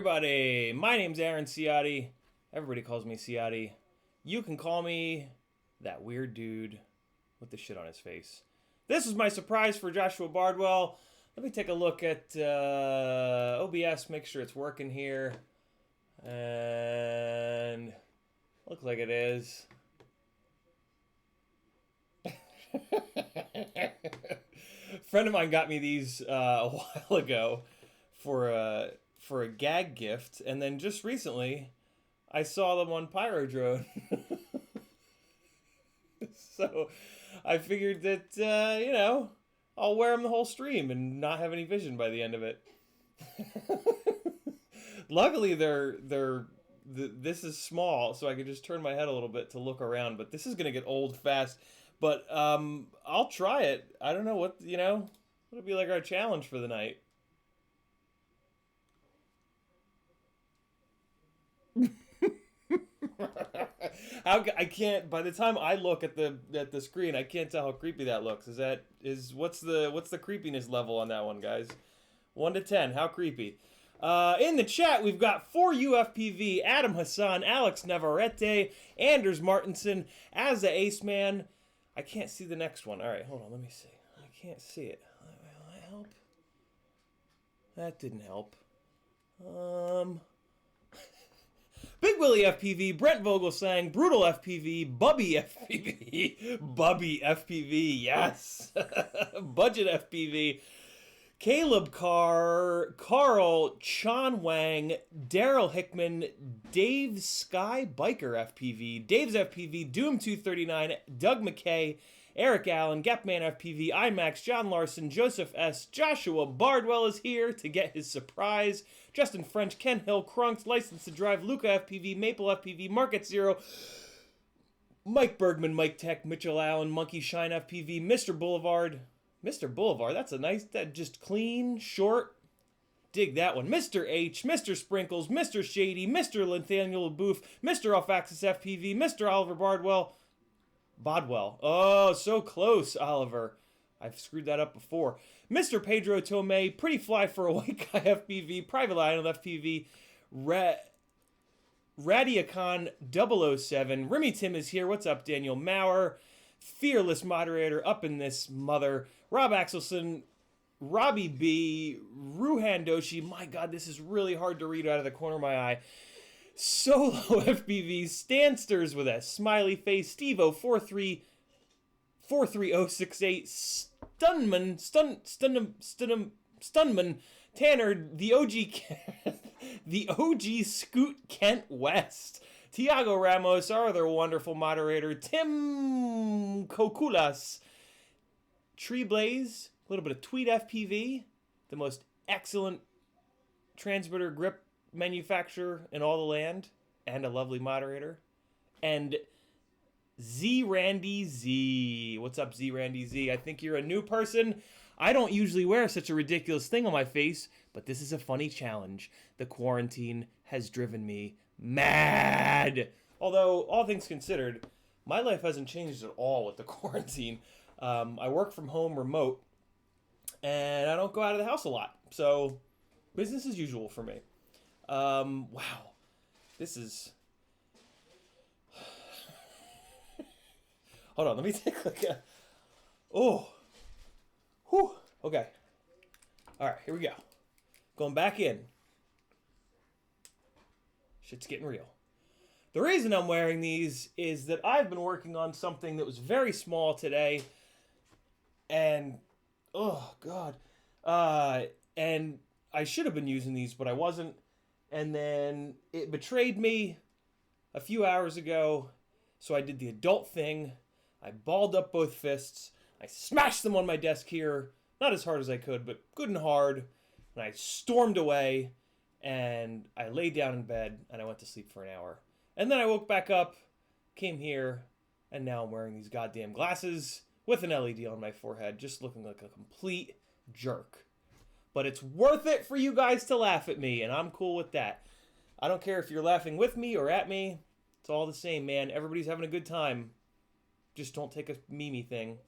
everybody, my name's Aaron Ciotti. Everybody calls me Ciotti. You can call me that weird dude with the shit on his face. This is my surprise for Joshua Bardwell. Let me take a look at OBS, make sure it's working here. And looks like it is. A friend of mine got me these a while ago for a gag gift, and then just recently I saw them on Pyrodrone. So I figured that I'll wear them the whole stream and not have any vision by the end of it. Luckily this is small, so I could just turn my head a little bit to look around, but this is gonna get old fast. But I'll try it. I don't know what'll be like our challenge for the night. I can't. By the time I look at the screen, I can't tell how creepy that looks. What's the creepiness level on that one, guys? 1 to 10. How creepy? In the chat, we've got 4UFPV, Adam Hassan, Alex Navarrete, Anders Martinson, as the Ace Man. I can't see the next one. All right, hold on. Let me see. I can't see it. Will that help? That didn't help. Big Willie FPV, Brent Vogelsang, Brutal FPV, Bubby FPV, Bubby FPV, yes. Budget FPV, Caleb Carr, Carl, Chan Wang, Daryl Hickman, Dave Sky Biker FPV, Dave's FPV, Doom239, Doug McKay, Eric Allen, Gapman FPV, IMAX, John Larson, Joseph S., Joshua Bardwell is here to get his surprise, Justin French, Ken Hill, Krunks, License to Drive, Luca FPV, Maple FPV, Market Zero, Mike Bergman, Mike Tech, Mitchell Allen, Monkey Shine FPV, Mr. Boulevard, that's a nice, just clean, short, dig that one. Mr. H, Mr. Sprinkles, Mr. Shady, Mr. Nathaniel Booth, Mr. Off-Axis FPV, Mr. Oliver Bodwell. Oh, so close, Oliver. I've screwed that up before. Mr. Pedro Tomei, Pretty Fly for a White Guy FPV, Private Island FPV, Radiacon 007, Remy Tim is here. What's up, Daniel Maurer? Fearless Moderator up in this mother. Rob Axelson, Robbie B, Ruhan Doshi. My God, this is really hard to read out of the corner of my eye. Solo FPV, Stansters with a smiley face, Steve-O 43068, Stunman, Tanner, the OG Scoot Kent West, Tiago Ramos, our other wonderful moderator, Tim Kokulas, Tree Blaze, a little bit of Tweet FPV, the most excellent transmitter grip manufacturer in all the land, and a lovely moderator, and Z Randy Z. What's up, Z Randy Z? I think you're a new person. I don't usually wear such a ridiculous thing on my face, but this is a funny challenge. The quarantine has driven me mad. Although, all things considered, my life hasn't changed at all with the quarantine. I work from home remote, and I don't go out of the house a lot. So, business as usual for me. Wow. This is... Hold on, let me take a look at... Oh. Whew. Okay. Alright, here we go. Going back in. Shit's getting real. The reason I'm wearing these is that I've been working on something that was very small today. And... Oh, God. And I should have been using these, but I wasn't. And then it betrayed me a few hours ago, so I did the adult thing. I balled up both fists. I smashed them on my desk here, not as hard as I could, but good and hard. And I stormed away, and I laid down in bed, and I went to sleep for an hour. And then I woke back up, came here, and now I'm wearing these goddamn glasses with an LED on my forehead, just looking like a complete jerk. But it's worth it for you guys to laugh at me, and I'm cool with that. I don't care if you're laughing with me or at me. It's all the same, man. Everybody's having a good time. Just don't take a meme thing.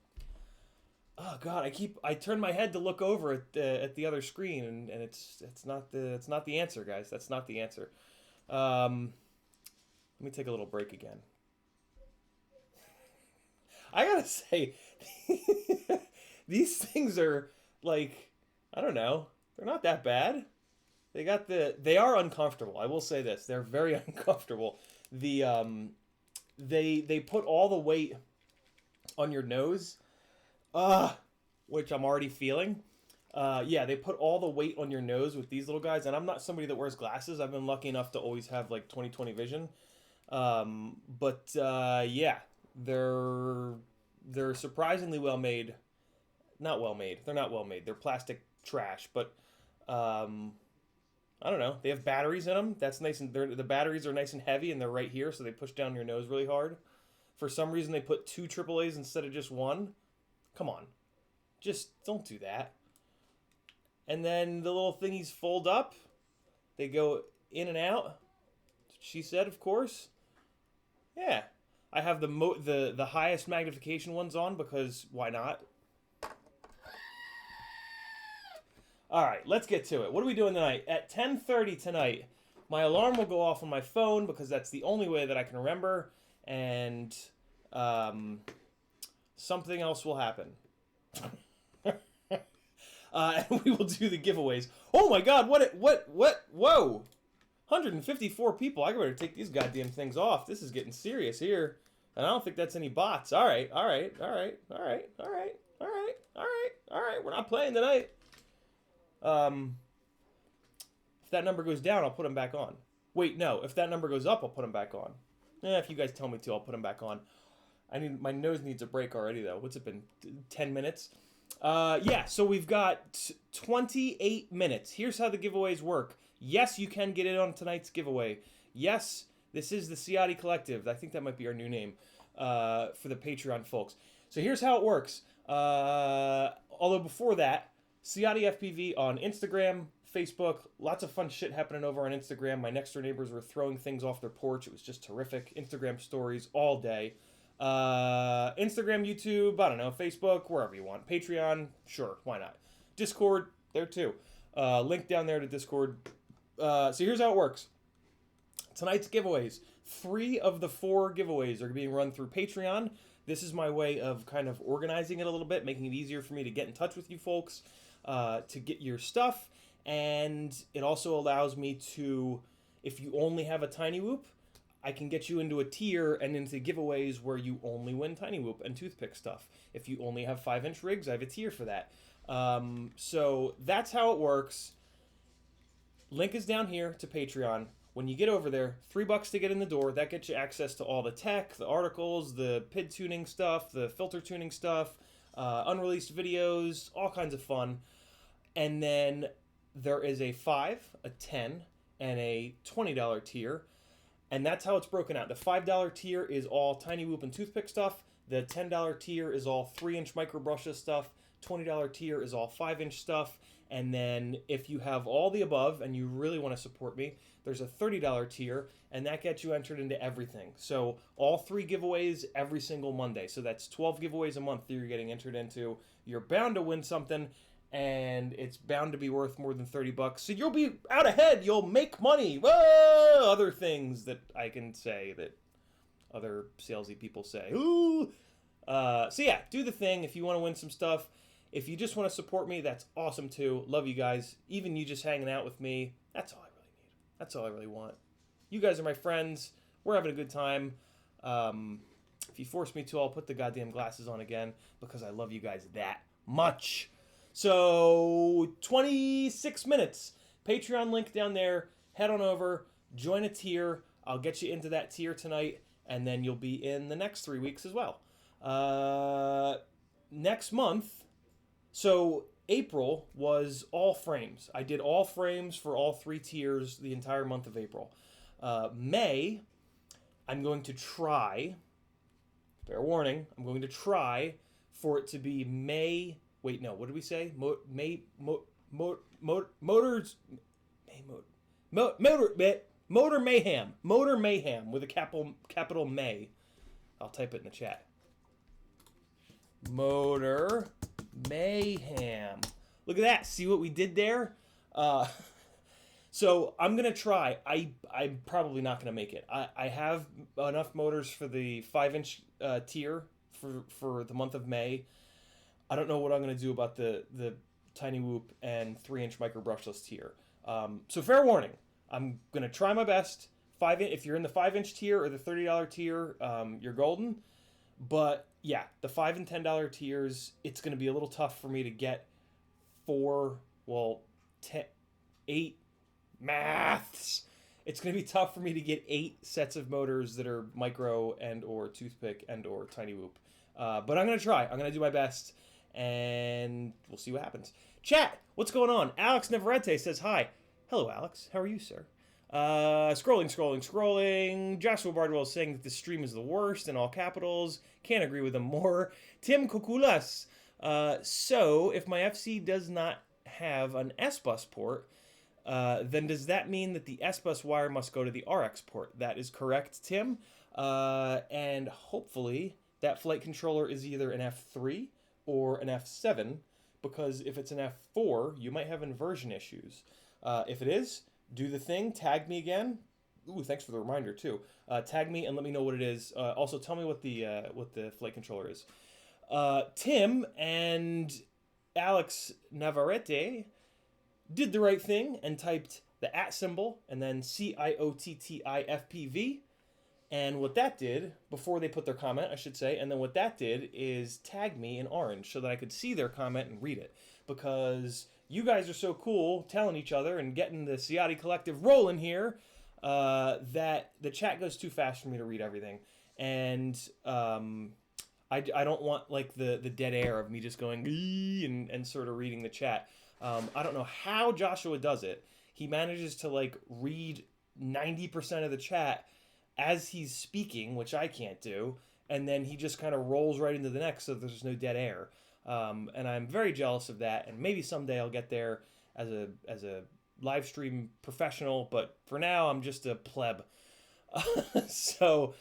Oh God, I turn my head to look over at the other screen, and it's not the answer, guys. That's not the answer. Let me take a little break again. I gotta say, these things are like, I don't know, they're not that bad. They are uncomfortable. I will say this, they're very uncomfortable. They put all the weight on your nose, which I'm already feeling. Yeah, they put all the weight on your nose with these little guys, and I'm not somebody that wears glasses. I've been lucky enough to always have like 20/20 vision. Yeah, they're surprisingly well made. Not well made. They're not well made. They're plastic trash, but I don't know. They have batteries in them. That's nice, and the batteries are nice and heavy, and they're right here, so they push down your nose really hard. For some reason, they put two AAAs instead of just one. Come on, just don't do that. And then the little thingies fold up. They go in and out. She said, of course. Yeah, I have the highest magnification ones on because why not? All right, let's get to it. What are we doing tonight? At 10:30 tonight, my alarm will go off on my phone because that's the only way that I can remember, and something else will happen. And we will do the giveaways. Oh my God! What? Whoa! 154 people. I better take these goddamn things off. This is getting serious here, and I don't think that's any bots. All right. We're not playing tonight. If that number goes down, I'll put them back on. Wait, no. If that number goes up, I'll put them back on. If you guys tell me to, I'll put them back on. My nose needs a break already, though. What's it been? 10 minutes? Yeah, so we've got 28 minutes. Here's how the giveaways work. Yes, you can get in on tonight's giveaway. Yes, this is the Ciotti Collective. I think that might be our new name for the Patreon folks. So here's how it works. Although before that, CiottiFPV on Instagram, Facebook, lots of fun shit happening over on Instagram. My next door neighbors were throwing things off their porch. It was just terrific. Instagram stories all day. Instagram, YouTube, I don't know, Facebook, wherever you want. Patreon, sure, why not? Discord, there too. Link down there to Discord. So here's how it works. Tonight's giveaways. 3 of the 4 giveaways are being run through Patreon. This is my way of kind of organizing it a little bit, making it easier for me to get in touch with you folks, to get your stuff. And it also allows me to, if you only have a Tiny Whoop, I can get you into a tier and into giveaways where you only win Tiny Whoop and toothpick stuff. If you only have 5-inch rigs, I have a tier for that. So that's how it works. Link is down here to Patreon. When you get over there, $3 to get in the door. That gets you access to all the tech, the articles, the PID tuning stuff, the filter tuning stuff, unreleased videos, all kinds of fun. And then there is a $5, a $10, and a $20 tier. And that's how it's broken out. The $5 tier is all Tiny Whoop and toothpick stuff. The $10 tier is all 3-inch micro brushes stuff. $20 tier is all 5-inch stuff. And then if you have all the above and you really want to support me, there's a $30 tier, and that gets you entered into everything. So all 3 giveaways every single Monday. So that's 12 giveaways a month that you're getting entered into. You're bound to win something, and it's bound to be worth more than $30. So you'll be out ahead. You'll make money. Whoa! Other things that I can say that other salesy people say. Ooh! So yeah, do the thing if you want to win some stuff. If you just want to support me, that's awesome too. Love you guys. Even you just hanging out with me, that's all I really need. That's all I really want. You guys are my friends. We're having a good time. If you force me to, I'll put the goddamn glasses on again because I love you guys that much. So, 26 minutes. Patreon link down there. Head on over. Join a tier. I'll get you into that tier tonight, and then you'll be in the next 3 weeks as well. Next month, so April was all frames. I did all frames for all 3 tiers the entire month of April. May, I'm going to try, fair warning, I'm going to try for it to be May. Wait, no, what did we say? Motor Mayhem. Motor Mayhem with a capital May. I'll type it in the chat. Motor Mayhem. Look at that. See what we did there? So I'm going to try. I'm probably not going to make it. I have enough motors for the 5-inch tier for the month of May. I don't know what I'm going to do about the Tiny Whoop and 3-inch micro brushless tier. So fair warning. I'm going to try my best. If you're in the 5-inch tier or the $30 tier, you're golden. But yeah, the $5 and $10 tiers, it's going to be a little tough for me to get 8 maths. It's going to be tough for me to get 8 sets of motors that are micro and or toothpick and or Tiny Whoop. But I'm going to try. I'm going to do my best, and we'll see what happens. Chat, what's going on? Alex Navarrete says hi. Hello, Alex. How are you, sir? Scrolling. Joshua Bardwell is saying that the stream is the worst in all capitals. Can't agree with him more. Tim Kukulas. So, if my FC does not have an S-Bus port, then does that mean that the S-Bus wire must go to the RX port? That is correct, Tim. And hopefully that flight controller is either an F3 or an F7, because if it's an F4, you might have inversion issues. If it is, do the thing, tag me again. Ooh, thanks for the reminder too. Tag me and let me know what it is. Also, tell me what the flight controller is. Tim and Alex Navarrete did the right thing and typed the @ symbol and then CiottiFPV. And what that did, before they put their comment, I should say, and then what that did is tag me in orange so that I could see their comment and read it. Because you guys are so cool telling each other and getting the Ciotti Collective rolling here that the chat goes too fast for me to read everything. And I don't want like the dead air of me just going and sort of reading the chat. I don't know how Joshua does it. He manages to like read 90% of the chat as he's speaking, which I can't do, and then he just kind of rolls right into the next so there's no dead air. And I'm very jealous of that, and maybe someday I'll get there as a live stream professional, but for now I'm just a pleb. So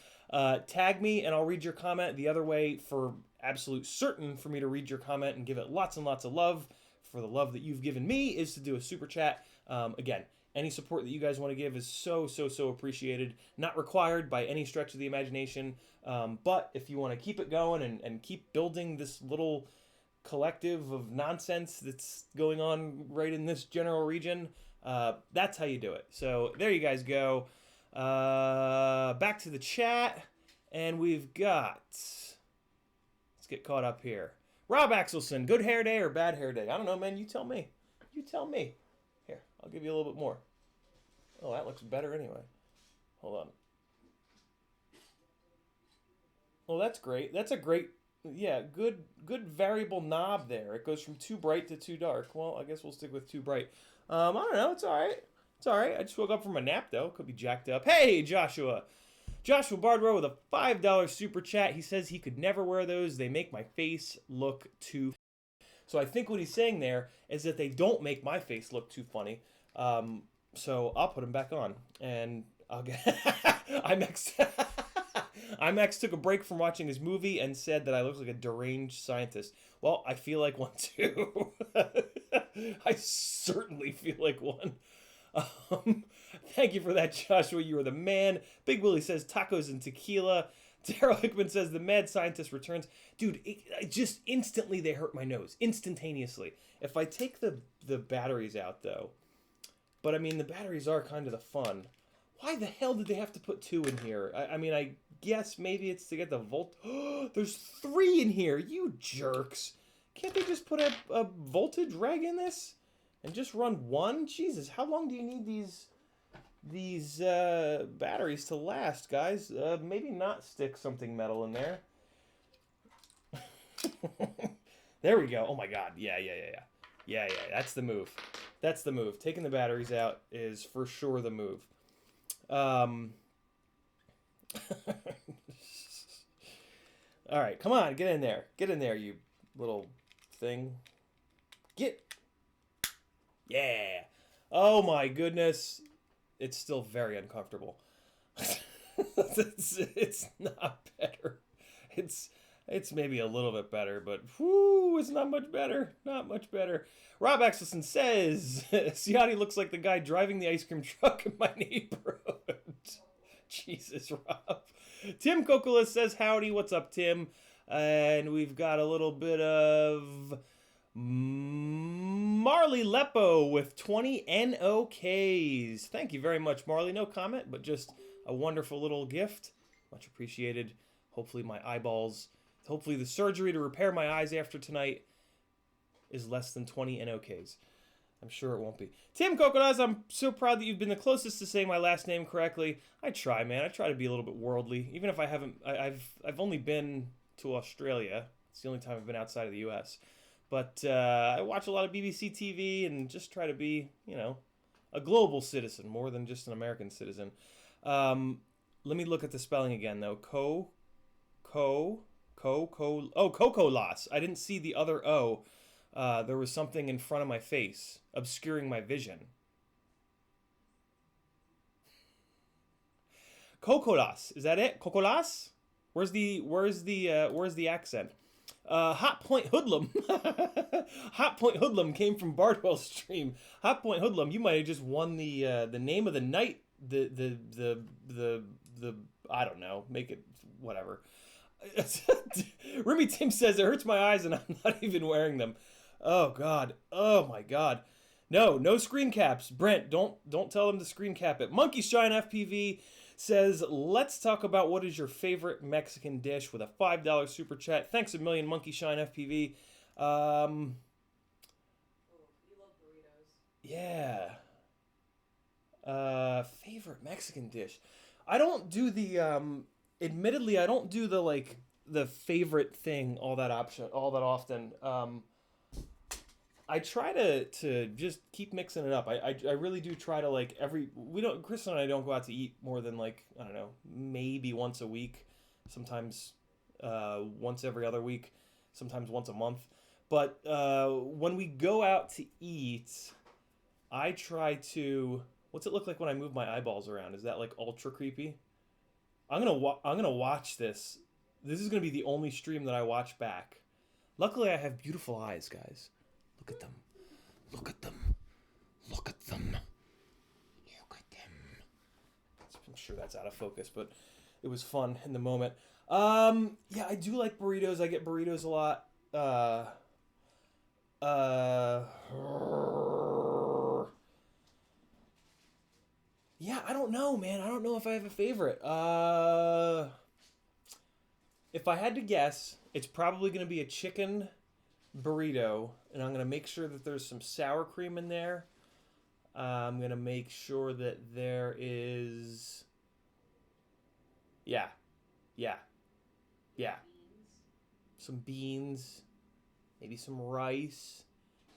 tag me and I'll read your comment. The other way for absolute certain for me to read your comment and give it lots and lots of love for the love that you've given me is to do a super chat. Again, any support that you guys want to give is so appreciated. Not required by any stretch of the imagination, but if you want to keep it going and keep building this little collective of nonsense that's going on right in this general region, that's how you do it. So there you guys go. Back to the chat, and we've got, let's get caught up here. Rob Axelson, good hair day or bad hair day? I don't know, man. You tell me. You tell me. Here, I'll give you a little bit more. Oh, that looks better anyway. Hold on. Well, that's great. That's a great, yeah, good variable knob there. It goes from too bright to too dark. Well, I guess we'll stick with too bright. I don't know. It's all right. It's all right. I just woke up from a nap, though. Could be jacked up. Hey, Joshua. Joshua Bardwell with a $5 super chat. He says he could never wear those. They make my face look too. So I think what he's saying there is that they don't make my face look too funny. So I'll put them back on, and I'll get. IMAX took a break from watching his movie and said that I look like a deranged scientist. Well, I feel like one too. I certainly feel like one. Thank you for that, Joshua. You are the man. Big Willie says tacos and tequila. Daryl Hickman says the mad scientist returns. Dude, it just instantly they hurt my nose. Instantaneously. If I take the batteries out, though, but I mean, the batteries are kind of the fun. Why the hell did they have to put 2 in here? I mean, I guess maybe it's to get the volt. There's 3 in here, you jerks. Can't they just put a voltage reg in this and just run 1? Jesus, how long do you need these batteries to last, guys? Maybe not stick something metal in there. There we go. Oh my god. Yeah. That's the move. That's the move. Taking the batteries out is for sure the move. All right, come on, get in there. Get in there, you little thing. Get. Yeah. Oh my goodness. It's still very uncomfortable. It's not better. It's It's maybe a little bit better, but whoo, it's not much better. Not much better. Rob Axelson says, Ciotti looks like the guy driving the ice cream truck in my neighborhood. Jesus, Rob. Tim Kokola says, howdy. What's up, Tim? And we've got a little bit of Marley Lepo with 20 NOKs. Thank you very much, Marley. No comment, but just a wonderful little gift. Much appreciated. Hopefully hopefully the surgery to repair my eyes after tonight is less than 20 NOKs. I'm sure it won't be. Tim Kokodas, I'm so proud that you've been the closest to saying my last name correctly. I try, man. I try to be a little bit worldly, even if I haven't. I've only been to Australia. It's the only time I've been outside of the U.S. But I watch a lot of BBC TV and just try to be, a global citizen more than just an American citizen. Let me look at the spelling again, though. Kokolas. I didn't see the other O. There was something in front of my face, obscuring my vision. Kokolas. Is that it? Kokolas? Where's the accent? Hot Point Hoodlum. Hot Point Hoodlum came from Bardwell's stream. Hot Point Hoodlum, you might have just won the name of the night. The I don't know. Make it whatever. Remy Tim says it hurts my eyes and I'm not even wearing them. Oh God. Oh my God. No screen caps. Brent, don't tell them to screen cap it. Monkey Shine FPV says, let's talk about what is your favorite Mexican dish with a $5 super chat. Thanks a million, Monkey Shine FPV. You love burritos. Yeah. Favorite Mexican dish. I don't do the admittedly I don't do the favorite thing all that often. I try to just keep mixing it up. I really do try to Chris and I don't go out to eat more than I don't know, maybe once a week, sometimes once every other week, sometimes once a month. But when we go out to eat, I try to. What's it look like when I move my eyeballs around? Is that ultra creepy? I'm gonna watch this. This is gonna be the only stream that I watch back. Luckily, I have beautiful eyes, guys. Look at them. Look at them. Look at them. Look at them. I'm sure that's out of focus, but it was fun in the moment. Yeah, I do like burritos. I get burritos a lot. Yeah, I don't know, man. I don't know if I have a favorite. If I had to guess, it's probably going to be a chicken burrito, and I'm going to make sure that there's some sour cream in there. I'm going to make sure that there is... Yeah. Some beans, maybe some rice,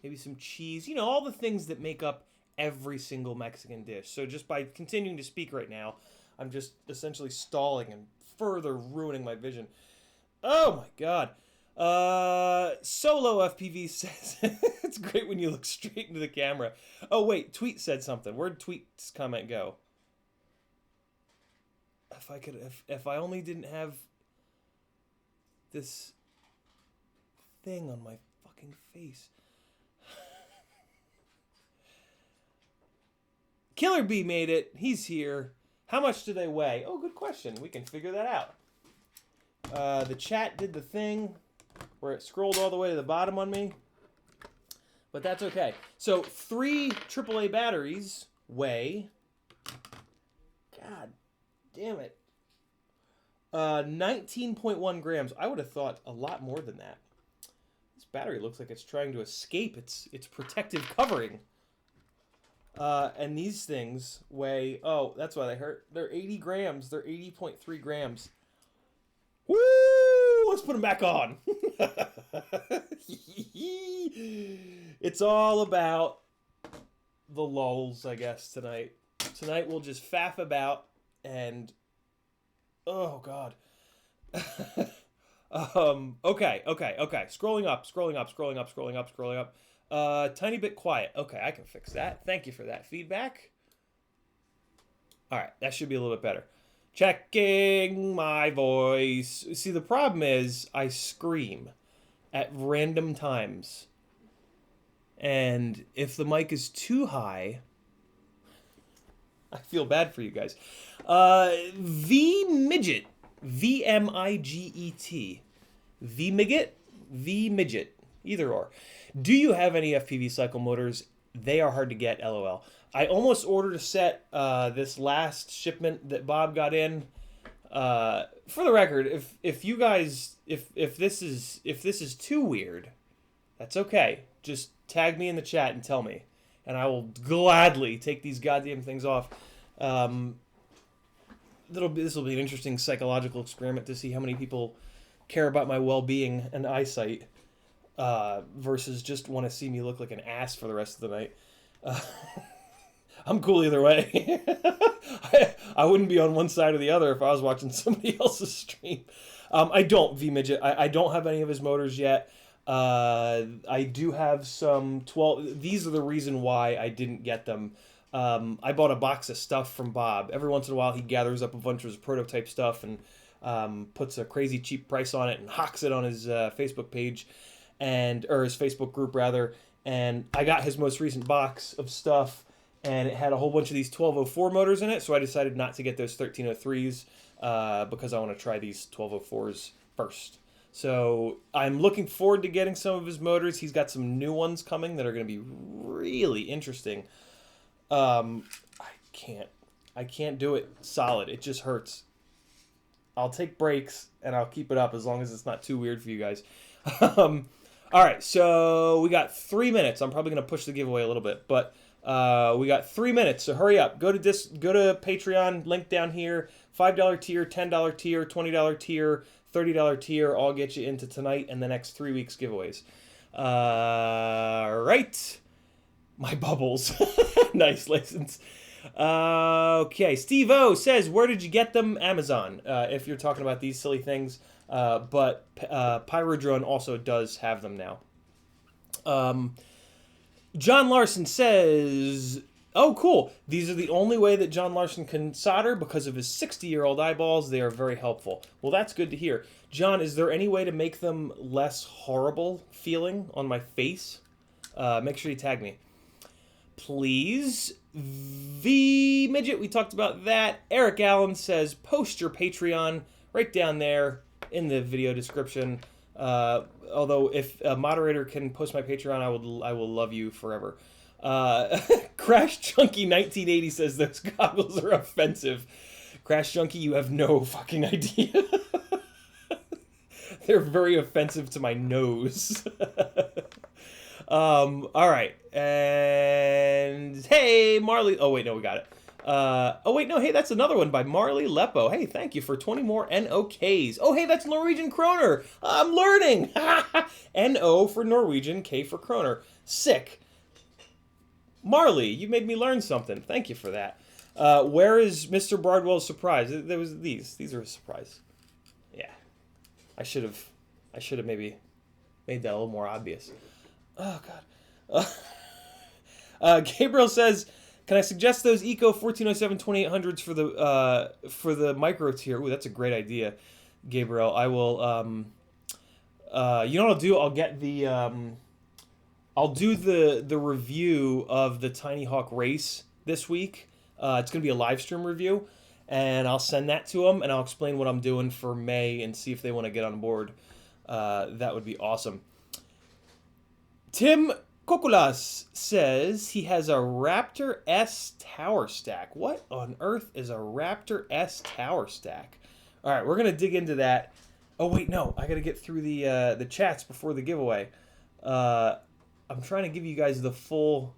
maybe some cheese. All the things that make up every single Mexican dish. So just by continuing to speak right now, I'm just essentially stalling and further ruining my vision. Oh my God. Solo FPV says, it's great when you look straight into the camera. Oh wait, Tweet said something. Where'd Tweet's comment go? If I only didn't have this thing on my fucking face. Killer Bee made it. He's here. How much do they weigh? Oh, good question. We can figure that out. The chat did the thing where it scrolled all the way to the bottom on me. But that's okay. So 3 AAA batteries weigh... God damn it. 19.1 grams. I would have thought a lot more than that. This battery looks like it's trying to escape its protective covering. And these things weigh... Oh, that's why they hurt. They're 80 grams. They're 80.3 grams. Woo! Let's put them back on. It's all about the lulls, I guess, tonight. Tonight we'll just faff about and... Oh, God. Okay. Scrolling up. Tiny bit quiet. Okay, I can fix that. Thank you for that feedback. All right, that should be a little bit better. Checking my voice. See, the problem is I scream at random times. And if the mic is too high, I feel bad for you guys. V Midget. V-M-I-G-E-T. V Midget? V Midget. Either or. Do you have any FPV cycle motors? They are hard to get, LOL. I almost ordered a set this last shipment that Bob got in. For the record, if you guys if this is too weird, that's okay. Just tag me in the chat and tell me, and I will gladly take these goddamn things off. This will be an interesting psychological experiment to see how many people care about my well-being and eyesight versus just want to see me look like an ass for the rest of the night. I'm cool either way. I wouldn't be on one side or the other if I was watching somebody else's stream. I don't, V-Midget. I don't have any of his motors yet. I do have some 12... These are the reason why I didn't get them. I bought a box of stuff from Bob. Every once in a while, he gathers up a bunch of his prototype stuff and puts a crazy cheap price on it and hawks it on his Facebook page, or his Facebook group, rather. And I got his most recent box of stuff, and it had a whole bunch of these 1204 motors in it, so I decided not to get those 1303s because I want to try these 1204s first. So I'm looking forward to getting some of his motors. He's got some new ones coming that are going to be really interesting. I can't do it solid. It just hurts. I'll take breaks, and I'll keep it up as long as it's not too weird for you guys. All right, so we got 3 minutes. I'm probably going to push the giveaway a little bit, but we got 3 minutes, so hurry up. Go to Patreon, link down here. $5 tier, $10 tier, $20 tier, $30 tier. All get you into tonight and the next 3 weeks giveaways. Right. My bubbles. Nice license. Okay, Steve O says, where did you get them? Amazon, if you're talking about these silly things. But Pyrodrone also does have them now. John Larson says, oh, cool. These are the only way that John Larson can solder because of his 60-year-old eyeballs. They are very helpful. Well, that's good to hear. John, is there any way to make them less horrible feeling on my face? Make sure you tag me. Please. V Midget, we talked about that. Eric Allen says, post your Patreon right down there in the video description. Although if a moderator can post my Patreon, I will love you forever. Crash Junkie 1980 says those goggles are offensive. Crash Junkie, you have no fucking idea. They're very offensive to my nose. All right. And hey, Marley. Oh, wait, no, we got it. Oh, wait, no, hey, that's another one by Marley Leppo. Hey, thank you for 20 more NOKs. Oh, hey, that's Norwegian kroner. I'm learning. NO for Norwegian, K for kroner. Sick. Marley, you made me learn something. Thank you for that. Where is Mr. Bardwell's surprise? There was these. These are a surprise. Yeah. I should have maybe made that a little more obvious. Oh, God. Gabriel says, can I suggest those Eco 1407 2800s for the micro tier? Ooh, that's a great idea, Gabriel. I will, you know what I'll do? I'll get the, I'll do the review of the Tiny Hawk race this week. It's going to be a live stream review, and I'll send that to them, and I'll explain what I'm doing for May and see if they want to get on board. That would be awesome. Tim Kokulas says he has a Raptor S tower stack. What on earth is a Raptor S tower stack? All right, we're going to dig into that. Oh, wait, no. I got to get through the chats before the giveaway. I'm trying to give you guys the full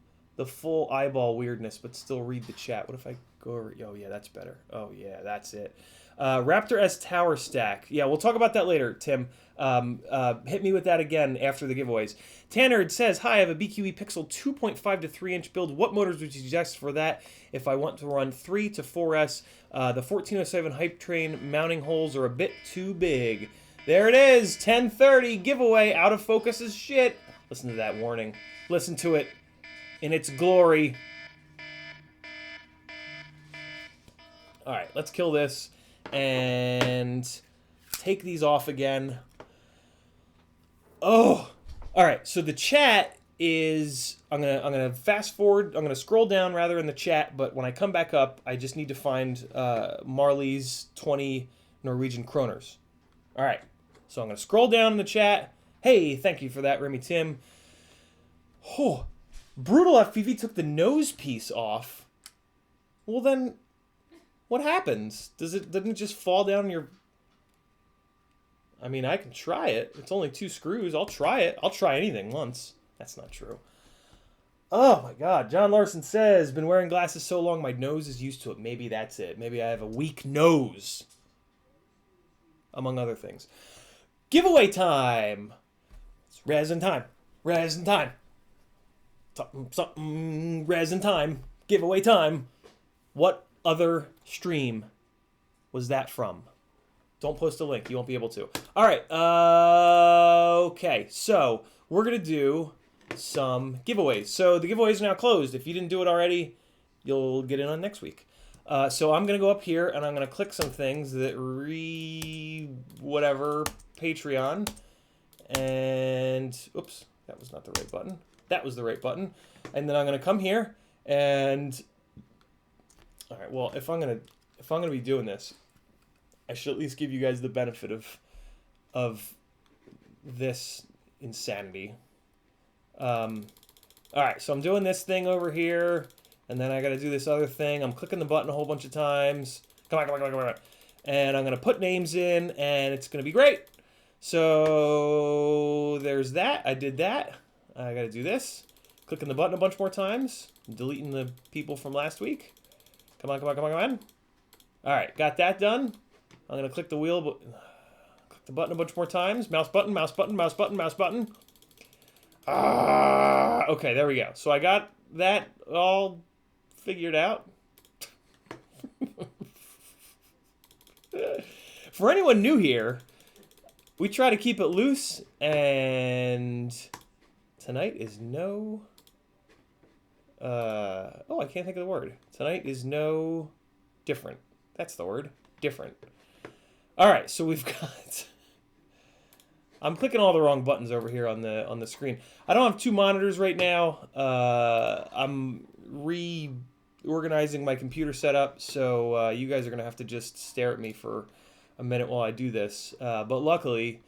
eyeball weirdness, but still read the chat. What if I go over? Oh, yeah, that's better. Oh, yeah, that's it. Raptor S tower stack. Yeah, we'll talk about that later, Tim. Hit me with that again after the giveaways. Tannerd says, hi, I have a BQE Pixel 2.5 to 3 inch build. What motors would you suggest for that if I want to run 3 to 4S? The 1407 Hype Train mounting holes are a bit too big. There it is, 10:30 giveaway. Out of focus as shit. Listen to that warning. Listen to it in its glory. All right, let's kill this. and take these off again. Oh, all right. So the chat is, I'm gonna fast forward. I'm gonna scroll down rather in the chat. But when I come back up, I just need to find Marley's 20 Norwegian kroners. All right. So I'm gonna scroll down in the chat. Hey, thank you for that, Remy Tim. Oh, Brutal FPV took the nose piece off. Well then, what happens? Doesn't it just fall down your... I mean, I can try it. It's only 2 screws. I'll try it. I'll try anything once. That's not true. Oh my God. John Larson says, been wearing glasses so long my nose is used to it. Maybe that's it. Maybe I have a weak nose. Among other things. Giveaway time. It's resin time. Resin time. Something resin time. Giveaway time. What other stream was that from? Don't post a link. You won't be able to. All right. Okay. So we're going to do some giveaways. So the giveaway is now closed. If you didn't do it already, you'll get in on next week. So I'm going to go up here and I'm going to click some things that whatever Patreon. And oops, that was not the right button. That was the right button. And then I'm going to come here and all right, well, if I'm going to be doing this, I should at least give you guys the benefit of this insanity. All right, so I'm doing this thing over here, and then I got to do this other thing. I'm clicking the button a whole bunch of times. Come on, come on, come on, come on. And I'm going to put names in, and it's going to be great. So there's that. I did that. I got to do this. Clicking the button a bunch more times. Deleting the people from last week. Come on, come on, come on, come on. All right, got that done. I'm going to click the wheel, click the button a bunch more times. Mouse button, mouse button, mouse button, mouse button. Okay, there we go. So I got that all figured out. For anyone new here, we try to keep it loose, and tonight is no... oh, I can't think of the word. Tonight is no different. That's the word. Different. All right, so we've got... I'm clicking all the wrong buttons over here on the screen. I don't have 2 monitors right now. I'm reorganizing my computer setup, so you guys are going to have to just stare at me for a minute while I do this. But luckily,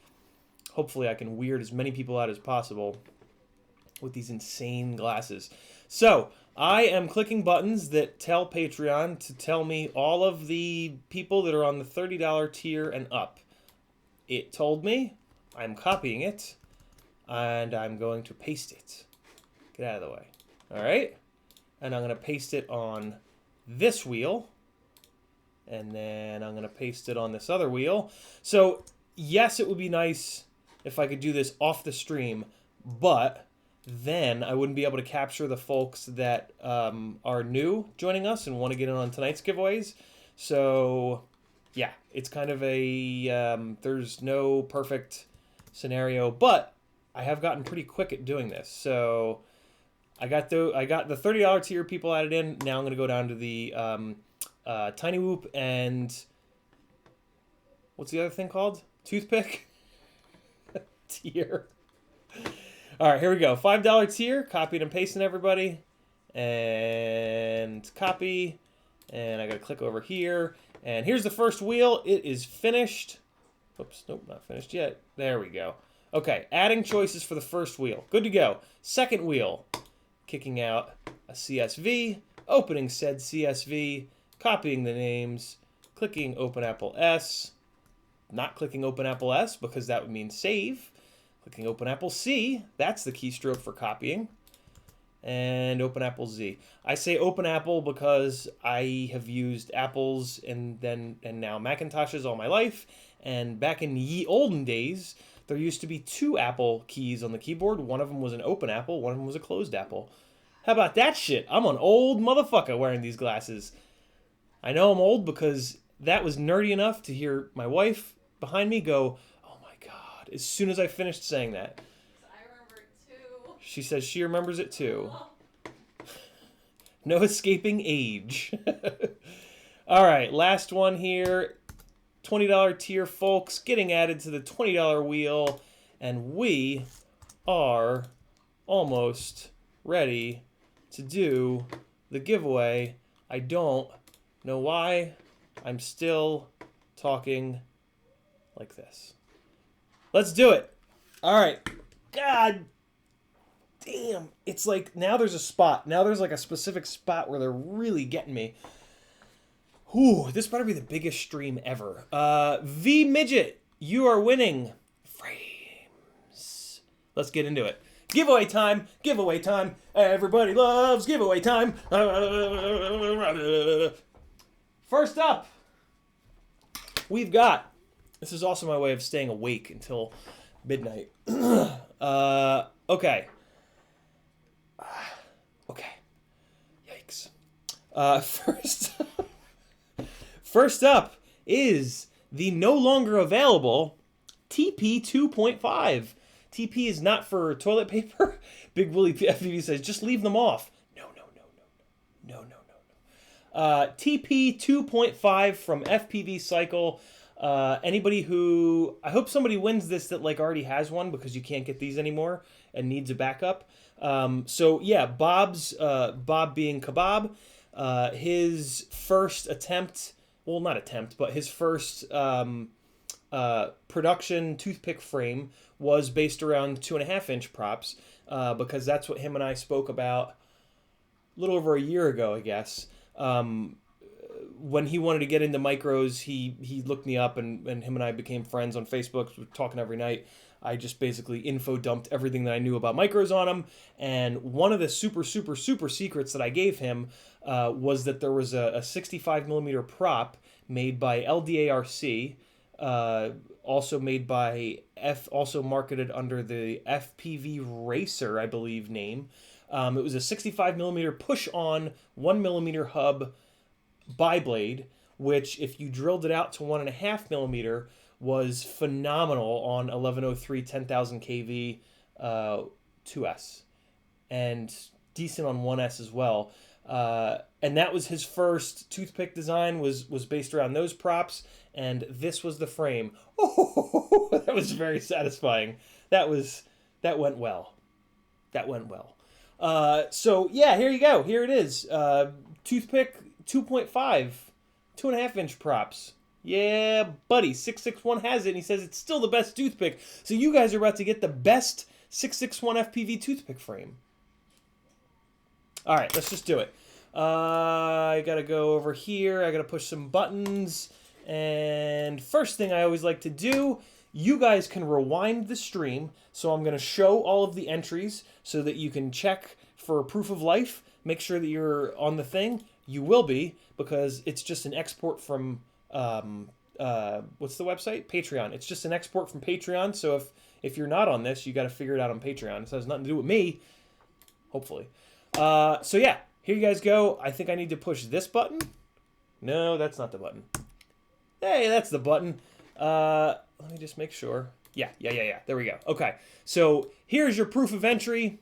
hopefully I can weird as many people out as possible with these insane glasses. So I am clicking buttons that tell Patreon to tell me all of the people that are on the $30 tier and up. It told me. I'm copying it, and I'm going to paste it. Get out of the way. All right? And I'm going to paste it on this wheel, and then I'm going to paste it on this other wheel. So, yes, it would be nice if I could do this off the stream, but then I wouldn't be able to capture the folks that are new joining us and want to get in on tonight's giveaways. So, yeah, it's kind of a there's no perfect scenario, but I have gotten pretty quick at doing this. So I got the $30 tier people added in. Now I'm going to go down to the Tiny Whoop and what's the other thing called? Toothpick tier. All right, here we go. $5 tier, copied and pasting everybody, and copy, and I got to click over here, and here's the first wheel. It is finished. Oops, nope, not finished yet. There we go. Okay, adding choices for the first wheel. Good to go. Second wheel, kicking out a CSV, opening said CSV, copying the names, clicking Open Apple S, not clicking Open Apple S because that would mean save, clicking Open Apple C, that's the keystroke for copying, and Open Apple Z. I say Open Apple because I have used Apples and now Macintoshes all my life. And back in ye olden days, there used to be 2 Apple keys on the keyboard. One of them was an open Apple, one of them was a closed Apple. How about that shit? I'm an old motherfucker wearing these glasses. I know I'm old because that was nerdy enough to hear my wife behind me go, "Oh my God," as soon as I finished saying that. I remember it too. She says she remembers it too. No escaping age. All right, last one here. $20 tier folks getting added to the $20 wheel, and we are almost ready to do the giveaway. I don't know why I'm still talking like this. Let's do it. All right. God damn. It's like now there's a spot. Now there's like a specific spot where they're really getting me. Whew, this better be the biggest stream ever. V Midget, you are winning frames. Let's get into it. Giveaway time. Giveaway time. Everybody loves giveaway time. First up, we've got, this is also my way of staying awake until midnight. Okay. Okay. Yikes. First up is the no longer available TP 2.5. TP is not for toilet paper. Big Willie FPV says, just leave them off. No. TP 2.5 from FPV Cycle. Anybody who, I hope somebody wins this that like already has one, because you can't get these anymore and needs a backup. So yeah, Bob being Kebab, his first attempt, well, not attempt, but his first production toothpick frame was based around 2.5-inch props, because that's what him and I spoke about a little over a year ago, I guess. When he wanted to get into micros, he looked me up, and him and I became friends on Facebook. We're talking every night. I just basically info dumped everything that I knew about micros on him. And one of the super secrets that I gave him was that there was a 65mm prop made by LDARC, also made by also marketed under the FPV Racer, I believe, name. It was a 65mm push-on 1mm hub biblade, which if you drilled it out to 1.5mm was phenomenal on 1103 10,000 kV 2S, and decent on 1S as well. And that was his first toothpick design, was based around those props, and this was the frame. Oh, that was very satisfying. That went well. So yeah, here you go. Here it is. Toothpick 2.5, 2.5-inch props. Yeah, buddy. 661 has it, and he says it's still the best toothpick. So you guys are about to get the best 661 FPV toothpick frame. All right, let's just do it. I gotta go over here. I gotta push some buttons. And first thing I always like to do, you guys can rewind the stream. So I'm gonna show all of the entries so that you can check for proof of life. Make sure that you're on the thing. You will be, because it's just an export from, what's the website? Patreon. It's just an export from Patreon. So if you're not on this, you got to figure it out on Patreon. It has nothing to do with me, hopefully. So yeah, here you guys go. I think I need to push this button. No, that's not the button. Hey, that's the button. Let me just make sure. Yeah. There we go. Okay. So here's your proof of entry.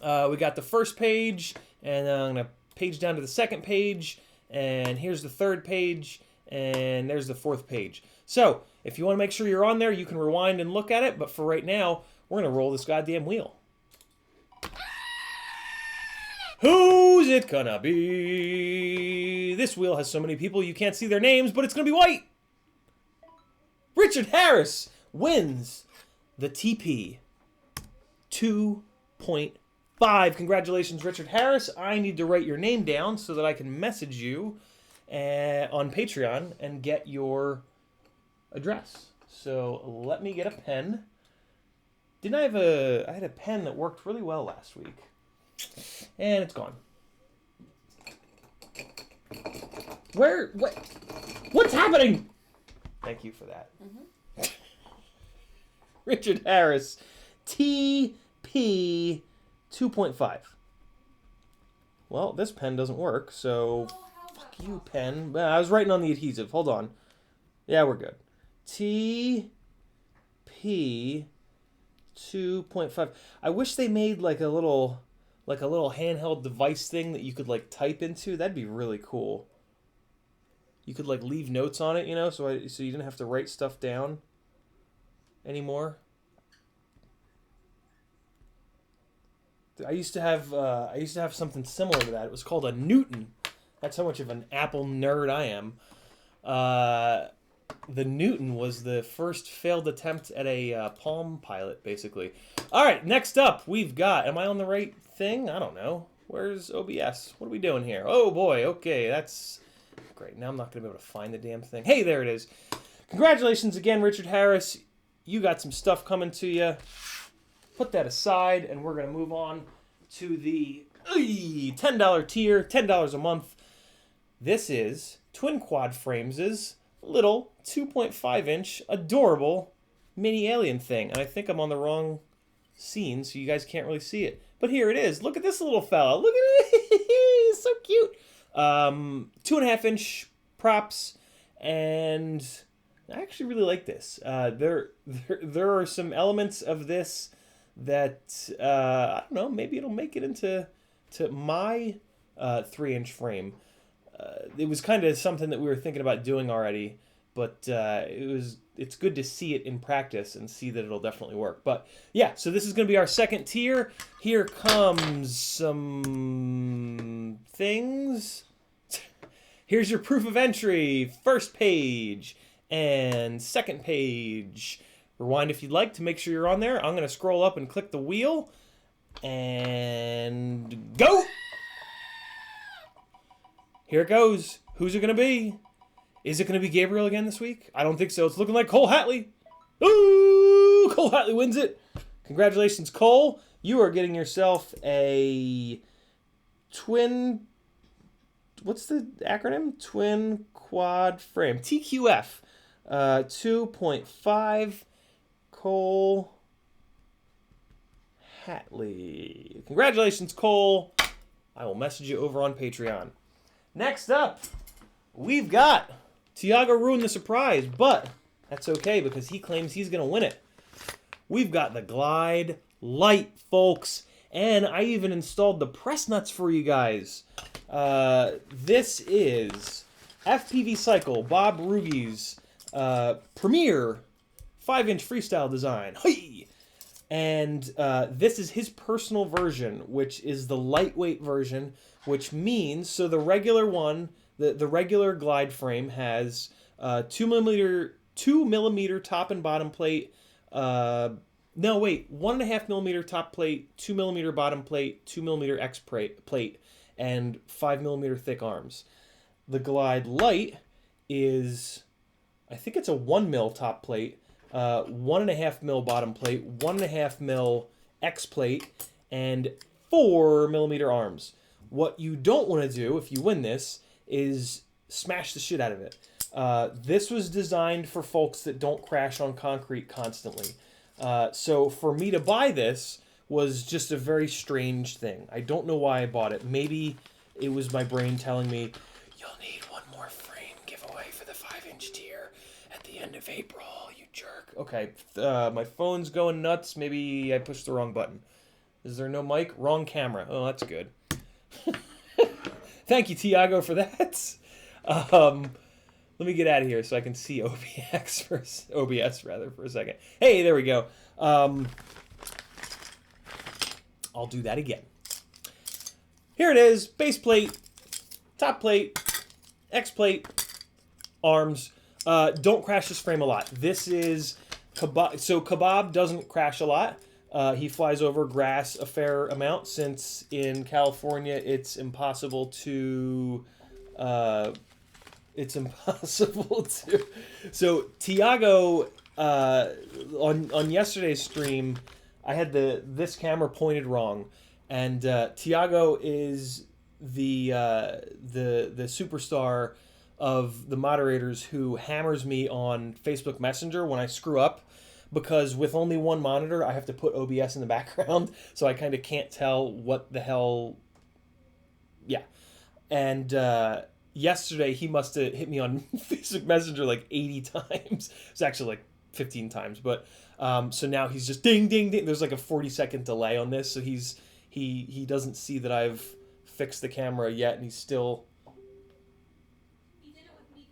We got the first page, and I'm going to page down to the second page, and here's the third page, and there's the fourth page. So if you want to make sure you're on there, you can rewind and look at it, but for right now, we're going to roll this goddamn wheel. Who's it gonna be? This wheel has so many people you can't see their names, but it's gonna be white. Richard Harris wins the TP 2.5. Congratulations, Richard Harris. I need to write your name down so that I can message you on Patreon and get your address. So let me get a pen. I had a pen that worked really well last week. And it's gone. What's happening? Thank you for that. Mm-hmm. Richard Harris, TP 2.5. Well, this pen doesn't work, so fuck you, pen. I was writing on the adhesive. Hold on. Yeah, we're good. TP 2.5. I wish they made like a little handheld device thing that you could like type into. That'd be really cool. you could like leave notes on it, you know, so you didn't have to write stuff down anymore. I used to have something similar to that. It was called a Newton. That's how much of an Apple nerd I am. The Newton was the first failed attempt at a Palm Pilot, basically. All right, next up, we've got... Am I on the right thing? I don't know. Where's OBS? What are we doing here? Oh, boy. Okay, that's... Great. Now I'm not going to be able to find the damn thing. Hey, there it is. Congratulations again, Richard Harris. You got some stuff coming to you. Put that aside, and we're going to move on to the $10 tier, $10 a month. This is Twin Quad Frames' little 2.5-inch adorable mini alien thing. And I think I'm on the wrong scene, so you guys can't really see it. But here it is. Look at this little fella. Look at it. He's so cute. 2.5-inch props, and I actually really like this. There are some elements of this that I don't know. Maybe it'll make it into my 3-inch frame. It was kind of something that we were thinking about doing already, but it's good to see it in practice and see that it'll definitely work. But yeah, so this is going to be our second tier. Here comes some things. Here's your proof of entry. First page and second page. Rewind if you'd like to make sure you're on there. I'm going to scroll up and click the wheel and go. Here it goes. Who's it going to be? Is it going to be Gabriel again this week? I don't think so. It's looking like Cole Hatley. Ooh, Cole Hatley wins it. Congratulations, Cole. You are getting yourself a twin... What's the acronym? Twin Quad Frame. TQF. 2.5 Cole Hatley. Congratulations, Cole. I will message you over on Patreon. Next up, we've got Tiago ruined the surprise, but that's okay because he claims he's going to win it. We've got the Glide Light, folks, and I even installed the press nuts for you guys. This is FPV Cycle, Bob Rugi's premier 5-inch freestyle design. Hey! And this is his personal version, which is the lightweight version, which means, so the regular one, the regular Glide frame has 2 millimeter top and bottom plate. No, wait, 1.5 millimeter top plate, 2 millimeter bottom plate, 2 millimeter X plate, and 5 millimeter thick arms. The Glide Light is, I think it's a 1 mil top plate, 1.5 mil bottom plate, 1.5 mil X plate, and 4 millimeter arms. What you don't want to do if you win this is smash the shit out of it. This was designed for folks that don't crash on concrete constantly. So for me to buy this was just a very strange thing. I don't know why I bought it. Maybe it was my brain telling me, you'll need one more frame giveaway for the 5-inch tier at the end of April, you jerk. Okay, my phone's going nuts. Maybe I pushed the wrong button. Is there no mic? Wrong camera. Oh, that's good. Thank you, Tiago, for that. Let me get out of here so I can see OBS for a second. Hey, there we go. I'll do that again. Here it is. Base plate, top plate, X plate, arms. Don't crash this frame a lot. This is Kebab. So Kebab doesn't crash a lot. He flies over grass a fair amount since in California it's impossible to... So Tiago, on yesterday's stream, I had this camera pointed wrong, and Tiago is the superstar of the moderators who hammers me on Facebook Messenger when I screw up, because with only one monitor I have to put OBS in the background, so I kind of can't tell what the hell. Yeah, and yesterday he must have hit me on Facebook Messenger like 80 times. It's actually like 15 times, but so now he's just ding ding ding. There's like a 40-second delay on this, so he doesn't see that I've fixed the camera yet, and he's still... He did it with me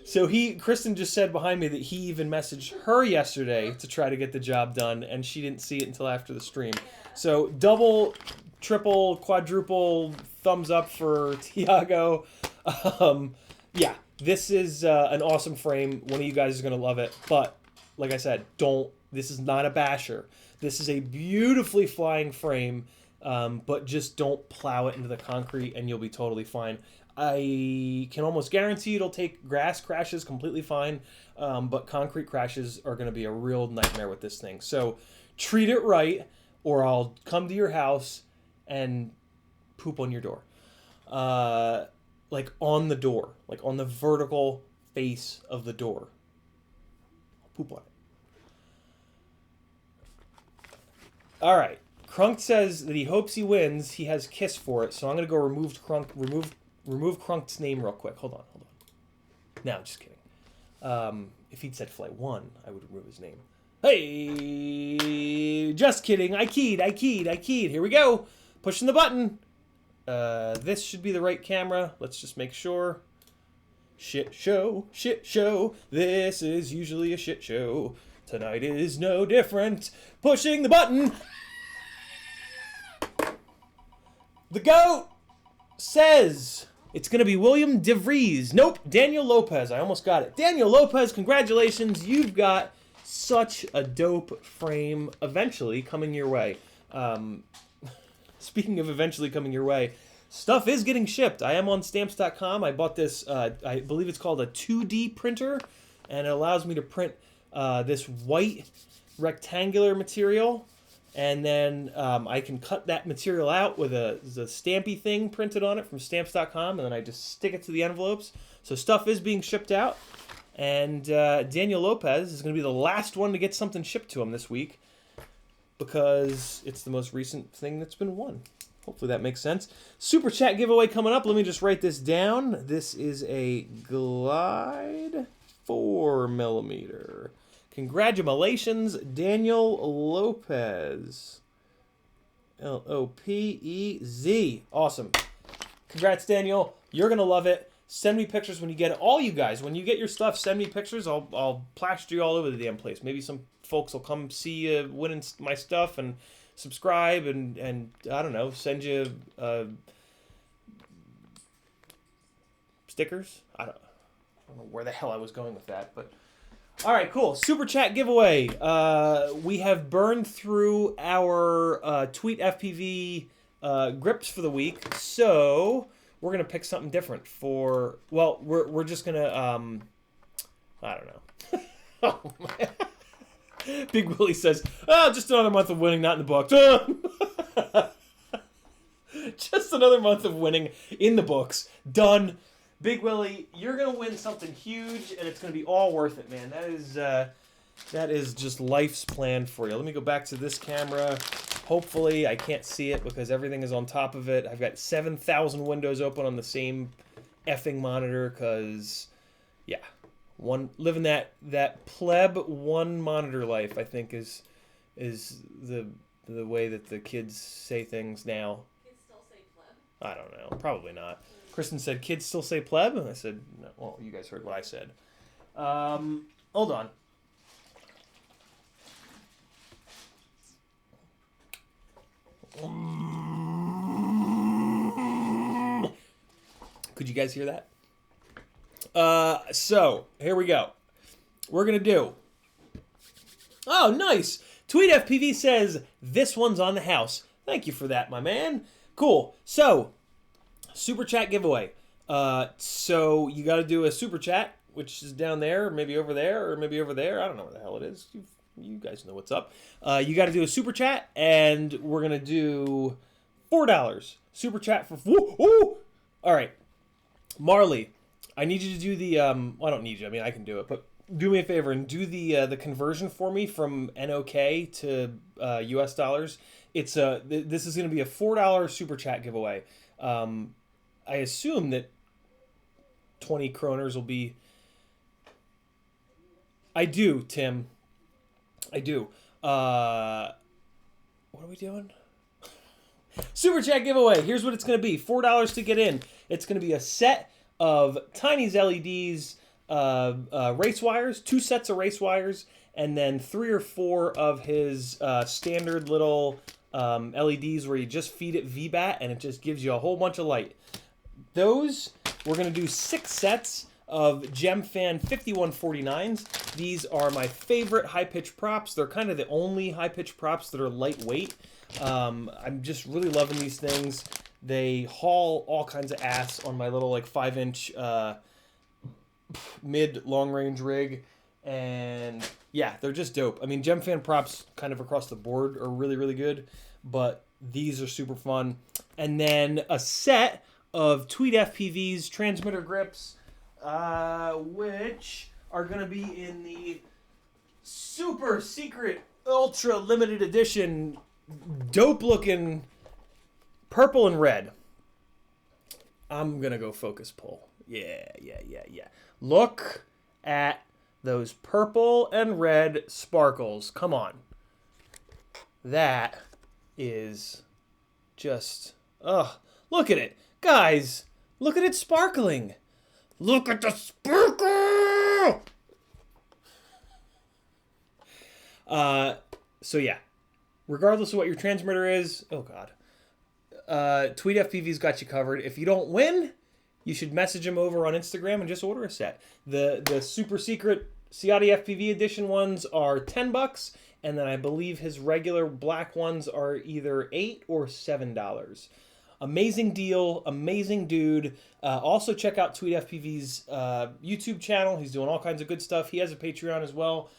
So Kristen just said behind me that he even messaged her yesterday to try to get the job done, and she didn't see it until after the stream. So double, triple, quadruple thumbs up for Tiago. Yeah, this is an awesome frame. One of you guys is going to love it. But like I said, this is not a basher. This is a beautifully flying frame, but just don't plow it into the concrete and you'll be totally fine. I can almost guarantee it'll take grass crashes completely fine, but concrete crashes are going to be a real nightmare with this thing. So treat it right, or I'll come to your house and poop on your door. Like on the door, like on the vertical face of the door. I'll poop on it. All right. Crunk says that he hopes he wins. He has Kiss for it, so I'm going to go remove Crunk's name real quick. Hold on. No, just kidding. If he'd said Flight 1, I would remove his name. Hey! Just kidding. I keyed. Here we go. Pushing the button. This should be the right camera. Let's just make sure. Shit show. This is usually a shit show. Tonight is no different. Pushing the button. The GOAT says it's going to be William DeVries. Nope, Daniel Lopez. I almost got it. Daniel Lopez, congratulations. You've got such a dope frame eventually coming your way. Speaking of eventually coming your way, stuff is getting shipped. I am on stamps.com. I bought this, I believe it's called a 2D printer, and it allows me to print this white rectangular material. And then I can cut that material out with a stampy thing printed on it from stamps.com, and then I just stick it to the envelopes. So stuff is being shipped out, and Daniel Lopez is going to be the last one to get something shipped to him this week because it's the most recent thing that's been won. Hopefully that makes sense. Super Chat giveaway coming up. Let me just write this down. This is a Glide 4mm. Congratulations, Daniel Lopez. Lopez. Awesome. Congrats, Daniel. You're going to love it. Send me pictures when you get it. All you guys, when you get your stuff, send me pictures. I'll plaster you all over the damn place. Maybe some folks will come see you winning my stuff and subscribe and I don't know, send you stickers. I don't know where the hell I was going with that, but all right, cool. Super Chat giveaway. We have burned through our Tweet FPV grips for the week, so we're gonna pick something different for. Well, we're just gonna I don't know. Oh, man. Big Willie says, "Oh, just another month of winning, not in the books." Just another month of winning in the books. Done. Big Willie, you're going to win something huge, and it's going to be all worth it, man. That is just life's plan for you. Let me go back to this camera. Hopefully, I can't see it because everything is on top of it. I've got 7,000 windows open on the same effing monitor because, yeah, living that pleb one monitor life, I think, is the way that the kids say things now. Kids still say pleb? I don't know. Probably not. Kristen said, "Kids still say pleb?" And I said, "No." Well, you guys heard what I said. Hold on. Could you guys hear that? So, here we go. We're going to do... Oh, nice! Tweet FPV says, "This one's on the house." Thank you for that, my man. Cool. So... Super Chat giveaway. So you got to do a Super Chat, which is down there, or maybe over there, or maybe over there. I don't know where the hell it is. You guys know what's up. You got to do a Super Chat, and we're going to do $4. Super Chat for... Ooh! All right. Marley, I need you to do the... well, I don't need you. I mean, I can do it, but do me a favor and do the conversion for me from NOK to US dollars. It's this is going to be a $4 Super Chat giveaway. I assume that 20 kroners will be... I do, Tim. I do. What are we doing? Super Chat giveaway. Here's what it's going to be. $4 to get in. It's going to be a set of Tiny's LEDs, race wires, 2 sets of race wires, and then 3 or 4 of his standard little LEDs where you just feed it VBAT and it just gives you a whole bunch of light. Those, we're going to do 6 sets of GemFan 5149s. These are my favorite high-pitch props. They're kind of the only high-pitch props that are lightweight. I'm just really loving these things. They haul all kinds of ass on my little like 5-inch mid long-range rig. And yeah, they're just dope. I mean, GemFan props kind of across the board are really, really good, but these are super fun. And then a set of CiottiFPV's transmitter grips, which are going to be in the super secret, ultra limited edition, dope looking purple and red. I'm going to go focus pull. Yeah. Look at those purple and red sparkles. Come on. That is just, look at it. Guys, look at it sparkling. Look at the sparkle! So yeah, regardless of what your transmitter is, oh God, CiottiFPV's got you covered. If you don't win, you should message him over on Instagram and just order a set. The super secret CiottiFPV edition ones are $10, and then I believe his regular black ones are either $8 or $7. Amazing deal, amazing dude. Also check out CiottiFPV's YouTube channel. He's doing all kinds of good stuff. He has a Patreon as well.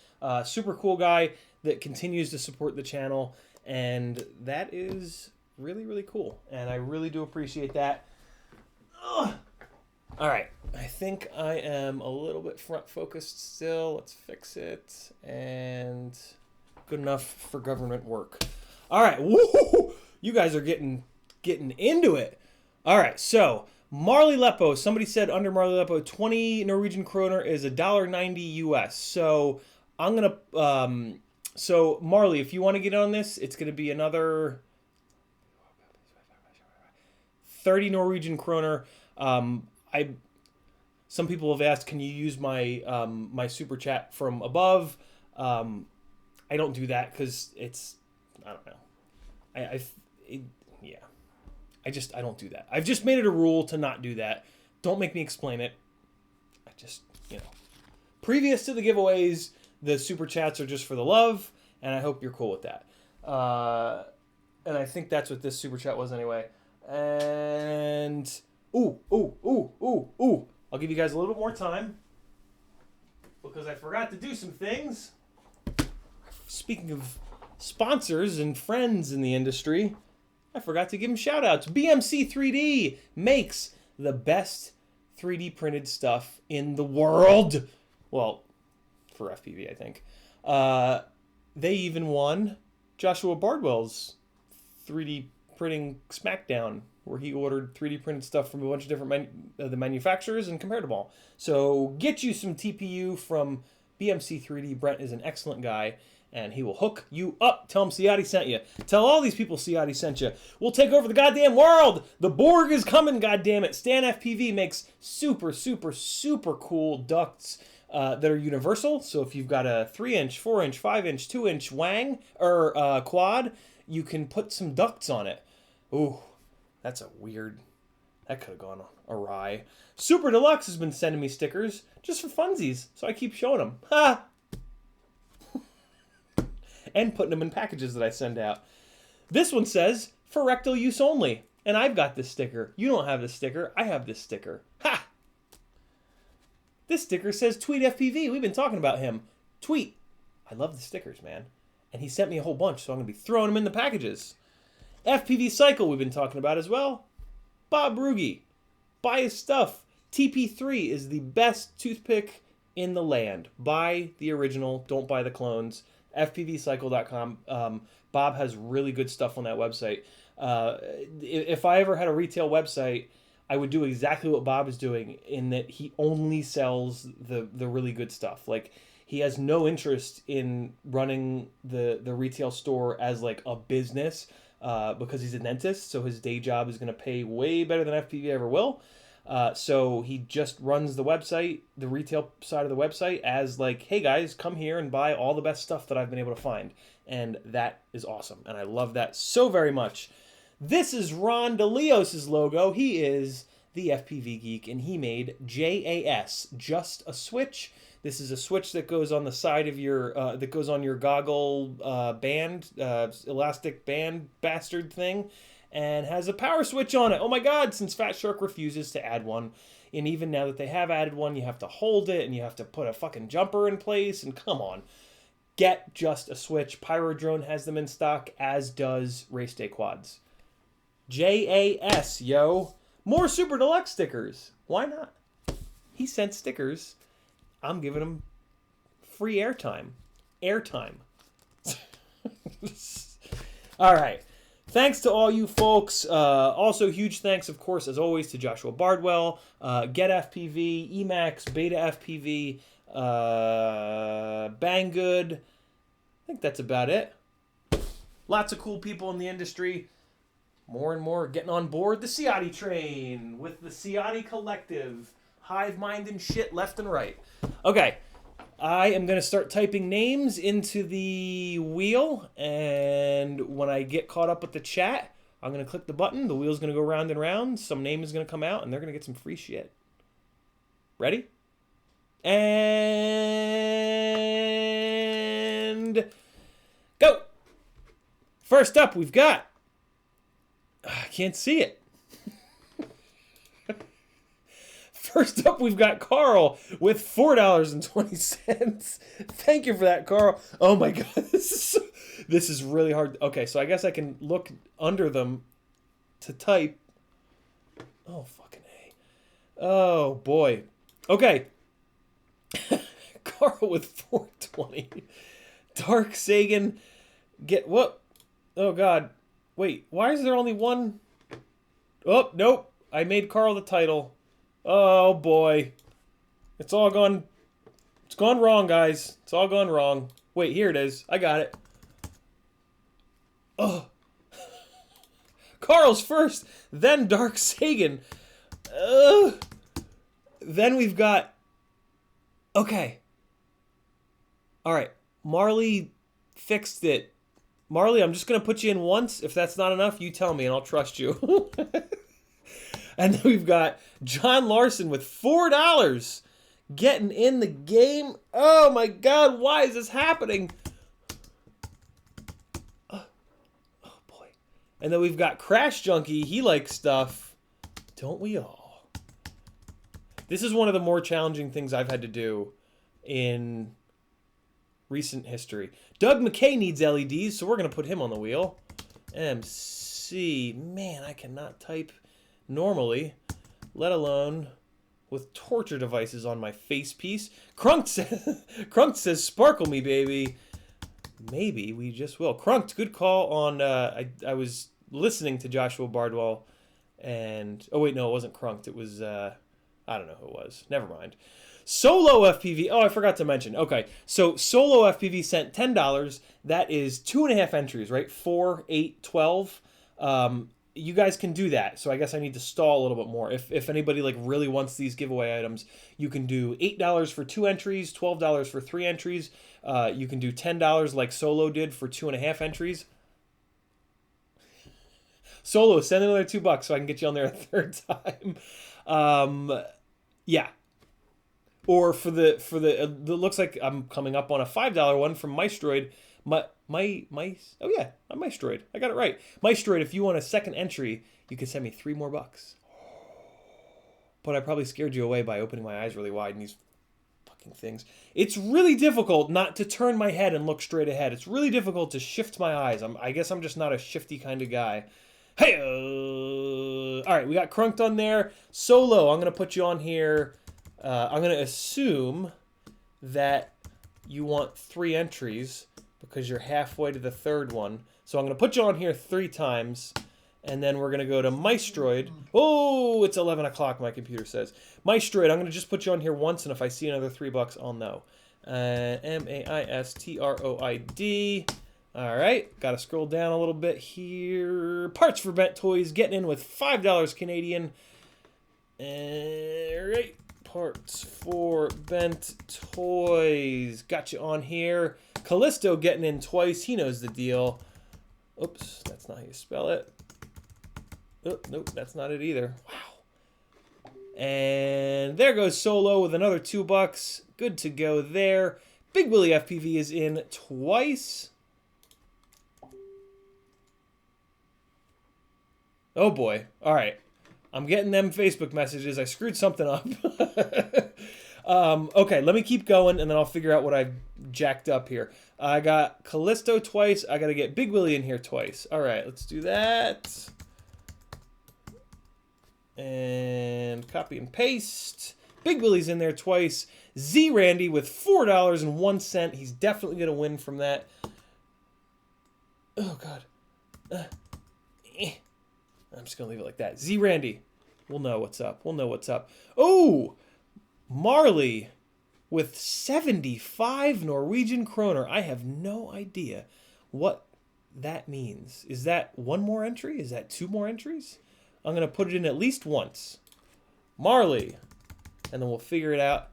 Super cool guy that continues to support the channel, and that is really, really cool, and I really do appreciate that. Ugh. All right, I think I am a little bit front focused still. Let's fix it, and good enough for government work. All right, woo! You guys are getting into it. All right, so Marley Leppo. Somebody said under Marley Leppo, 20 Norwegian kroner is $1.90 US. So I'm gonna so Marley, if you want to get on this, it's gonna be another 30 Norwegian kroner. Some people have asked, can you use my my super chat from above? I don't do that because it's, I don't know. Yeah. I don't do that. I've just made it a rule to not do that. Don't make me explain it. I just, previous to the giveaways, the super chats are just for the love, and I hope you're cool with that. And I think that's what this super chat was anyway. And ooh. I'll give you guys a little bit more time because I forgot to do some things. Speaking of sponsors and friends in the industry, I forgot to give them shout outs. BMC 3D makes the best 3D printed stuff in the world. Well, for FPV, I think. They even won Joshua Bardwell's 3D printing Smackdown, where he ordered 3D printed stuff from a bunch of different the manufacturers and compared them all. So get you some TPU from BMC 3D. Brent is an excellent guy, and he will hook you up. Tell him Ciotti sent you. Tell all these people Ciotti sent you. We'll take over the goddamn world. The Borg is coming, goddammit. Stan FPV makes super, super, super cool ducts that are universal. So if you've got a 3-inch, 4-inch, 5-inch, 2-inch wang or quad, you can put some ducts on it. Ooh, that's a weird... That could have gone awry. Super Deluxe has been sending me stickers just for funsies, so I keep showing them. Ha! And putting them in packages that I send out. This one says, for rectal use only. And I've got this sticker. You don't have this sticker. I have this sticker. Ha! This sticker says Tweet FPV. We've been talking about him. Tweet. I love the stickers, man. And he sent me a whole bunch, so I'm going to be throwing them in the packages. FPV Cycle we've been talking about as well. Bob Ruge. Buy his stuff. TP3 is the best toothpick in the land. Buy the original. Don't buy the clones. FPVcycle.com. Bob has really good stuff on that website. If I ever had a retail website, I would do exactly what Bob is doing, in that he only sells the really good stuff. Like, he has no interest in running the retail store as like a business because he's a dentist, so his day job is going to pay way better than FPV ever will. So he just runs the website, the retail side of the website, as like, hey guys, come here and buy all the best stuff that I've been able to find. And that is awesome. And I love that so very much. This is Ron DeLeos' logo. He is the FPV geek, and he made JAS, Just a Switch. This is a switch that goes on the side of your, that goes on your goggle band, elastic band bastard thing, and has a power switch on it. Oh my God, since Fat Shark refuses to add one. And even now that they have added one, you have to hold it, and you have to put a fucking jumper in place, and come on. Get Just a Switch. Pyrodrone has them in stock, as does Race Day Quads. JAS, yo. More Super Deluxe stickers. Why not? He sent stickers. I'm giving him free airtime. Airtime. All right. Thanks to all you folks. Also, huge thanks, of course, as always, to Joshua Bardwell, GetFPV, Emacs, Beta FPV, Banggood. I think that's about it. Lots of cool people in the industry. More and more getting on board the Ciotti train with the Ciotti Collective. Hive mind and shit left and right. Okay. I am going to start typing names into the wheel, and when I get caught up with the chat, I'm going to click the button. The wheel's going to go round and round. Some name is going to come out, and they're going to get some free shit. Ready? And go! First up, we've got... I can't see it. First up, we've got Carl with $4.20. Thank you for that, Carl. Oh my God, this is really hard. Okay, so I guess I can look under them to type. Oh, fucking A. Oh, boy. Okay. Carl with $4.20. Dark Sagan. Get what? Oh, God. Wait, why is there only one? Oh, nope. I made Carl the title. Oh, boy. It's all gone... It's gone wrong, guys. It's all gone wrong. Wait, here it is. I got it. Oh. Carl's first, then Dark Sagan. Then we've got... Okay. All right. Marley fixed it. Marley, I'm just going to put you in once. If that's not enough, you tell me and I'll trust you. And then we've got John Larson with $4 getting in the game. Oh my God, why is this happening? Oh boy. And then we've got Crash Junkie. He likes stuff. Don't we all? This is one of the more challenging things I've had to do in recent history. Doug McKay needs LEDs, so we're going to put him on the wheel. MC. Man, I cannot type normally, let alone with torture devices on my face piece. Crunk says, sparkle me, baby. Maybe we just will. Crunked, good call on, I was listening to Joshua Bardwell and, oh wait, no, it wasn't Crunked. It was, I don't know who it was. Never mind. Solo FPV. Oh, I forgot to mention. Okay, so Solo FPV sent $10. That is 2.5 entries, right? 4, 8, 12. You guys can do that. So I guess I need to stall a little bit more. If anybody like really wants these giveaway items, you can do $8 for 2 entries, $12 for 3 entries. You can do $10 like Solo did for 2.5 entries. Solo, send another $2 so I can get you on there a third time. Yeah. Or for the it looks like I'm coming up on a $5 one from Maestroid. Oh yeah, I'm Maestroid. I got it right. Maestroid, if you want a second entry, you can send me $3 more. But I probably scared you away by opening my eyes really wide in these fucking things. It's really difficult not to turn my head and look straight ahead. It's really difficult to shift my eyes. I guess I'm just not a shifty kind of guy. Hey, all right, we got Crunked on there. Solo, I'm gonna put you on here. I'm going to assume that you want 3 entries because you're halfway to the third one. So I'm going to put you on here 3 times, and then we're going to go to Maestroid. Oh, it's 11 o'clock, my computer says. Maestroid, I'm going to just put you on here once, and if I see another $3, I'll know. Maistroid. All right, got to scroll down a little bit here. Parts for Bent Toys getting in with $5 Canadian. Alright, parts for bent toys. Got you on here. Callisto getting in twice. He knows the deal. Oops, that's not how you spell it. Oh, nope, that's not it either. Wow. And there goes Solo with another $2. Good to go there. Big Willie FPV is in twice. Oh boy. All right. I'm getting them Facebook messages. I screwed something up. Okay, let me keep going, and then I'll figure out what I've jacked up here. I got Callisto twice. I got to get Big Willie in here twice. All right, let's do that. And copy and paste. Big Willie's in there twice. Z Randy with $4.01. He's definitely going to win from that. Oh, God. I'm just going to leave it like that. Z Randy. We'll know what's up. We'll know what's up. Oh, Marley with 75 Norwegian kroner. I have no idea what that means. Is that one more entry? Is that two more entries? I'm going to put it in at least once. Marley. And then we'll figure it out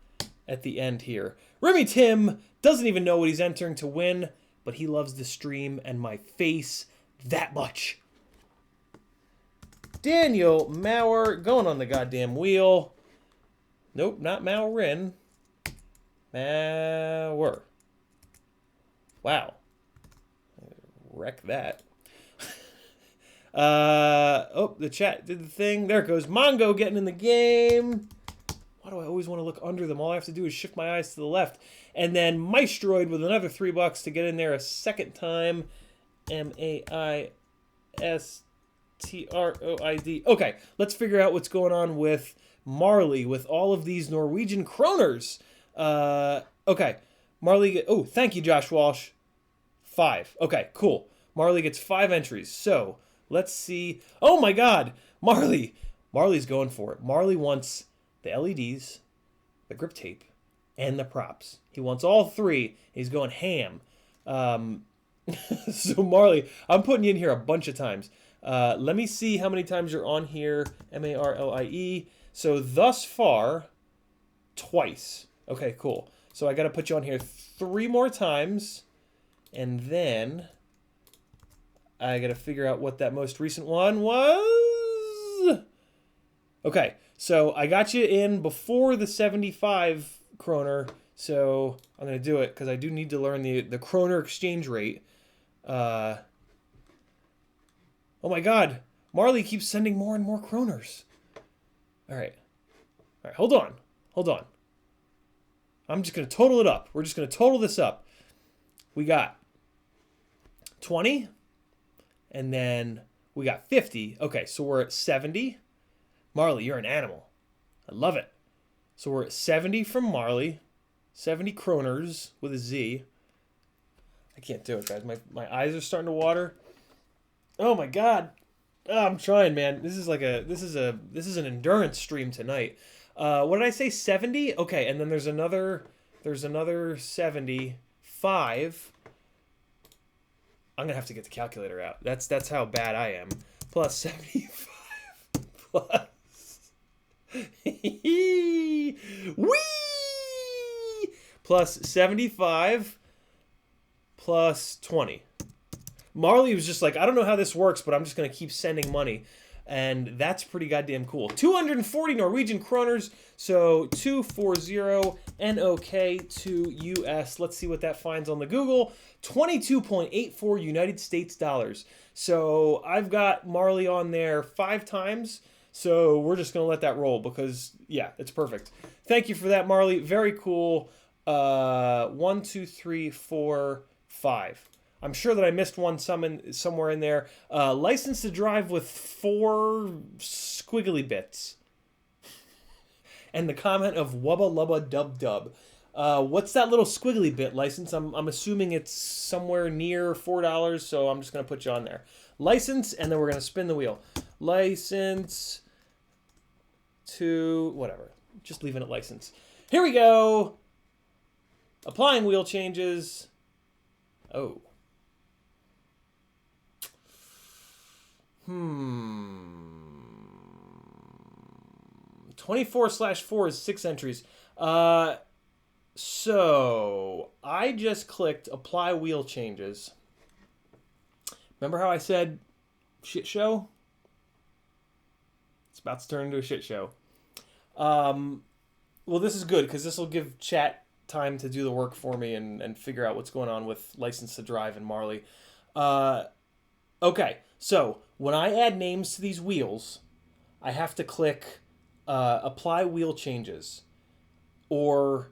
at the end here. Remy Tim doesn't even know what he's entering to win, but he loves the stream and my face that much. Daniel Maurer going on the goddamn wheel. Nope, not Maurin. Maurer. Wow. Wreck that. Oh, the chat did the thing. There it goes. Mongo getting in the game. Why do I always want to look under them? All I have to do is shift my eyes to the left. And then Maestroid with another $3 to get in there a second time. Maistroid. Okay, let's figure out what's going on with Marley with all of these Norwegian kroners. Okay, Marley. Oh, thank you, Josh Walsh. 5. Okay, cool. Marley gets 5 entries. So let's see. Oh my God, Marley. Marley's going for it. Marley wants the LEDs, the grip tape, and the props. He wants all 3. He's going ham. So Marley, I'm putting you in here a bunch of times. Let me see how many times you're on here. Marlie. So thus far, twice. Okay, cool. So I got to put you on here 3 more times. And then I got to figure out what that most recent one was. Okay, so I got you in before the 75 kroner. So I'm going to do it because I do need to learn the kroner exchange rate. Oh my God, Marley keeps sending more and more kroners. All right, hold on. I'm just going to total it up. We're just going to total this up. We got 20, and then we got 50. Okay, so we're at 70. Marley, you're an animal. I love it. So we're at 70 from Marley, 70 kroners with a Z. I can't do it, guys. My eyes are starting to water. Oh my God. Oh, I'm trying, man. This is an endurance stream tonight. What did I say? 70? Okay, and then there's another 75. I'm gonna have to get the calculator out. That's how bad I am. Plus 75 plus wee plus 75 plus 20. Marley was just like, I don't know how this works, but I'm just going to keep sending money. And that's pretty goddamn cool. 240 Norwegian kroners. So 240 NOK to US. Let's see what that finds on the Google. 22.84 United States dollars. So I've got Marley on there 5 times. So we're just going to let that roll because, yeah, it's perfect. Thank you for that, Marley. Very cool. 1, 2, 3, 4, 5. I'm sure that I missed one somewhere in there. License to drive with 4 squiggly bits. And the comment of wubba lubba dub dub. What's that little squiggly bit license? I'm assuming it's somewhere near $4, so I'm just going to put you on there. License, and then we're going to spin the wheel. License to whatever. Just leaving it license. Here we go. Applying wheel changes. Oh. 20 24/4 is 6 entries. So I just clicked apply wheel changes. Remember how I said shit show? It's about to turn into a shit show. Well, this is good because this will give chat time to do the work for me and figure out what's going on with License to Drive and Marley. Okay, so when I add names to these wheels, I have to click apply wheel changes, or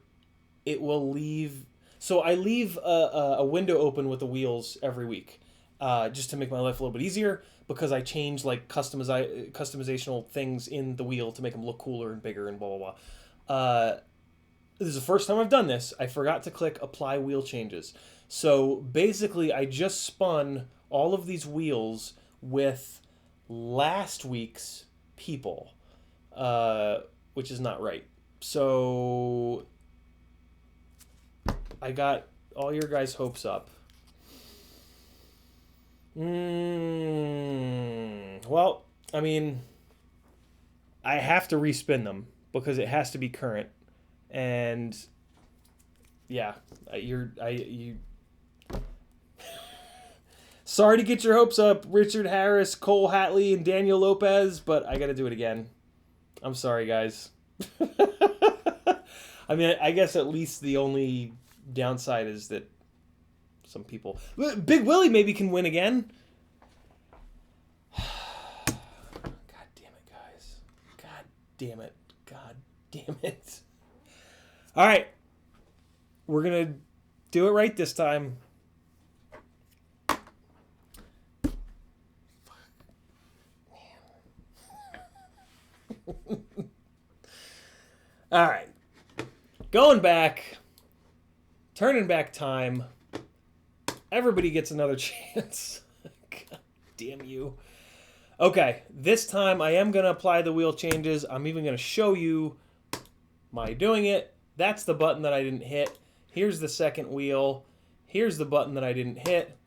it will leave. So I leave a window open with the wheels every week, just to make my life a little bit easier, because I change like customizational things in the wheel to make them look cooler and bigger and blah blah blah. This is the first time I've done this. I forgot to click apply wheel changes. So basically, I just spun all of these wheels with last week's people, which is not right. So I got all your guys' hopes up. Well, I mean, I have to respin them because it has to be current. And yeah, you. Sorry to get your hopes up, Richard Harris, Cole Hatley, and Daniel Lopez, but I got to do it again. I'm sorry, guys. I mean, I guess at least the only downside is that some people... Big Willie maybe can win again. God damn it, guys. God damn it. God damn it. All right. We're going to do it right this time. All right. Going back. Turning back time. Everybody gets another chance. God damn you. Okay. This time I am going to apply the wheel changes. I'm even going to show you my doing it. That's the button that I didn't hit. Here's the second wheel. Here's the button that I didn't hit.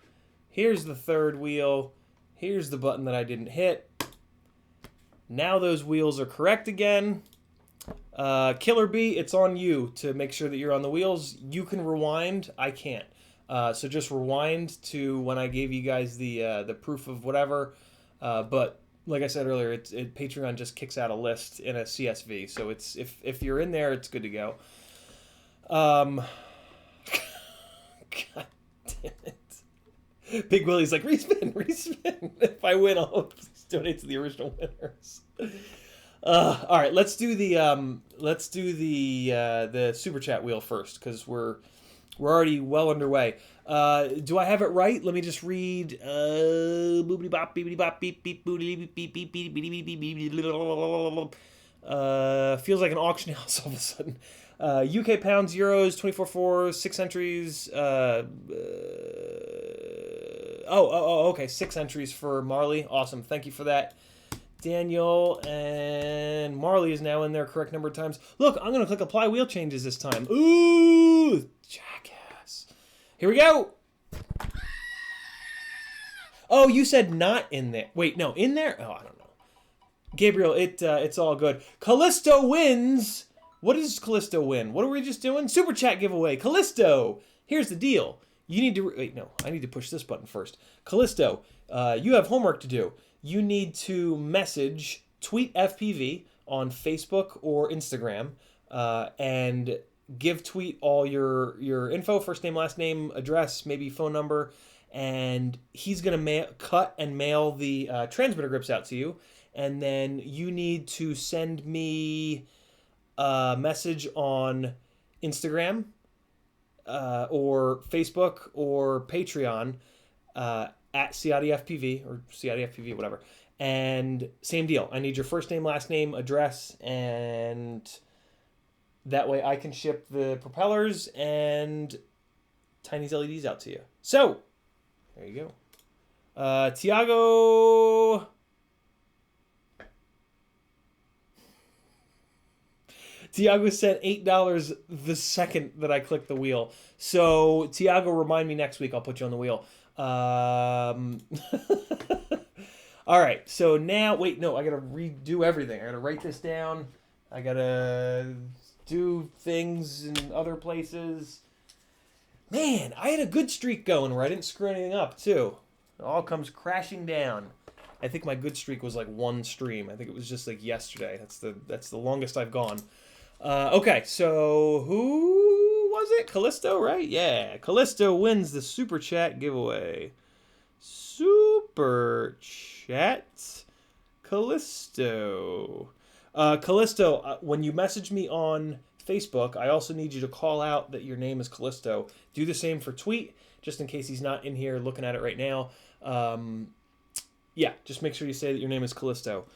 Here's the third wheel. Here's the button that I didn't hit. Now those wheels are correct again. Killer B, it's on you to make sure that you're on the wheels. You can rewind. I can't. So just rewind to when I gave you guys the proof of whatever. But like I said earlier, Patreon just kicks out a list in a CSV. So it's if you're in there, it's good to go. God damn it. Big Willie's like, respin. If I win, I'll donate to the original winners. All right, let's do the super chat wheel first because we're already well underway. Do I have it right? Let me just read. Boobity bop, beepity bop, beep beep boobity beep beep beep beep beep beep beep. Feels like an auction house all of a sudden. UK pounds, euros, 24/4, 6 entries. Okay, 6 entries for Marley. Awesome, thank you for that, Daniel. And Marley is now in there correct number of times. Look, I'm gonna click apply wheel changes this time. Ooh, jackass. Here we go. Oh, you said not in there. Wait, no, in there? Oh, I don't know. Gabriel, it's all good. Callisto wins. What does Callisto win? What are we just doing? Super chat giveaway. Callisto. Here's the deal. You need to... Wait, no. I need to push this button first. Callisto, you have homework to do. You need to message Tweet FPV on Facebook or Instagram and give Tweet all your info, first name, last name, address, maybe phone number, and he's going to cut and mail the transmitter grips out to you. And then you need to send me a message on Instagram or Facebook or Patreon at CiottiFPV or CiottiFPV, whatever. And same deal. I need your first name, last name, address, and that way I can ship the propellers and Tiny's LEDs out to you. So, there you go. Tiago... Tiago sent $8 the second that I clicked the wheel. So, Tiago, remind me next week. I'll put you on the wheel. All right. So now, wait, no, I got to redo everything. I got to write this down. I gotta do things in other places. Man, I had a good streak going where I didn't screw anything up, too. It all comes crashing down. I think my good streak was like one stream. I think it was just like yesterday. That's the longest I've gone. Okay, so who was it? Callisto, right? Yeah, Callisto wins the Super Chat giveaway. Super Chat Callisto. Callisto, when you message me on Facebook, I also need you to call out that your name is Callisto. Do the same for Tweet, just in case he's not in here looking at it right now. Yeah, just make sure you say that your name is Callisto.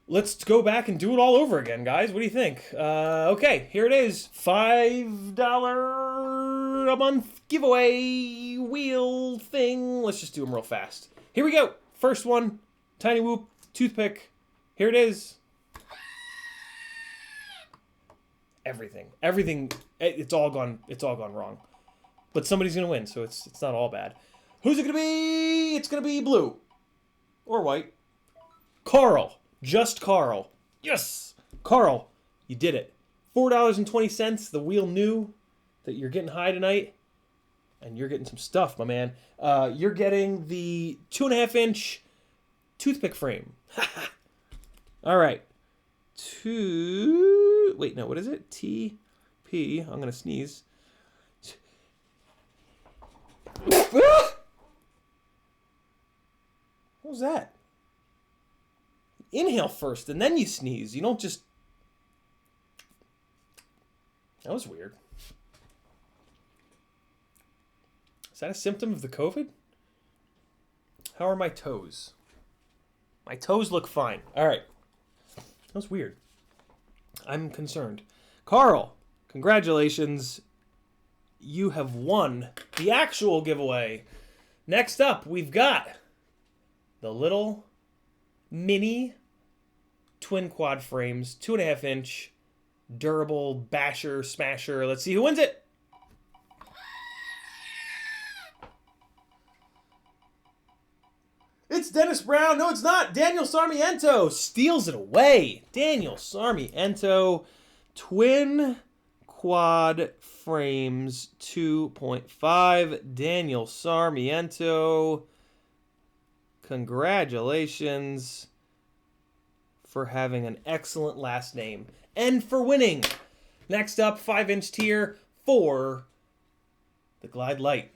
Let's go back and do it all over again, guys. What do you think? Okay, here it is. $5 a month giveaway wheel thing. Let's just do them real fast. Here we go. First one, Tiny Whoop, toothpick. Here it is. Everything, it's all gone wrong. But somebody's gonna win, so it's not all bad. Who's it gonna be? It's gonna be blue or white. Carl, just Carl. Yes, Carl, you did it. $4.20. The wheel knew that you're getting high tonight, and you're getting some stuff, my man. You're getting the 2.5-inch toothpick frame. All right. Wait, no, what is it? TP. I'm going to sneeze. What was that? Inhale first, and then you sneeze. You don't just... That was weird. Is that a symptom of the COVID? How are my toes? My toes look fine. All right. That was weird. I'm concerned. Carl, congratulations. You have won the actual giveaway. Next up, we've got the little mini twin quad frames, 2.5-inch durable basher smasher. Let's see who wins it. It's Dennis Brown. No, it's not. Daniel Sarmiento steals it away. Daniel Sarmiento, twin quad frames, 2.5. Daniel Sarmiento, congratulations for having an excellent last name and for winning. Next up, 5-inch tier for the Glide Light.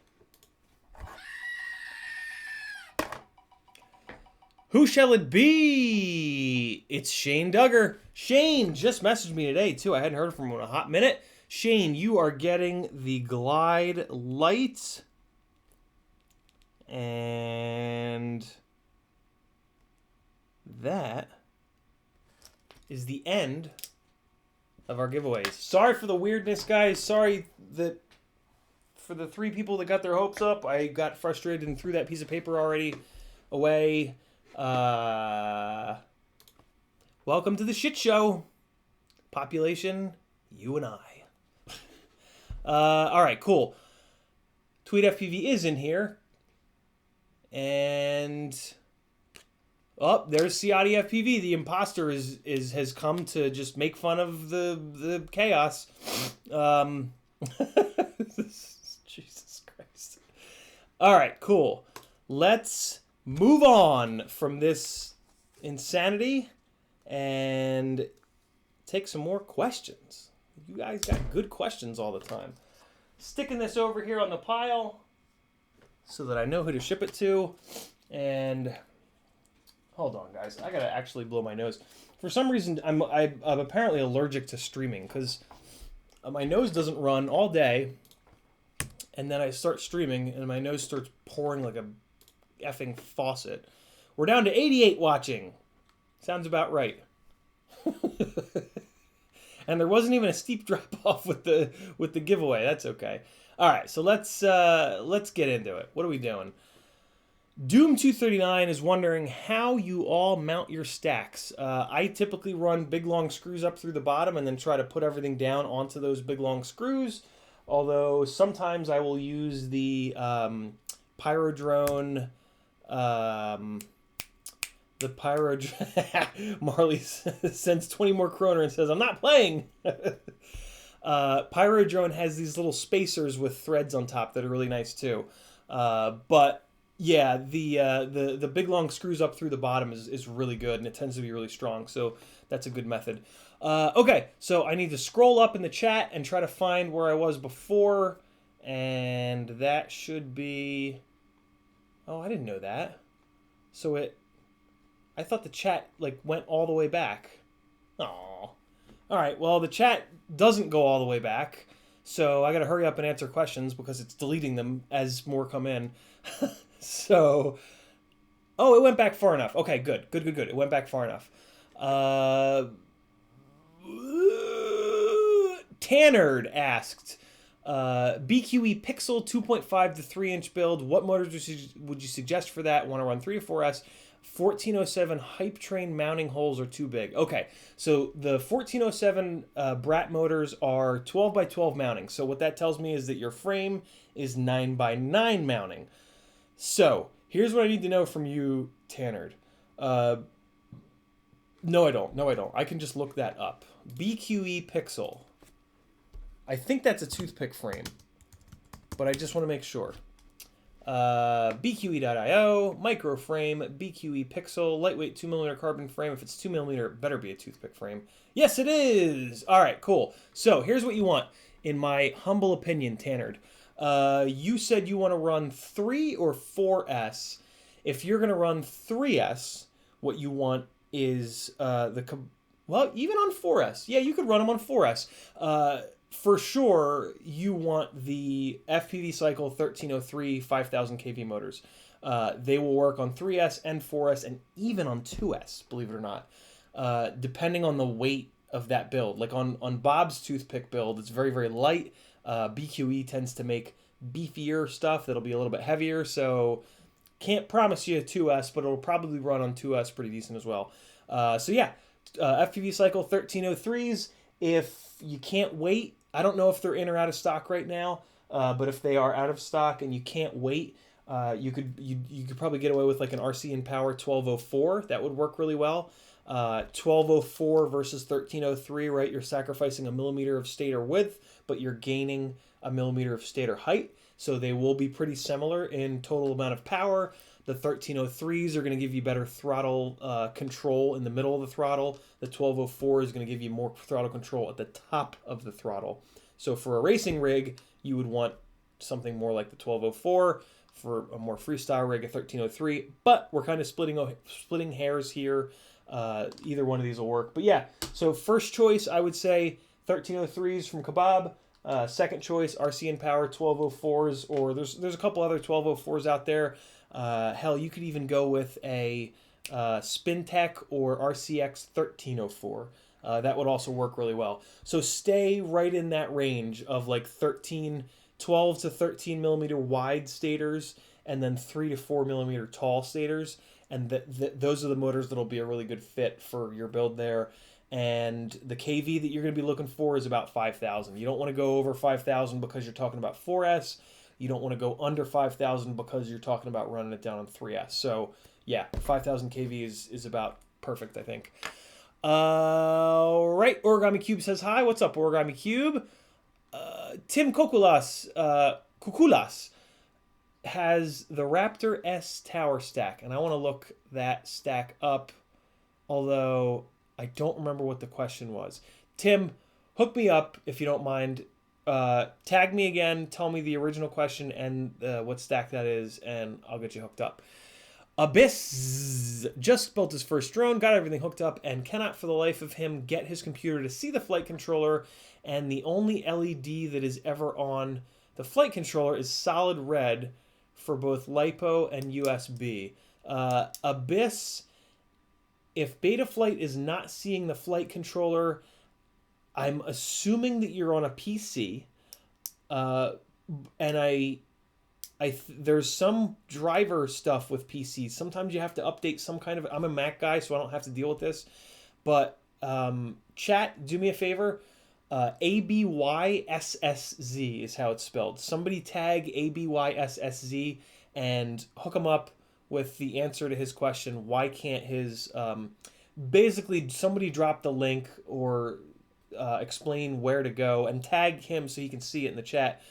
Who shall it be? It's Shane Duggar. Shane just messaged me today, too. I hadn't heard from him in a hot minute. Shane, you are getting the Glide Light. And that is the end of our giveaways. Sorry for the weirdness, guys. Sorry that for the 3 people that got their hopes up. I got frustrated and threw that piece of paper already away. Welcome to the shit show. Population, you and I. All right, cool. TweetFPV is in here. And there's CiottiFPV. The imposter has come to just make fun of the chaos. Jesus Christ. All right, cool. Let's move on from this insanity and take some more questions. You guys got good questions all the time. Sticking this over here on the pile so that I know who to ship it to. And hold on, guys. I gotta actually blow my nose. For some reason, I'm apparently allergic to streaming because my nose doesn't run all day, and then I start streaming and my nose starts pouring like a effing faucet. We're down to 88 watching. Sounds about right. And there wasn't even a steep drop off with the giveaway. That's okay. All right, so let's get into it. What are we doing? Doom239 is wondering how you all mount your stacks. I typically run big long screws up through the bottom and then try to put everything down onto those big long screws. Although sometimes I will use the Pyrodrone The Pyro... Marley sends 20 more kroner and says, I'm not playing! Pyro Drone has these little spacers with threads on top that are really nice too. But yeah, the big long screws up through the bottom is really good, and it tends to be really strong. So that's a good method. Okay, so I need to scroll up in the chat and try to find where I was before, and that should be... Oh, I didn't know that. So I thought the chat like went all the way back. Oh. All right, well, the chat doesn't go all the way back, so I got to hurry up and answer questions because it's deleting them as more come in. So, oh, it went back far enough. Okay, good. It went back far enough. Tannerd asked, BQE Pixel 2.5 to 3-inch build. What motors would you suggest for that? Want to run 3 to 4S? 1407 hype train mounting holes are too big. Okay, so the 1407 Brat motors are 12 by 12 mounting. So what that tells me is that your frame is 9 by 9 mounting. So here's what I need to know from you, Tannerd. No, I don't. I can just look that up. BQE Pixel. I think that's a toothpick frame, but I just want to make sure. BQE.io, micro frame, BQE Pixel, lightweight 2mm carbon frame. If it's 2mm, it better be a toothpick frame. Yes, it is! All right, cool. So here's what you want, in my humble opinion, Tannerd. You said you want to run 3 or 4S. If you're going to run 3S, what you want is well, even on 4S. Yeah, you could run them on 4S. For sure, you want the FPV Cycle 1303 5000 kV motors. They will work on 3S and 4S and even on 2S, believe it or not, depending on the weight of that build. Like on Bob's toothpick build, it's very, very light. BQE tends to make beefier stuff that'll be a little bit heavier, so can't promise you a 2S, but it'll probably run on 2S pretty decent as well. So yeah, FPV Cycle 1303s, if you can't wait, I don't know if they're in or out of stock right now, but if they are out of stock and you can't wait, you could probably get away with like an RC and Power 1204. That would work really well. 1204 versus 1303, right? You're sacrificing a millimeter of stator width, but you're gaining a millimeter of stator height. So they will be pretty similar in total amount of power. The 1303s are going to give you better throttle control in the middle of the throttle. The 1204 is going to give you more throttle control at the top of the throttle. So for a racing rig, you would want something more like the 1204. For a more freestyle rig, a 1303. But we're kind of splitting hairs here. Either one of these will work. But yeah, so first choice, I would say 1303s from Kebab. Second choice, RC and Power 1204s, or there's a couple other 1204s out there. Hell, you could even go with a SpinTech or RCX 1304. That would also work really well. So stay right in that range of like 12 to 13 millimeter wide stators, and then 3 to 4 millimeter tall stators. And those are the motors that'll be a really good fit for your build there. And the KV that you're going to be looking for is about 5,000. You don't want to go over 5,000 because you're talking about 4S. You don't want to go under 5,000 because you're talking about running it down on 3S. So yeah, 5,000 KV is about perfect, I think. All right, Origami Cube says hi. What's up, Origami Cube? Tim Kukulas has the Raptor S tower stack, and I want to look that stack up, although I don't remember what the question was. Tim, hook me up if you don't mind. Tag me again, tell me the original question and what stack that is, and I'll get you hooked up. Abyss just built his first drone, got everything hooked up, and cannot for the life of him get his computer to see the flight controller, and the only LED that is ever on the flight controller is solid red for both LiPo and USB. Abyss, if Betaflight is not seeing the flight controller, I'm assuming that you're on a PC, and there's some driver stuff with PCs. Sometimes you have to update some kind of... I'm a Mac guy, so I don't have to deal with this. But chat, do me a favor. ABYSSZ is how it's spelled. Somebody tag ABYSSZ and hook them up with the answer to his question. Why can't his basically somebody drop the link or explain where to go and tag him so he can see it in the chat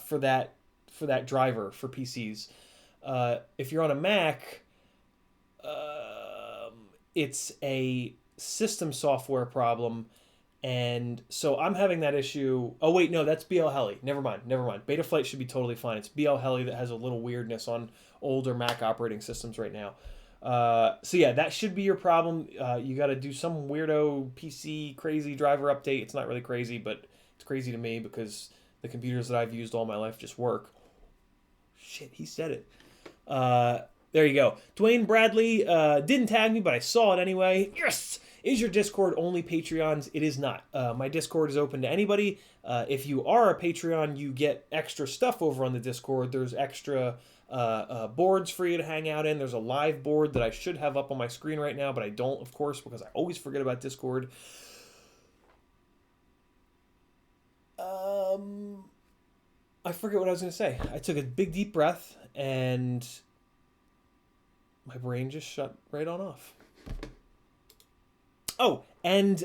for that driver for PCs. If you're on a Mac, it's a system software problem. And so I'm having that issue. Oh, wait, no, that's BL Heli. Never mind. Betaflight should be totally fine. It's BL Heli that has a little weirdness on older Mac operating systems right now. So yeah, that should be your problem. You got to do some weirdo PC crazy driver update. It's not really crazy, but it's crazy to me because the computers that I've used all my life just work. Shit, he said it. There you go. Dwayne Bradley didn't tag me, but I saw it anyway. Yes! Is your Discord only Patreons? It is not. My Discord is open to anybody. If you are a Patreon, you get extra stuff over on the Discord. There's extra boards for you to hang out in. There's a live board that I should have up on my screen right now, but I don't, of course, because I always forget about Discord. I forget what I was going to say. I took a big deep breath and my brain just shut right on off. Oh, and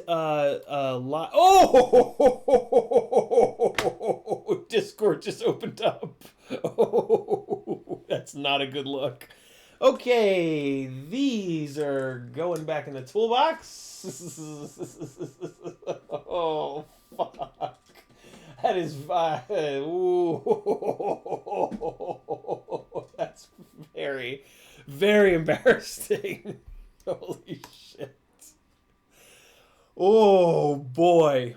Discord just opened up. Oh, that's not a good look. Okay, these are going back in the toolbox. Oh, fuck. That is that's very, very embarrassing. Holy shit. Oh boy.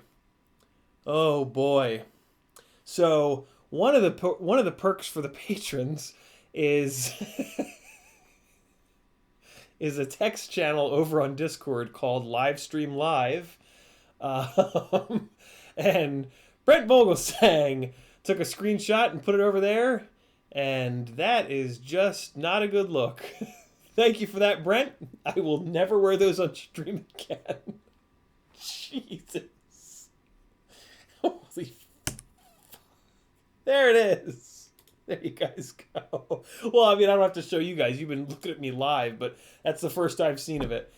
Oh boy. So one of the perks for the patrons is is a text channel over on Discord called Livestream Live. And Brent Vogelsang took a screenshot and put it over there, and that is just not a good look. Thank you for that, Brent. I will never wear those on stream again. Jesus. Holy there it is. There you guys go. Well, I mean, I don't have to show you guys. You've been looking at me live, but that's the first I've seen of it.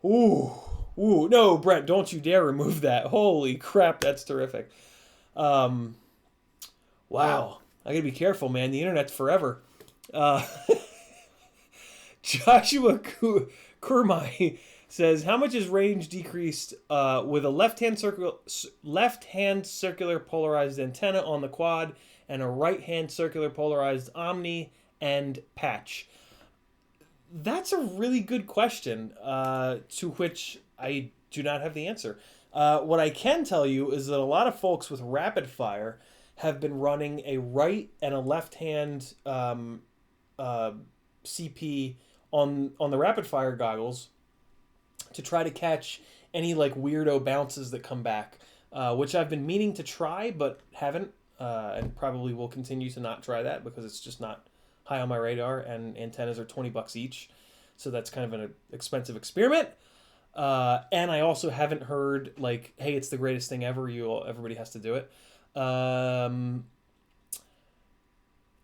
Ooh. Ooh. No, Brent, don't you dare remove that. Holy crap, that's terrific. Wow. I gotta be careful, man. The internet's forever. Joshua Kurmai says, how much is range decreased with a left-hand circular polarized antenna on the quad and a right-hand circular polarized omni and patch? That's a really good question to which I do not have the answer. What I can tell you is that a lot of folks with rapid fire have been running a right and a left-hand CP on the rapid fire goggles to try to catch any like weirdo bounces that come back, which I've been meaning to try but haven't, and probably will continue to not try that because it's just not high on my radar, and antennas are $20 each, so that's kind of an expensive experiment. And I also haven't heard like, hey, it's the greatest thing ever. Everybody has to do it.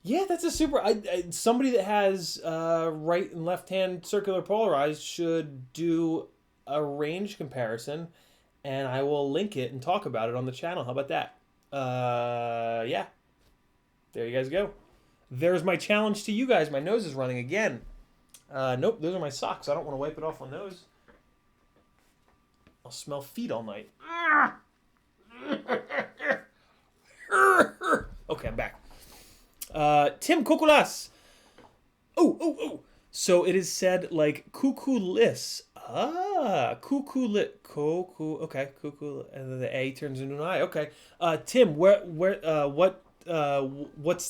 Yeah, that's a super. Somebody that has right and left hand circular polarized should do a range comparison, and I will link it and talk about it on the channel. How about that? Yeah. There you guys go. There's my challenge to you guys. My nose is running again. Nope, those are my socks. I don't want to wipe it off on those. I'll smell feet all night. Okay, I'm back. Tim Kukulas. Oh. So it is said like kukulis. Kuku. Okay, kuku. And then the A turns into an I. Okay. Tim, what's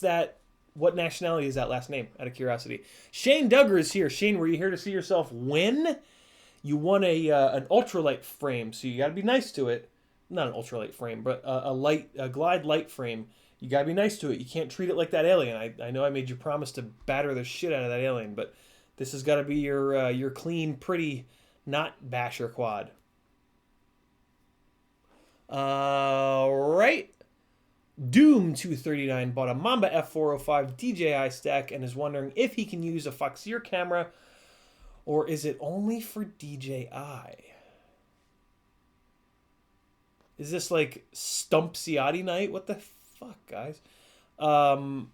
that? What nationality is that last name? Out of curiosity. Shane Duggar is here. Shane, were you here to see yourself win? You won an ultralight frame, so you got to be nice to it. Not an ultralight frame, but a glide light frame. You got to be nice to it. You can't treat it like that alien. I know I made you promise to batter the shit out of that alien, but this has got to be your clean, pretty, not basher quad. Right. Doom239 bought a Mamba F405 DJI stack and is wondering if he can use a Foxeer camera or is it only for DJI? Is this like Stump Ciotti night? What the fuck, guys? I'm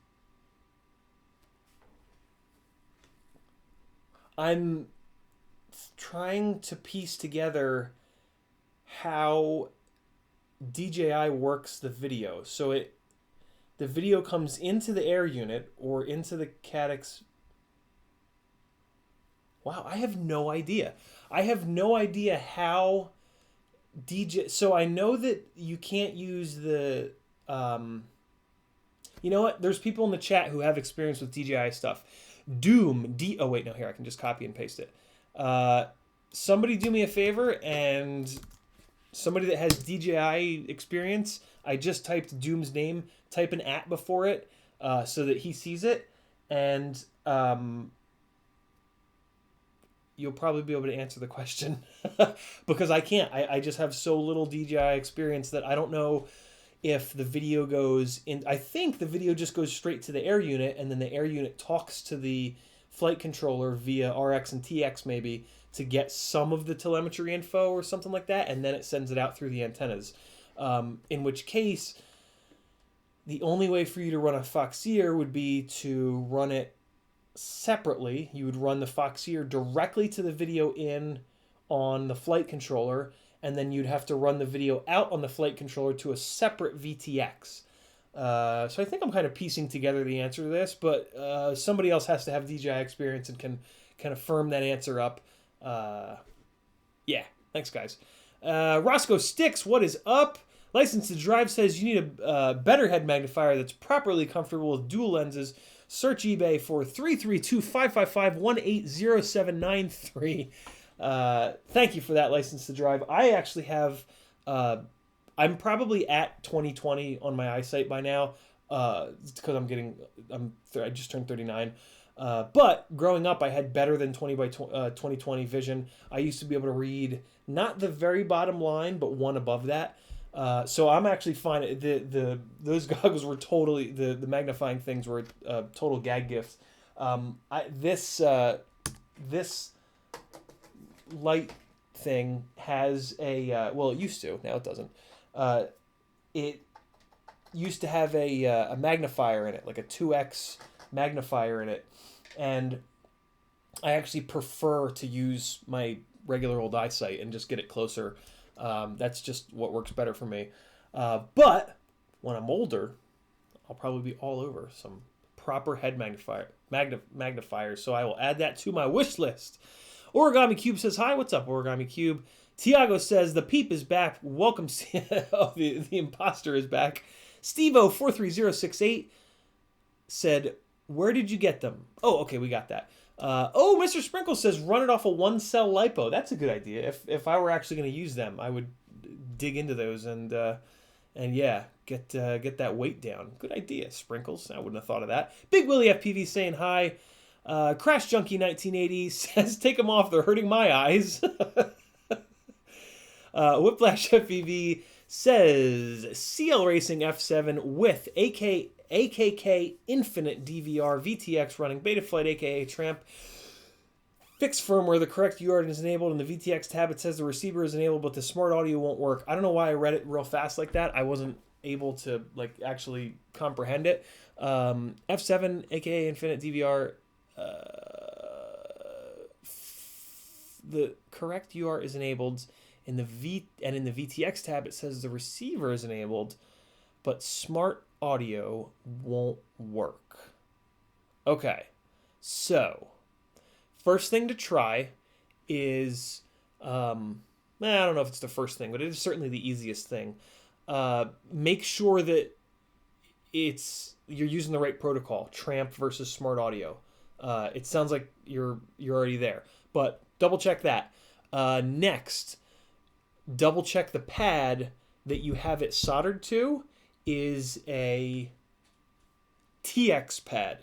trying to piece together how DJI works the video. So the video comes into the air unit or into the Caddx. Wow, I have no idea. I have no idea how So I know that you can't use the. You know what? There's people in the chat who have experience with DJI stuff. Oh wait, no. Here I can just copy and paste it. Somebody do me a favor and somebody that has DJI experience. I just typed Doom's name. Type an @ before it so that he sees it, and you'll probably be able to answer the question because I can't. I just have so little DJI experience that I don't know if the video goes in. I think the video just goes straight to the air unit, and then the air unit talks to the flight controller via RX and TX maybe to get some of the telemetry info or something like that, and then it sends it out through the antennas. In which case, the only way for you to run a Foxeer would be to run it separately. You would run the Foxeer directly to the video in on the flight controller, and then you'd have to run the video out on the flight controller to a separate VTX. So I think I'm kind of piecing together the answer to this, but somebody else has to have DJI experience and can kind of firm that answer up. Yeah, thanks guys. Roscoe Sticks, what is up? License to Drive says you need a better head magnifier that's properly comfortable with dual lenses. Search eBay for 332-555-180-793. Thank you for that, License to Drive. I actually have, I'm probably at 20/20 on my eyesight by now, because I just turned 39. But growing up, I had better than 20/20 vision. I used to be able to read not the very bottom line, but one above that. So I'm actually fine. Those goggles were totally, the magnifying things were a total gag gift. This light thing has a well, it used to, now it doesn't. It used to have a magnifier in it, like a 2x magnifier in it, and I actually prefer to use my regular old eyesight and just get it closer. That's just what works better for me. But when I'm older, I'll probably be all over some proper head magnifiers. So I will add that to my wish list. Origami Cube says, hi, what's up, Origami Cube? Tiago says, the peep is back. Welcome. Oh, the imposter is back. Stevo43068 said, where did you get them? Oh, okay, we got that. Mr. Sprinkle says, run it off a 1-cell LiPo. That's a good idea. If I were actually going to use them, I would dig into those and yeah, get that weight down. Good idea, Sprinkles. I wouldn't have thought of that. Big Willie FPV saying hi. Crash Junkie 1980 says, take them off. They're hurting my eyes. Whiplash FPV says, CL Racing F7 with AKK Infinite DVR VTX running Betaflight aka Tramp. Fixed firmware, the correct UART is enabled, and the VTX tab, it says the receiver is enabled, but the smart audio won't work. I don't know why I read it real fast like that. I wasn't able to actually comprehend it. F7 aka Infinite DVR. The correct UART is enabled. In the VTX tab, it says the receiver is enabled, but smart audio won't work. Okay, so first thing to try is, I don't know if it's the first thing, but it is certainly the easiest thing. Make sure that you're using the right protocol, Tramp versus smart audio. It sounds like you're already there, but double check that. Next, double check the pad that you have it soldered to is a TX pad.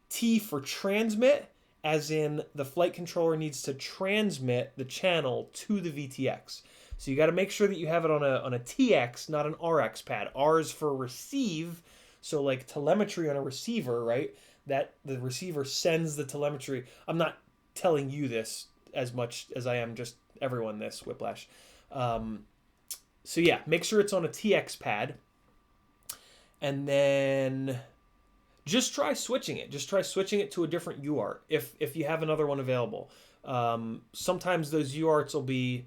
T for transmit, as in the flight controller needs to transmit the channel to the VTX. So you got to make sure that you have it on a TX, not an RX pad. R is for receive, so like telemetry on a receiver, right? That the receiver sends the telemetry. I'm not telling you this as much as I am just everyone this, Whiplash. So yeah, make sure it's on a TX pad. And then just try switching it. Just try switching it to a different UART if you have another one available. Sometimes those UARTs will be...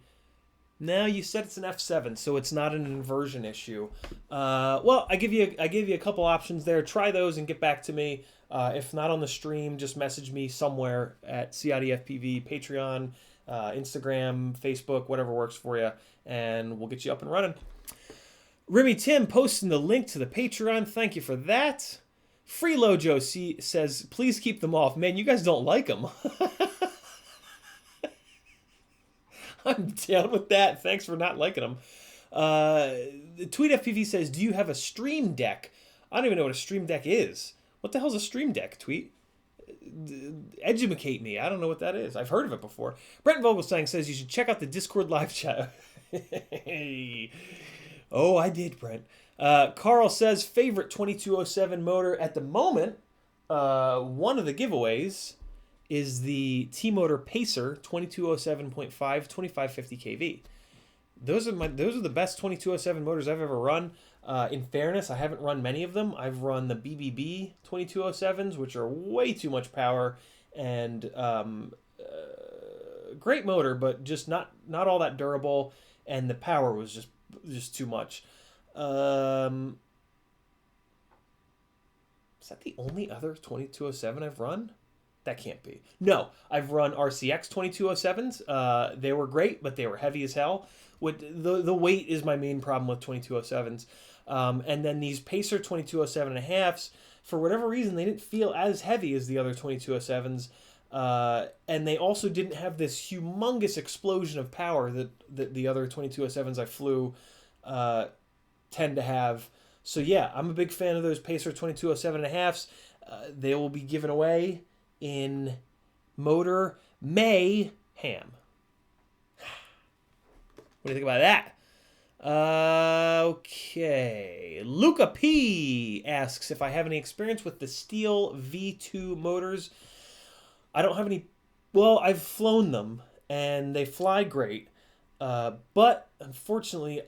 No, you said it's an F7, so it's not an inversion issue. Well, I give you a couple options there. Try those and get back to me. If not on the stream, just message me somewhere at CiottiFPV, Patreon, Instagram, Facebook, whatever works for you, and we'll get you up and running. Remy Tim posting the link to the Patreon. Thank you for that. Freelojo says, please keep them off. Man, you guys don't like them. I'm down with that. Thanks for not liking them. Tweet FPV says, do you have a stream deck? I don't even know what a stream deck is. What the hell's a stream deck, Tweet? Educate me. I don't know what that is. I've heard of it before. Brent Vogelsang says you should check out the Discord live chat. Hey. Oh, I did, Brent. Carl says favorite 2207 motor at the moment. One of the giveaways is the T-Motor Pacer 2207.5 2550 kV. Those are the best 2207 motors I've ever run. In fairness, I haven't run many of them. I've run the BBB 2207s, which are way too much power and great motor, but just not all that durable, and the power was just too much. Is that the only other 2207 I've run? That can't be. No, I've run RCX 2207s. They were great, but they were heavy as hell. The weight is my main problem with 2207s. And then these Pacer 2207.5s, for whatever reason, they didn't feel as heavy as the other 2207s. And they also didn't have this humongous explosion of power that the other 2207s I flew tend to have. So yeah, I'm a big fan of those Pacer 2207.5s. They will be given away in Motor Mayhem. What do you think about that? Okay. Luca P asks if I have any experience with the Steel V2 motors. I don't have any. Well, I've flown them and they fly great. But unfortunately,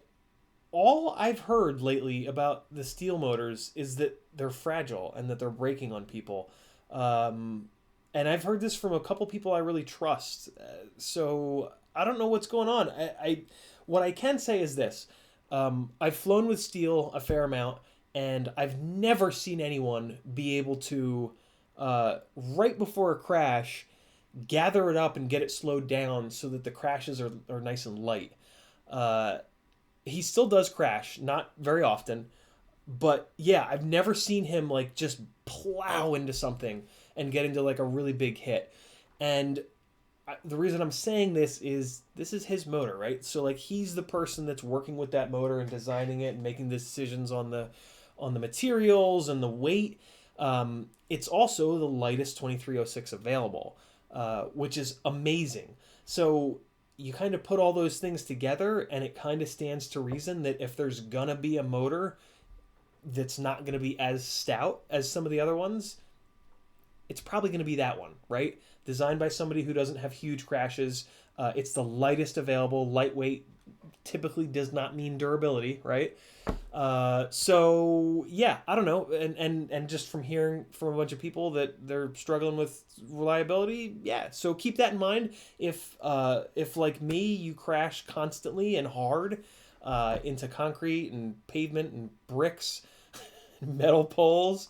all I've heard lately about the Steel motors is that they're fragile and that they're breaking on people. And I've heard this from a couple people I really trust. So I don't know what's going on. What I can say is this. I've flown with Steel a fair amount, and I've never seen anyone be able to, right before a crash, gather it up and get it slowed down so that the crashes are nice and light. He still does crash, not very often. But yeah, I've never seen him like just plow into something and get into like a really big hit. And the reason I'm saying this is his motor, right? So like he's the person that's working with that motor and designing it and making the decisions on the materials and the weight. It's also the lightest 2306 available, which is amazing. So you kind of put all those things together and it kind of stands to reason that if there's gonna be a motor that's not going to be as stout as some of the other ones, it's probably going to be that one, right? Designed by somebody who doesn't have huge crashes. It's the lightest available. Lightweight typically does not mean durability, right? So yeah, I don't know. And just from hearing from a bunch of people that they're struggling with reliability, yeah. So keep that in mind. If like me, you crash constantly and hard into concrete and pavement and bricks, metal poles,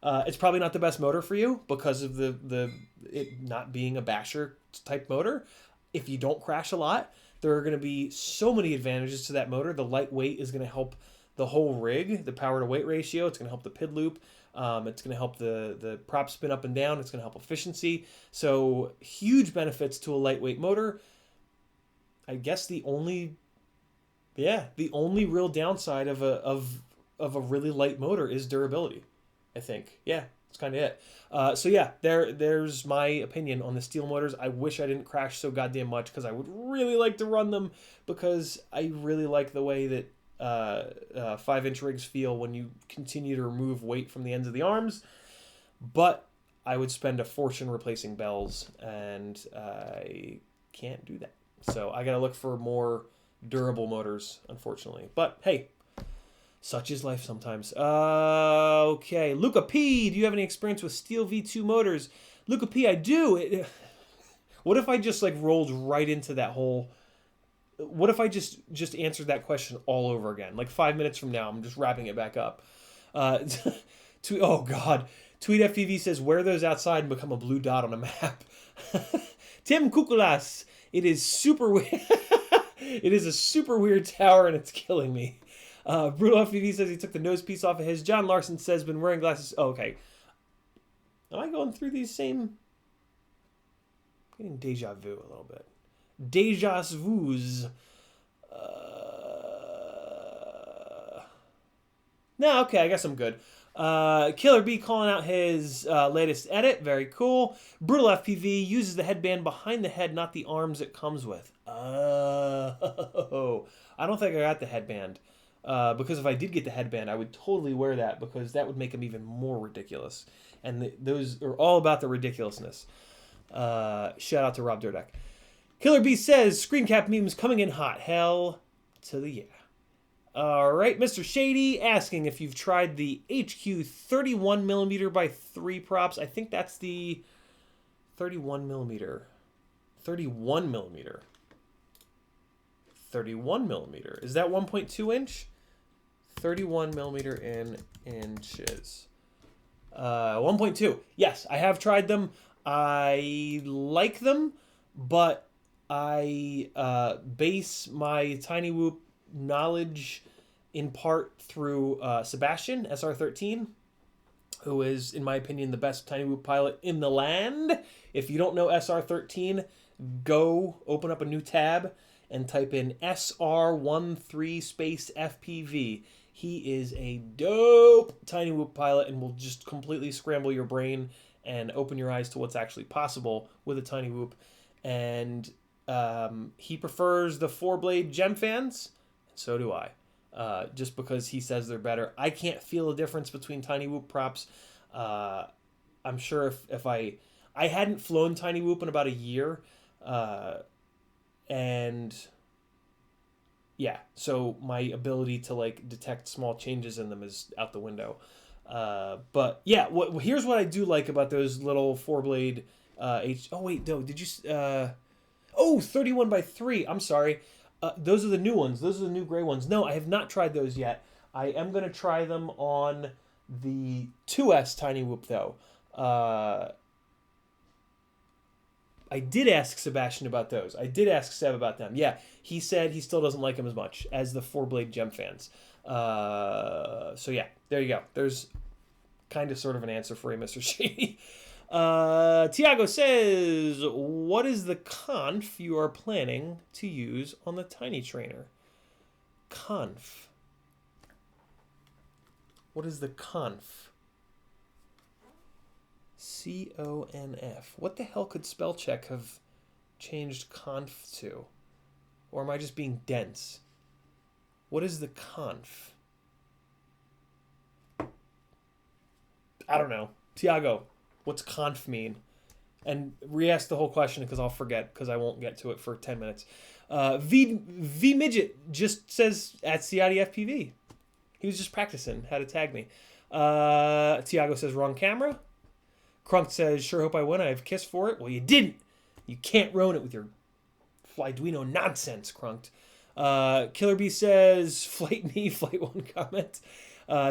it's probably not the best motor for you because of it not being a basher type motor. If you don't crash a lot, there are going to be so many advantages to that motor. The lightweight is going to help the whole rig, the power to weight ratio. It's going to help the PID loop. It's going to help the prop spin up and down. It's going to help efficiency. So huge benefits to a lightweight motor. I guess the only real downside of a really light motor is durability, I think. Yeah, That's kind of it. So yeah, there's my opinion on the steel motors. I wish I didn't crash so goddamn much because I would really like to run them because I really like the way that 5-inch rigs feel when you continue to remove weight from the ends of the arms. But I would spend a fortune replacing bells, and I can't do that. So I gotta look for more durable motors, unfortunately. But hey, such is life sometimes. Okay, Luca P, do you have any experience with steel V2 motors? Luca P, I do. What if I just like rolled right into that whole? What if I just answered that question all over again? Like 5 minutes from now, I'm just wrapping it back up. Oh God, Tweet FPV says wear those outside and become a blue dot on a map. Tim Kukulas, it is super weird. It is a super weird tower and it's killing me. Brutal FPV says he took the nose piece off of his. John Larson says been wearing glasses. Oh, okay. Am I going through these same? I'm getting deja vu a little bit. Deja vu's. No, okay, I guess I'm good. Killer B calling out his latest edit. Very cool. Brutal FPV uses the headband behind the head, not the arms it comes with. Oh, I don't think I got the headband. Because if I did get the headband, I would totally wear that because that would make him even more ridiculous. And those are all about the ridiculousness. Shout out to Rob Durdek. Killer B says, screen cap memes coming in hot. Hell to the yeah. All right, Mr. Shady asking if you've tried the HQ 31mm by 3 props. I think that's the 31mm. 31mm. 31mm. Is that 1.2 inch? 31mm in inches. 1.2. Yes, I have tried them. I like them, but I base my Tiny Whoop knowledge in part through Sebastian, SR13, who is, in my opinion, the best Tiny Whoop pilot in the land. If you don't know SR13, go open up a new tab and type in SR13 space FPV. He is a dope Tiny Whoop pilot and will just completely scramble your brain and open your eyes to what's actually possible with a Tiny Whoop. And he prefers the 4-blade gem fans, and so do I. Just because he says they're better. I can't feel a difference between Tiny Whoop props. I'm sure if I hadn't flown Tiny Whoop in about a year, and yeah, so my ability to like detect small changes in them is out the window. But yeah, here's what I do like about those little 4-blade oh wait, no, did you 31 by 3. I'm sorry. Those are the new ones. Those are the new gray ones. No, I have not tried those yet. I am going to try them on the 2S Tiny Whoop, though. I did ask Sebastian about those. I did ask Seb about them. Yeah, he said he still doesn't like them as much as the 4-blade gem fans. So yeah, there you go. There's kind of sort of an answer for you, Mr. Shady. Tiago says, what is the conf you are planning to use on the Tiny Trainer? Conf. What is the conf? C-O-N-F. What the hell could spell check have changed conf to? Or am I just being dense? What is the conf? I don't know. Tiago, what's conf mean? And re-ask the whole question because I'll forget because I won't get to it for 10 minutes. V Midget just says at CiottiFPV. He was just practicing how to tag me. Tiago says wrong camera. Crunk says, sure hope I win. I have Kiss for it. Well, you didn't. You can't ruin it with your Flyduino nonsense, Crunked. Killer B says, Flight me, Flight 1 comment.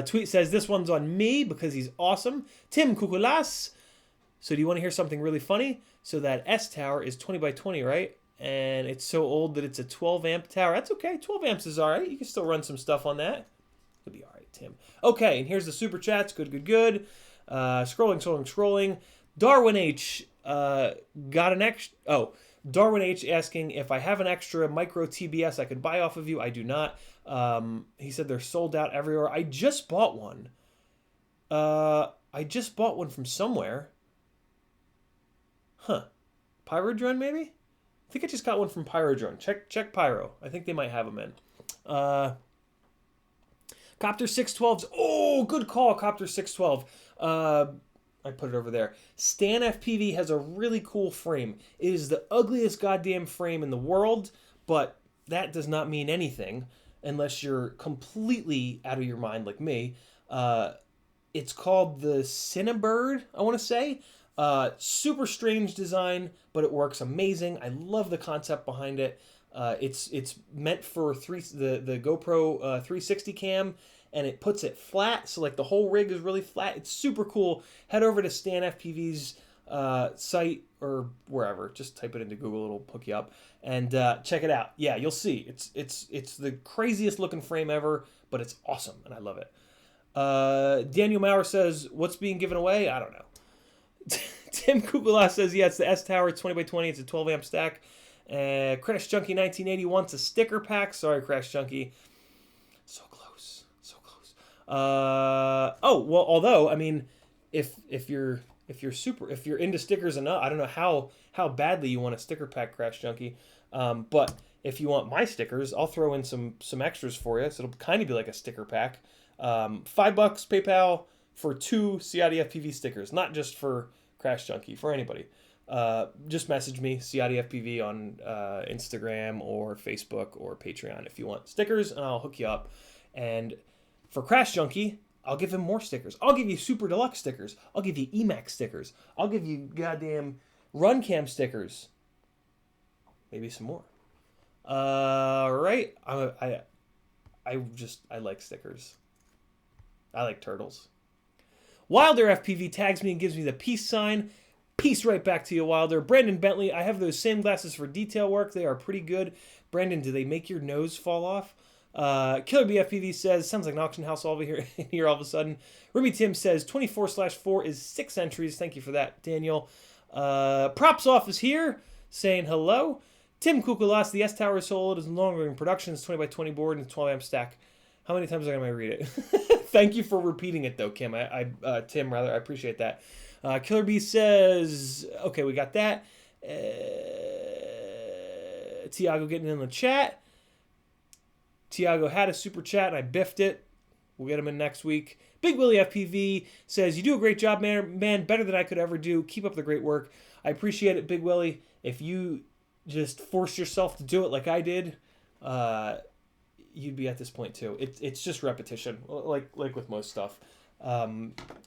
Tweet says, this one's on me because he's awesome. Tim Kukulas. So do you want to hear something really funny? So that S tower is 20 by 20, right? And it's so old that it's a 12 amp tower. That's okay. 12 amps is all right. You can still run some stuff on that. It'll be all right, Tim. Okay, and here's the super chats. Good. Scrolling. Darwin H got an extra. Oh, Darwin H asking if I have an extra micro TBS I could buy off of you. I do not. He said they're sold out everywhere. I just bought one. I I just bought one from somewhere. Huh. Pyrodrone, maybe? I think I just got one from Pyrodrone. Check Pyro. I think they might have them in. Copter 612s. Oh, good call, Copter 612. I put it over there. Stan FPV has a really cool frame. It is the ugliest goddamn frame in the world, but that does not mean anything unless you're completely out of your mind like me. It's called the Cinebird, I want to say. Super strange design, but it works amazing. I love the concept behind it. It's meant for the GoPro 360 cam, and it puts it flat, so like the whole rig is really flat. It's super cool. Head over to Stan FPV's site or wherever. Just type it into Google; it'll hook you up, and check it out. Yeah, you'll see. It's the craziest looking frame ever, but it's awesome, and I love it. Daniel Maurer says, "What's being given away? I don't know." Tim Kupala says, "Yeah, it's the S Tower. It's 20 by 20. It's a 12 amp stack." Crash Junkie 1980 wants a sticker pack. Sorry, Crash Junkie. So close. Oh well. Although I mean, if you're into stickers enough, I don't know how badly you want a sticker pack, Crash Junkie. But if you want my stickers, I'll throw in some extras for you. So it'll kind of be like a sticker pack. $5 PayPal for 2 CiottiFPV stickers, not just for Crash Junkie, for anybody. Just message me, CiottiFPV, on Instagram or Facebook or Patreon if you want stickers, and I'll hook you up. And for Crash Junkie, I'll give him more stickers. I'll give you Super Deluxe stickers. I'll give you EMAX stickers. I'll give you goddamn Run Cam stickers. Maybe some more. Right? I like stickers. I like turtles. Wilder FPV tags me and gives me the peace sign. Peace right back to you, Wilder. Brandon Bentley, I have those same glasses for detail work. They are pretty good. Brandon, do they make your nose fall off? Killer BFPV says, sounds like an auction house over here, here all of a sudden. Remy Tim says, 24/4 is 6 entries. Thank you for that, Daniel. Props Off is here, saying hello. Tim Kukulas, the S Tower is sold. It is no longer in production. It's 20 by 20 board and 12 amp stack. How many times am I going to read it? Thank you for repeating it, though, Tim. Tim, rather. I appreciate that. Killer B says, okay, we got that. Tiago getting in the chat. Tiago had a super chat, and I biffed it. We'll get him in next week. Big Willie FPV says, you do a great job, man. Better than I could ever do. Keep up the great work. I appreciate it, Big Willie. If you just forced yourself to do it like I did, you'd be at this point too. It's just repetition, like with most stuff.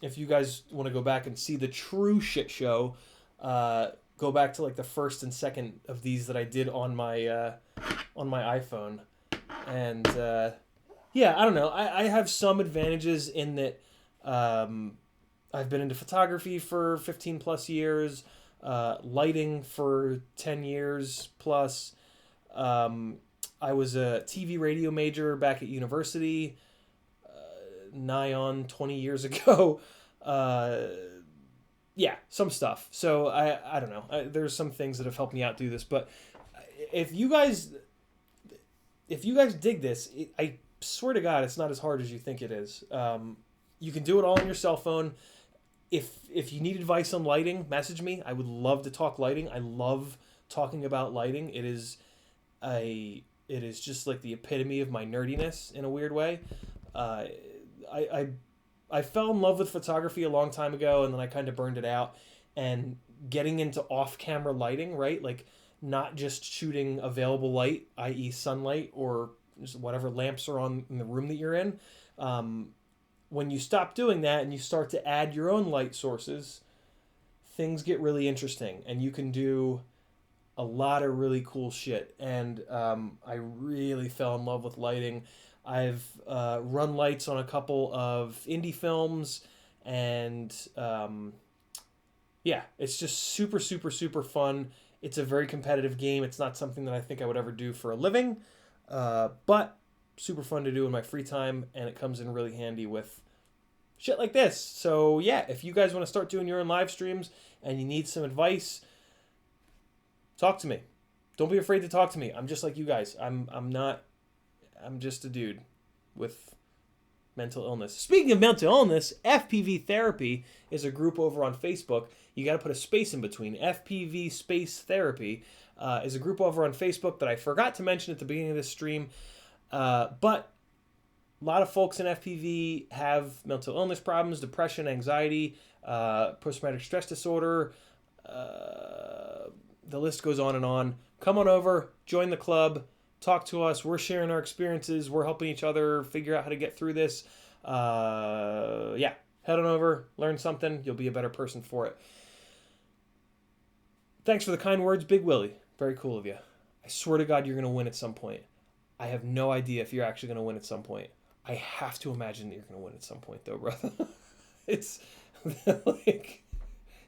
If you guys want to go back and see the true shit show, go back to like the first and second of these that I did on my iPhone, and yeah, I don't know. I have some advantages in that I've been into photography for 15 plus years, lighting for 10 years plus. I was a TV radio major back at university, nigh on 20 years ago. Yeah, some stuff. So I don't know. There's some things that have helped me out do this. But if you guys dig this, I swear to God, it's not as hard as you think it is. You can do it all on your cell phone. If you need advice on lighting, message me. I would love to talk lighting. I love talking about lighting. It is just like the epitome of my nerdiness in a weird way. I fell in love with photography a long time ago, and then I kind of burned it out. And getting into off-camera lighting, right? Like not just shooting available light, i.e. sunlight or just whatever lamps are on in the room that you're in. When you stop doing that and you start to add your own light sources, things get really interesting, and you can do a lot of really cool shit. And I really fell in love with lighting. I've run lights on a couple of indie films, and yeah, it's just super, super, super fun. It's a very competitive game. It's not something that I think I would ever do for a living, but super fun to do in my free time, and it comes in really handy with shit like this. So yeah, if you guys want to start doing your own live streams and you need some advice, talk to me. Don't be afraid to talk to me. I'm just like you guys. I'm just a dude with mental illness. Speaking of mental illness, FPV Therapy is a group over on Facebook. You got to put a space in between. FPV Space Therapy is a group over on Facebook that I forgot to mention at the beginning of this stream. But a lot of folks in FPV have mental illness problems, depression, anxiety, post-traumatic stress disorder. The list goes on and on. Come on over, join the club, talk to us. We're sharing our experiences. We're helping each other figure out how to get through this. Yeah, head on over, learn something. You'll be a better person for it. Thanks for the kind words, Big Willie. Very cool of you. I swear to God, you're going to win at some point. I have no idea if you're actually going to win at some point. I have to imagine that you're going to win at some point, though, brother. It's like,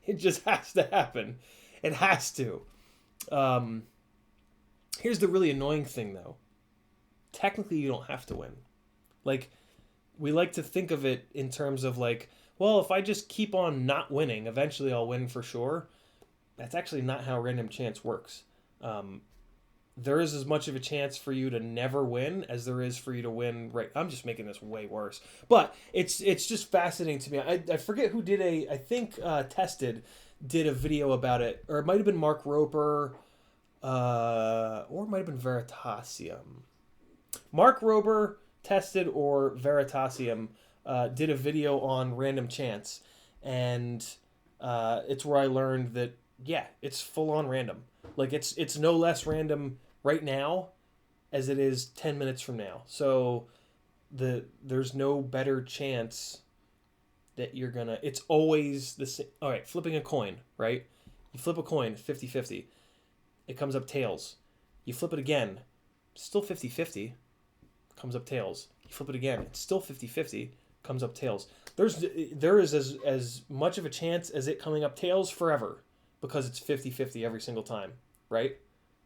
it just has to happen. It has to. Here's the really annoying thing, though. Technically, you don't have to win. Like, we like to think of it in terms of like, well, if I just keep on not winning, eventually I'll win for sure. That's actually not how random chance works. There is as much of a chance for you to never win as there is for you to win. Right? I'm just making this way worse, but it's just fascinating to me. I forget who did I think Tested did a video about it, or it might have been Mark Roper, or it might have been Veritasium. Mark Roper, Tested, or Veritasium did a video on random chance, and it's where I learned that yeah, it's full on random. Like it's no less random right now as it is 10 minutes from now. So there's no better chance that you're gonna, it's always the same. All right, flipping a coin, right? You flip a coin 50-50. It comes up tails. You flip it again, still 50-50. Comes up tails. You flip it again, it's still 50-50. Comes up tails. There is as much of a chance as it coming up tails forever, because it's 50-50 every single time, right?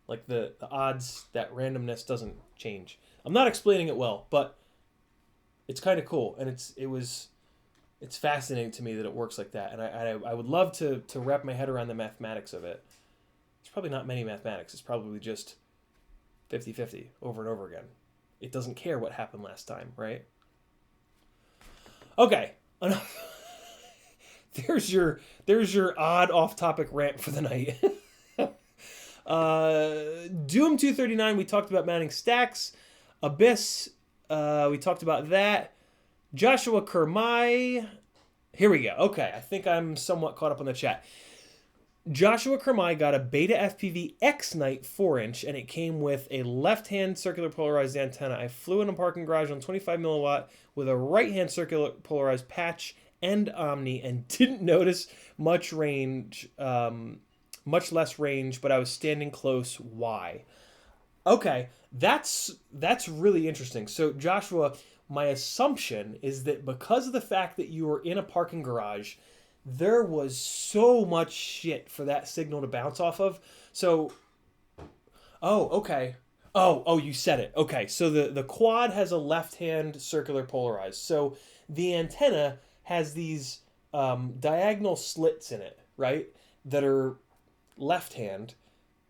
Like the odds, that randomness doesn't change. I'm not explaining it well, but it's kind of cool, and it's fascinating to me that it works like that, and I would love to wrap my head around the mathematics of it. It's probably not many mathematics. It's probably just 50-50 over and over again. It doesn't care what happened last time, right? Okay, enough. There's your odd off-topic rant for the night. Doom 239, we talked about mounting stacks. Abyss, we talked about that. Joshua Kermai, here we go. Okay, I think I'm somewhat caught up on the chat. Joshua Kermai got a Beta FPV X-Night 4-inch, and it came with a left-hand circular polarized antenna. I flew in a parking garage on 25 milliwatt with a right-hand circular polarized patch and Omni, and didn't notice much range, much less range, but I was standing close. Why? Okay, that's really interesting. So Joshua, my assumption is that because of the fact that you were in a parking garage, there was so much shit for that signal to bounce off of. So, oh, okay. Oh, you said it. Okay, so the quad has a left-hand circular polarized. So the antenna has these diagonal slits in it, right? That are left-hand,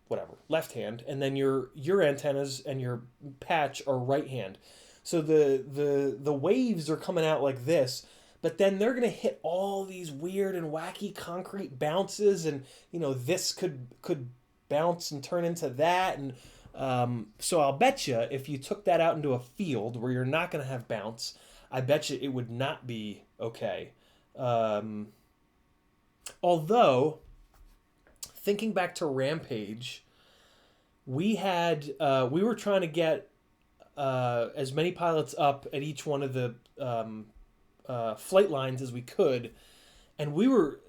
whatever, left-hand, and then your antennas and your patch are right-hand. So the waves are coming out like this, but then they're going to hit all these weird and wacky concrete bounces, and this could bounce and turn into that, and so I'll bet you if you took that out into a field where you're not going to have bounce, I bet you it would not be okay. Although, thinking back to Rampage, we were trying to get as many pilots up at each one of the flight lines as we could, and we were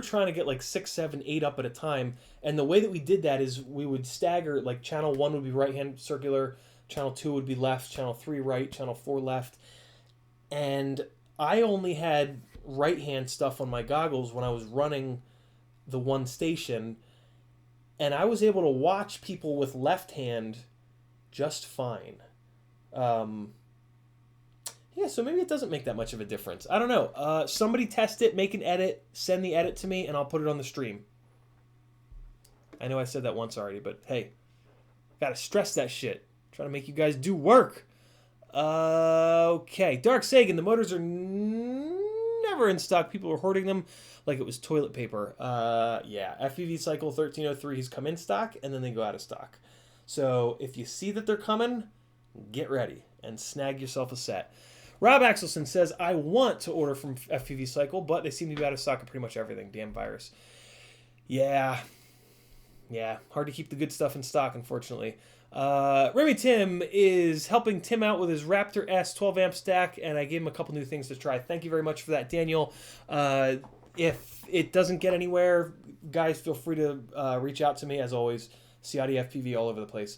trying to get like 6, 7, 8 up at a time. And the way that we did that is we would stagger, like channel 1 would be right hand circular, channel 2 would be left, channel 3 right, channel 4 left. And I only had right hand stuff on my goggles when I was running the one station, and I was able to watch people with left hand just fine. Yeah, so maybe it doesn't make that much of a difference. I don't know. Somebody test it, make an edit, send the edit to me, and I'll put it on the stream. I know I said that once already, but hey, gotta stress that shit. Trying to make you guys do work. Okay, Dark Sagan. The motors are never in stock. People are hoarding them like it was toilet paper. Yeah, FPV Cycle 1303 come in stock and then they go out of stock. So if you see that they're coming, get ready and snag yourself a set. Rob Axelson says, I want to order from FPV Cycle, but they seem to be out of stock of pretty much everything. Damn virus. Yeah. Yeah. Hard to keep the good stuff in stock, unfortunately. Remy Tim is helping Tim out with his Raptor S 12 amp stack, and I gave him a couple new things to try. Thank you very much for that, Daniel. If it doesn't get anywhere, guys, feel free to reach out to me, as always. CiottiFPV all over the place.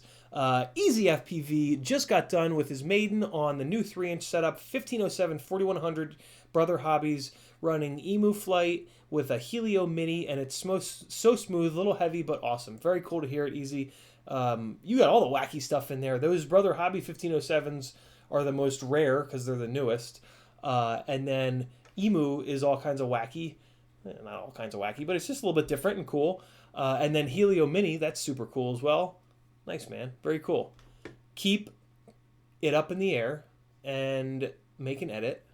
Easy FPV just got done with his maiden on the new 3-inch setup, 1507 4100 Brother Hobbies, running Emu Flight with a Helio Mini, and it's so smooth, a little heavy, but awesome. Very cool to hear it, Easy. You got all the wacky stuff in there. Those Brother Hobby 1507s are the most rare because they're the newest. And then Emu is all kinds of wacky. Not all kinds of wacky, but it's just a little bit different and cool. And then Helio Mini, that's super cool as well. Nice, man. Very cool. Keep it up in the air and make an edit.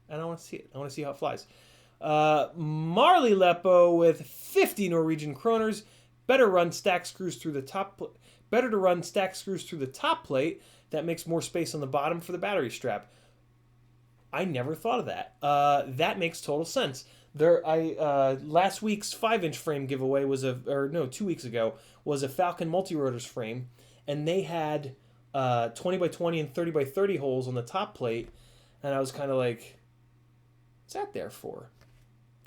And I want to see it. I want to see how it flies. Marley Lepo with 50 Norwegian kroners. Better to run stack screws through the top plate. That makes more space on the bottom for the battery strap. I never thought of that. That makes total sense. Last week's 5-inch frame giveaway was 2 weeks ago was a Falcon Multirotors frame, and they had 20 by 20 and 30 by 30 holes on the top plate, and I was kind of like, what's that there for?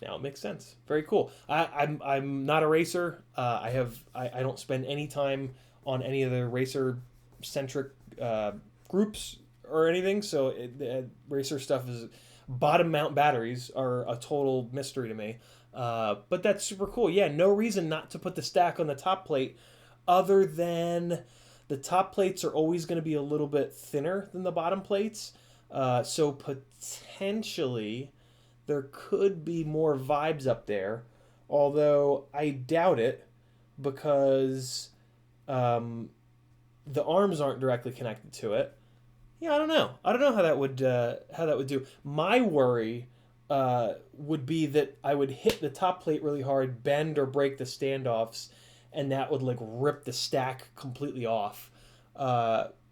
Now it makes sense. Very cool. I'm not a racer. I don't spend any time on any of the racer centric groups or anything. So racer stuff is bottom mount batteries are a total mystery to me. But that's super cool. Yeah, no reason not to put the stack on the top plate, other than the top plates are always going to be a little bit thinner than the bottom plates. So potentially there could be more vibes up there, although I doubt it because the arms aren't directly connected to it. Yeah, I don't know. I don't know how that would do. My worry would be that I would hit the top plate really hard, bend or break the standoffs, and that would like rip the stack completely off.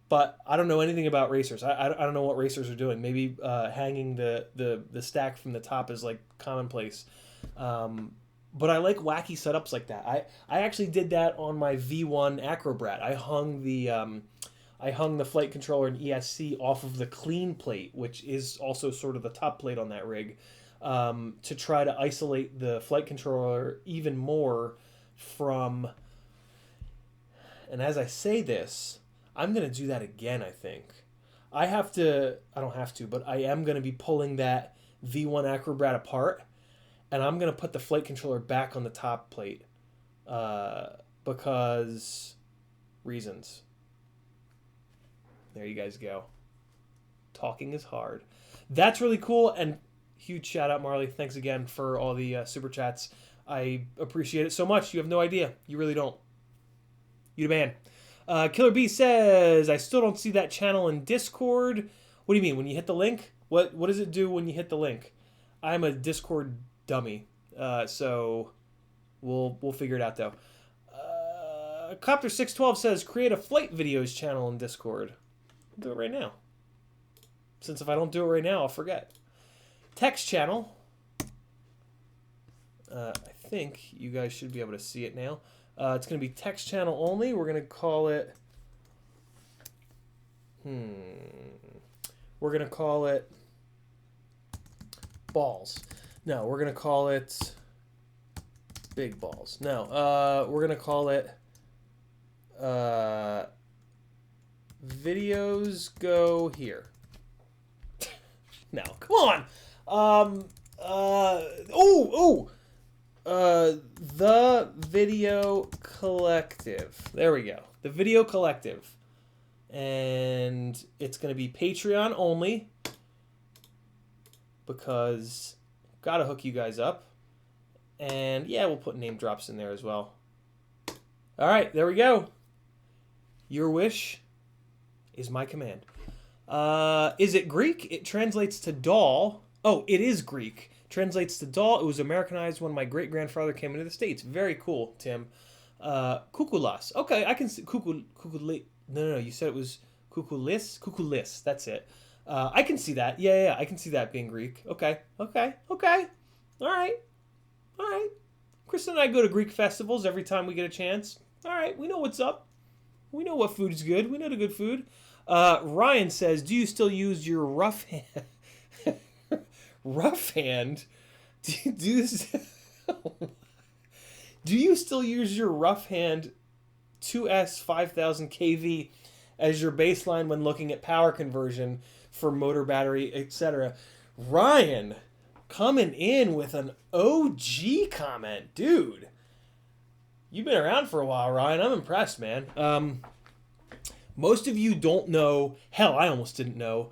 But I don't know anything about racers. I don't know what racers are doing. Maybe hanging the stack from the top is like commonplace. But I like wacky setups like that. I actually did that on my V1 Acrobrat. I hung the flight controller and ESC off of the clean plate, which is also sort of the top plate on that rig, to try to isolate the flight controller even more from... And as I say this, I'm going to do that again, I think. I don't have to, but I am going to be pulling that V1 Acrobrat apart, and I'm going to put the flight controller back on the top plate because reasons. There you guys go. Talking is hard. That's really cool, and huge shout out, Marley. Thanks again for all the super chats. I appreciate it so much. You have no idea. You really don't. You the man. Killer B says, I still don't see that channel in Discord. What do you mean? When you hit the link? What does it do when you hit the link? I'm a Discord dummy. So we'll figure it out, though. Copter 612 says, create a flight videos channel in Discord. I'll do it right now. Since if I don't do it right now, I'll forget. Text channel. I think you guys should be able to see it now. It's going to be text channel only. We're going to call it... We're going to call it... balls. No, we're going to call it... big balls. No, we're going to call it... videos go here. No, come on. The Video Collective. There we go. The Video Collective. And it's going to be Patreon only because got to hook you guys up. And yeah, we'll put name drops in there as well. All right, there we go. Your wish is my command. Is it Greek? It translates to doll. Oh, it is Greek. Translates to doll. It was Americanized when my great-grandfather came into the States. Very cool, Tim. Kukulas. Okay, I can see kukuli. No, you said it was kukulis. Kukulis. That's it. I can see that. Yeah, I can see that being Greek. Okay. All right. Kristen and I go to Greek festivals every time we get a chance. All right, we know what's up. We know what food is good. We know the good food. Ryan says, "Do you still use your rough hand?" Rough hand? Do you still use your rough hand 2S 5000 kV as your baseline when looking at power conversion for motor, battery, etc.? Ryan, coming in with an OG comment, dude. You've been around for a while, Ryan. I'm impressed, man. Most of you don't know. Hell, I almost didn't know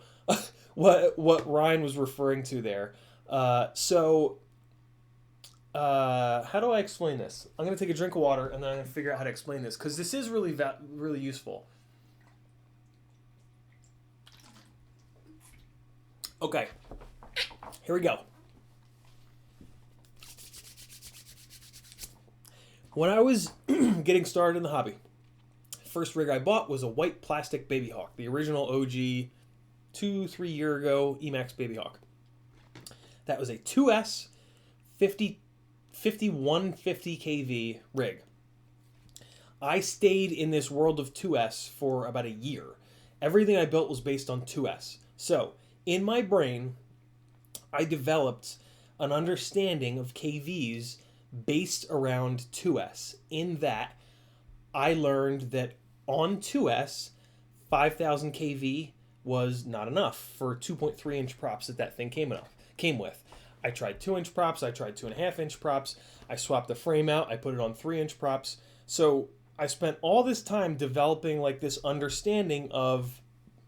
what Ryan was referring to there. How do I explain this? I'm gonna take a drink of water and then I'm gonna figure out how to explain this because this is really useful. Okay, here we go. When I was getting started in the hobby, first rig I bought was a white plastic Baby Hawk, the original OG 2-3 year ago Emax Baby Hawk. That was a 2S 5150 kV rig. I stayed in this world of 2S for about a year. Everything I built was based on 2S. So, in my brain, I developed an understanding of KVs based around 2S, in that I learned that on 2S, 5000 kV was not enough for 2.3 inch props that thing came with. I tried 2 inch props, I tried 2.5 inch props, I swapped the frame out, I put it on 3 inch props. So I spent all this time developing like this understanding of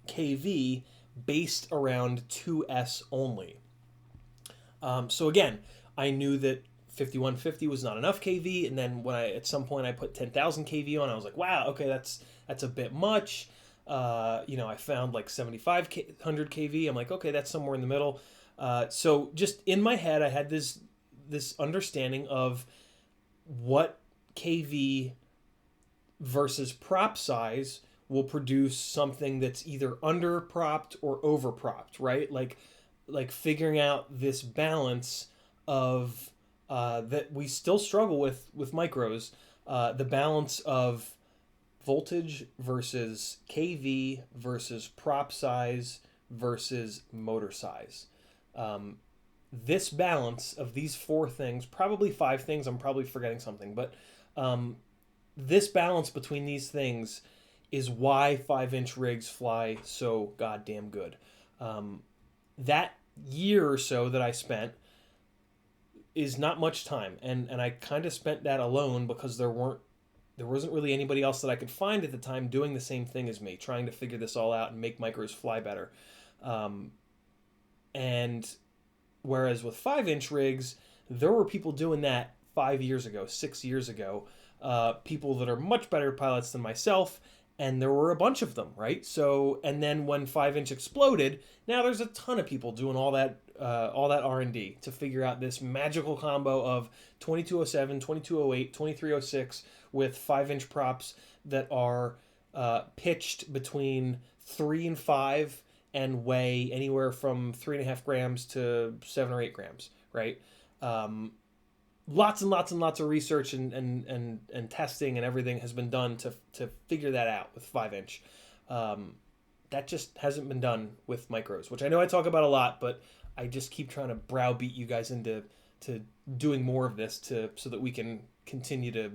KV based around 2S only. So again, I knew that 5150 was not enough kV, and then when at some point I put 10,000 kV on, I was like, wow, okay, that's a bit much. I found like 7500 kV. I'm like, okay, that's somewhere in the middle. So just in my head, I had this understanding of what kV versus prop size will produce something that's either under propped or over propped, right? Like figuring out this balance of that we still struggle with micros, the balance of voltage versus kV versus prop size versus motor size. This balance of these 4 things, probably 5 things, I'm probably forgetting something, but this balance between these things is why 5-inch rigs fly so goddamn good. That year or so that I spent is not much time, and I kind of spent that alone because there wasn't really anybody else that I could find at the time doing the same thing as me, trying to figure this all out and make micros fly better. And whereas with 5-inch rigs, there were people doing that 5 years ago, 6 years ago, people that are much better pilots than myself, and there were a bunch of them, right? So, and then when 5-inch exploded, now there's a ton of people doing all that R&D to figure out this magical combo of 2207, 2208, 2306 with 5-inch props that are pitched between 3 and 5 and weigh anywhere from 3.5 grams to 7 or 8 grams, right? Lots and lots and lots of research and testing and everything has been done to figure that out with 5-inch. That just hasn't been done with micros, which I know I talk about a lot, but I just keep trying to browbeat you guys into doing more of this so that we can continue to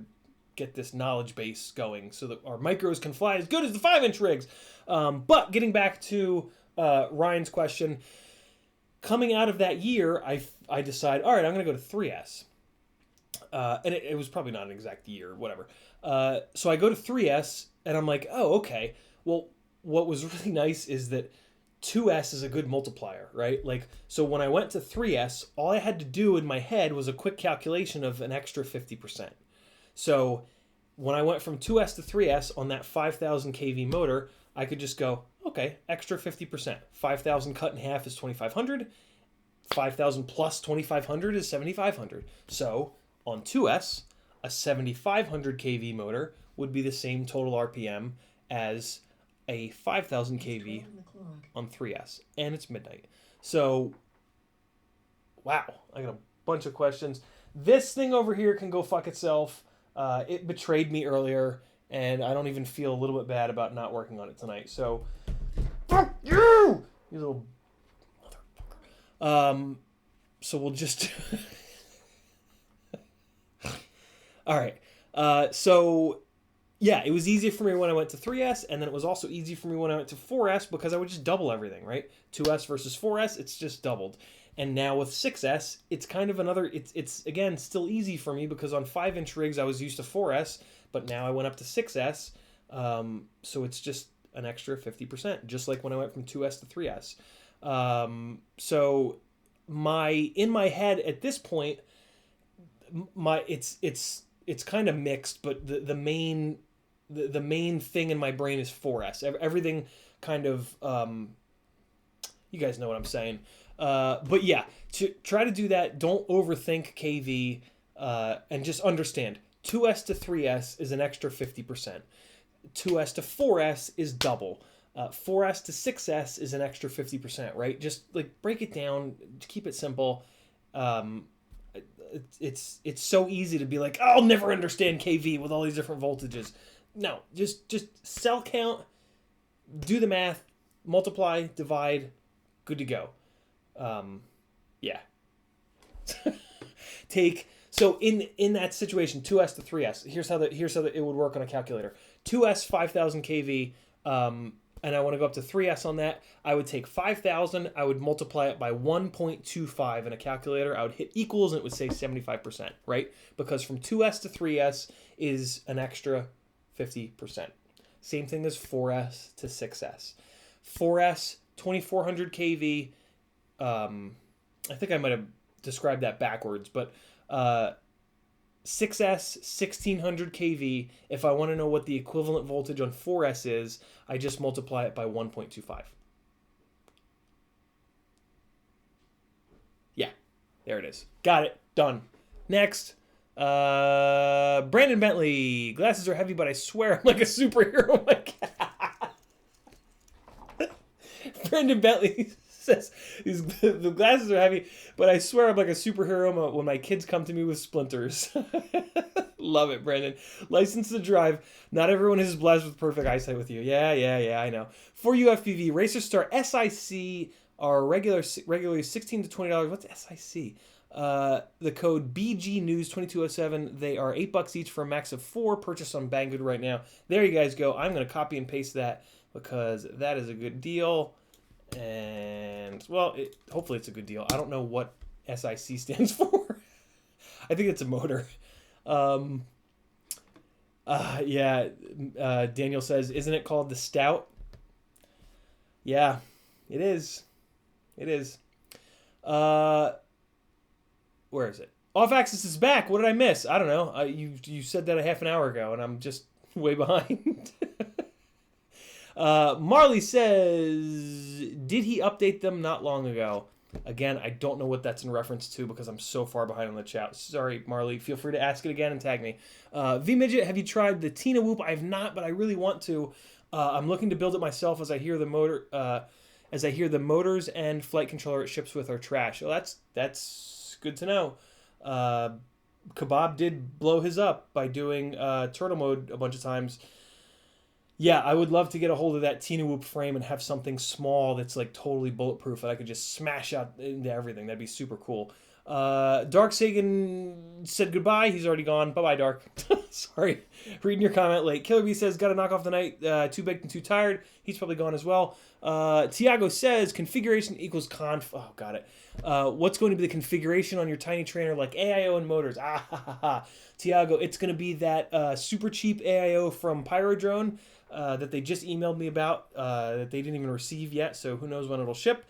get this knowledge base going so that our micros can fly as good as the 5-inch rigs. But getting back to Ryan's question, coming out of that year, I decided, all right, I'm going to go to 3S. And it was probably not an exact year, whatever. So I go to 3S, and I'm like, oh, okay. Well, what was really nice is that 2S is a good multiplier, right? Like, so when I went to 3S, all I had to do in my head was a quick calculation of an extra 50%. So when I went from 2S to 3S on that 5000 kV motor, I could just go, Okay, extra 50%. 5,000 cut in half is 2,500. 5,000 plus 2,500 is 7,500. So on 2S, a 7,500 kV motor would be the same total RPM as a 5,000 kV on 3S. And it's midnight. So, wow, I got a bunch of questions. This thing over here can go fuck itself. It betrayed me earlier, and I don't even feel a little bit bad about not working on it tonight. So, fuck you, you little motherfucker. So we'll just... All right. So, yeah, it was easy for me when I went to 3S, and then it was also easy for me when I went to 4S because I would just double everything, right? 2S versus 4S, it's just doubled. And now with 6S, it's kind of another... It's again, still easy for me because on 5-inch rigs, I was used to 4S, but now I went up to 6S, so it's just an extra 50%, just like when I went from 2S to 3S. So in my head at this point, it's kind of mixed, but the main thing in my brain is 4S. Everything kind of you guys know what I'm saying. But yeah, to try to do that, don't overthink KV, and just understand 2S to 3S is an extra 50%. 2S to 4S is double. 4S to 6S is an extra 50%, right? Just like break it down, keep it simple. It's so easy to be like, I'll never understand KV with all these different voltages. No, just cell count, do the math, multiply, divide, good to go. Yeah. So in that situation, 2S to 3S, here's how it would work on a calculator. 2S 5,000 kV, and I want to go up to 3S on that. I would take 5,000, I would multiply it by 1.25 in a calculator. I would hit equals, and it would say 75%, right? Because from 2S to 3S is an extra 50%. Same thing as 4S to 6S. 4S, 2,400 kV. I think I might have described that backwards, but 6S, 1,600 kV. If I want to know what the equivalent voltage on 4S is, I just multiply it by 1.25. Yeah, there it is. Got it. Done. Next. Brandon Bentley. Glasses are heavy, but I swear I'm like a superhero. Oh my God. Brandon Bentley says the glasses are heavy, but I swear I'm like a superhero when my kids come to me with splinters. Love it, Brandon. License to drive. Not everyone is blessed with perfect eyesight with you. Yeah, I know. For UFPV, Racer Star SIC are regularly $16 to $20. What's SIC? The code BG News 2207. They are $8 each for a max of 4. Purchased on Banggood right now. There you guys go. I'm going to copy and paste that because that is a good deal. And, well, hopefully it's a good deal. I don't know what SIC stands for. I think it's a motor. Yeah. Daniel says, isn't it called the Stout? Yeah, it is. It is. Where is it? Off Axis is back. What did I miss? I don't know. You said that a half an hour ago, and I'm just way behind. Marley says, did he update them not long ago? Again, I don't know what that's in reference to because I'm so far behind on the chat. Sorry, Marley. Feel free to ask it again and tag me. V-Midget, have you tried the Tina Whoop? I have not, but I really want to. I'm looking to build it myself as I hear the motors and flight controller it ships with are trash. So that's good to know. Kebab did blow his up by doing turtle mode a bunch of times. Yeah, I would love to get a hold of that Tina Whoop frame and have something small that's like totally bulletproof that I could just smash out into everything. That'd be super cool. Dark Sagan said goodbye. He's already gone. Bye-bye, Dark. Sorry. Reading your comment late. Killer Bee says, got to knock off the night. Too baked and too tired. He's probably gone as well. Tiago says, configuration equals conf... Oh, got it. What's going to be the configuration on your tiny trainer like AIO and motors? Ah, ha, ha, ha. Tiago, it's going to be that super cheap AIO from Pyrodrone that they just emailed me about that they didn't even receive yet, so who knows when it'll ship.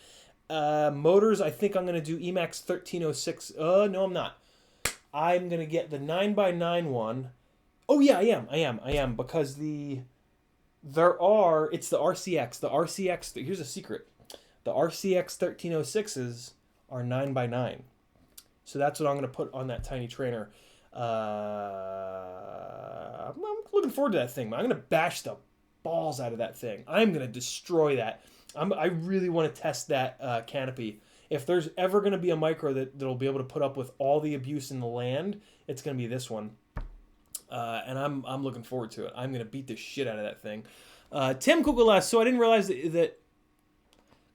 Motors, I think I'm going to do Emax 1306. No, I'm not. I'm going to get the 9x9 one. Oh, yeah, I am, because the It's the RCX. The RCX, here's a secret. The RCX 1306s are 9x9. So that's what I'm going to put on that tiny trainer. I'm looking forward to that thing. I'm going to bash the balls out of that thing. I'm going to destroy that. I really want to test that canopy. If there's ever going to be a micro that'll be able to put up with all the abuse in the land, it's going to be this one. And I'm looking forward to it. I'm going to beat the shit out of that thing. Tim Kugelas, so I didn't realize that...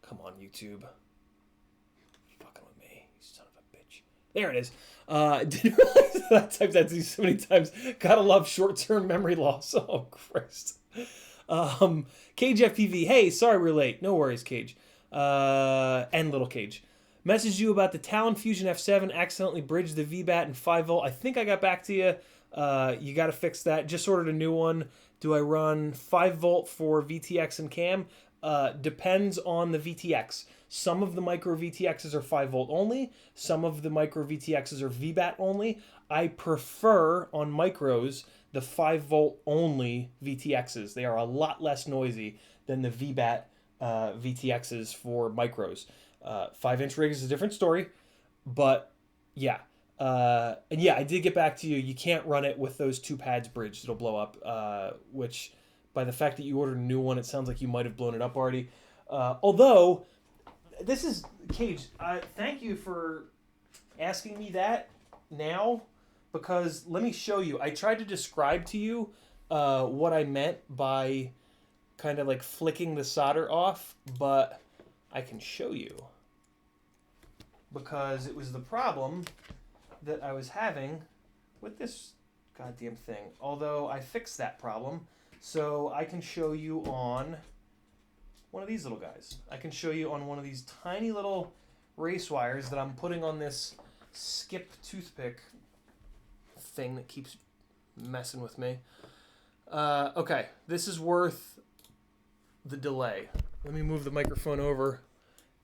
Come on, YouTube. Fucking with me, you son of a bitch. There it is. Didn't realize that I typed that to you so many times. Gotta love short-term memory loss. Oh, Christ. Cage FPV. Hey, sorry we're late. No worries, Cage. And Little Cage. Messaged you about the Talon Fusion F7. Accidentally bridged the VBAT and 5 volt. I think I got back to you. You got to fix that. Just ordered a new one. Do I run 5 volt for VTX and cam? Depends on the VTX. Some of the micro VTXs are 5 volt only. Some of the micro VTXs are VBAT only. I prefer on micros the 5 volt only VTXs. They are a lot less noisy than the VBAT VTXs for micros. 5-inch rigs is a different story, but yeah. And yeah, I did get back to you. You can't run it with those 2 pads bridged. It'll blow up, which by the fact that you ordered a new one, it sounds like you might have blown it up already. Although, this is, Cage, thank you for asking me that now, because let me show you. I tried to describe to you what I meant by kind of like flicking the solder off, but I can show you. Because it was the problem that I was having with this goddamn thing. Although I fixed that problem, so I can show you on one of these little guys. I can show you on one of these tiny little race wires that I'm putting on this skip toothpick thing that keeps messing with me. Okay, this is worth the delay. Let me move the microphone over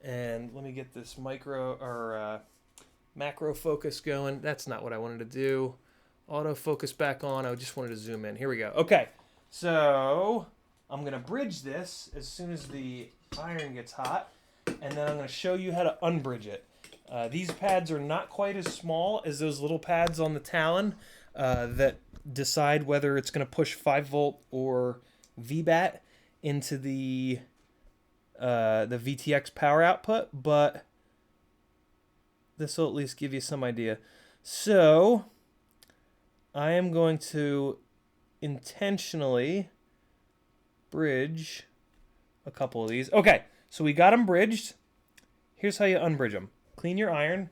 and let me get this macro focus going. That's not what I wanted to do. Autofocus back on. I just wanted to zoom in. Here we go. Okay, so I'm going to bridge this as soon as the iron gets hot, and then I'm going to show you how to unbridge it. These pads are not quite as small as those little pads on the Talon that decide whether it's going to push 5 volt or VBAT into the VTX power output, but this will at least give you some idea. So I am going to intentionally bridge a couple of these. Okay, so we got them bridged. Here's how you unbridge them. Clean your iron.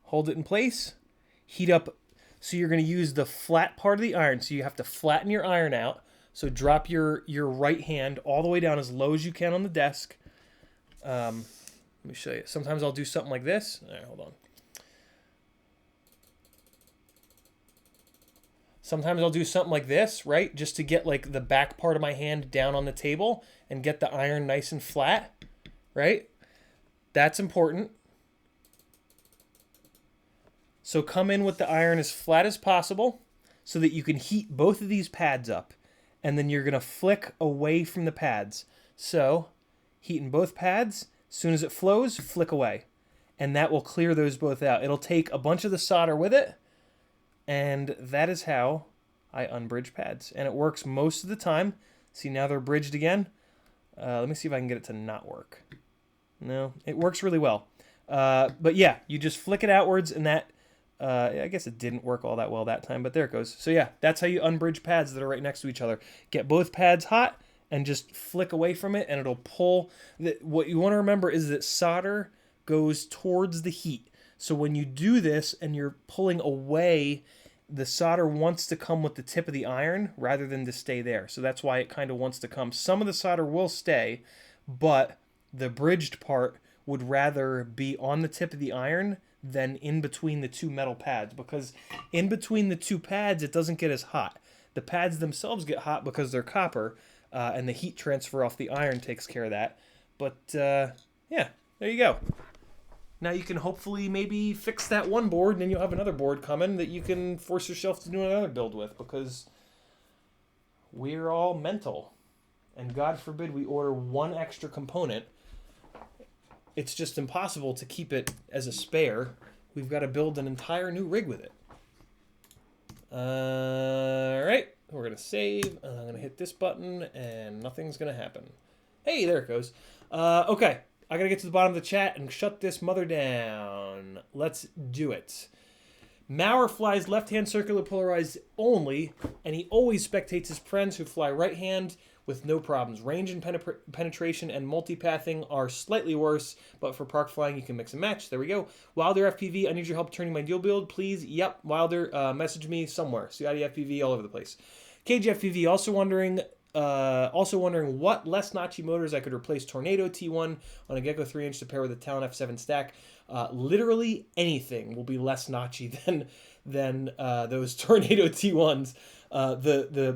Hold it in place. Heat up. So you're going to use the flat part of the iron. So you have to flatten your iron out. So drop your right hand all the way down as low as you can on the desk. Let me show you. Sometimes I'll do something like this. All right, hold on. Sometimes I'll do something like this, right? Just to get like the back part of my hand down on the table and get the iron nice and flat, right? That's important. So come in with the iron as flat as possible so that you can heat both of these pads up. And then you're going to flick away from the pads. So heating both pads. As soon as it flows, flick away. And that will clear those both out. It'll take a bunch of the solder with it. And that is how I unbridge pads. And it works most of the time. See, now they're bridged again. Let me see if I can get it to not work. No, it works really well. But yeah, you just flick it outwards, and that, I guess it didn't work all that well that time, but there it goes. So yeah, that's how you unbridge pads that are right next to each other. Get both pads hot and just flick away from it, and it'll pull. What you want to remember is that solder goes towards the heat. So when you do this and you're pulling away, the solder wants to come with the tip of the iron rather than to stay there. So that's why it kind of wants to come. Some of the solder will stay, but the bridged part would rather be on the tip of the iron than in between the two metal pads, because in between the two pads, it doesn't get as hot. The pads themselves get hot because they're copper, and the heat transfer off the iron takes care of that. But yeah, there you go. Now you can hopefully maybe fix that one board, and then you'll have another board coming that you can force yourself to do another build with, because we're all mental. And God forbid we order one extra component. It's just impossible to keep it as a spare. We've got to build an entire new rig with it. Alright, we're going to save. I'm going to hit this button, and nothing's going to happen. Hey, there it goes. Okay, I got to get to the bottom of the chat and shut this mother down. Let's do it. Maurer flies left-hand circular polarized only, and he always spectates his friends who fly right-hand with no problems. Range and penetration and multipathing are slightly worse, but for park flying, you can mix and match. There we go. Wilder FPV, I need your help turning my dual build, please. Yep, Wilder, message me somewhere. CiottiFPV all over the place. GepRC also wondering what less notchy motors I could replace Tornado T1 on a Gecko 3-inch to pair with a Talon F7 stack. Literally anything will be less notchy than those Tornado T1s.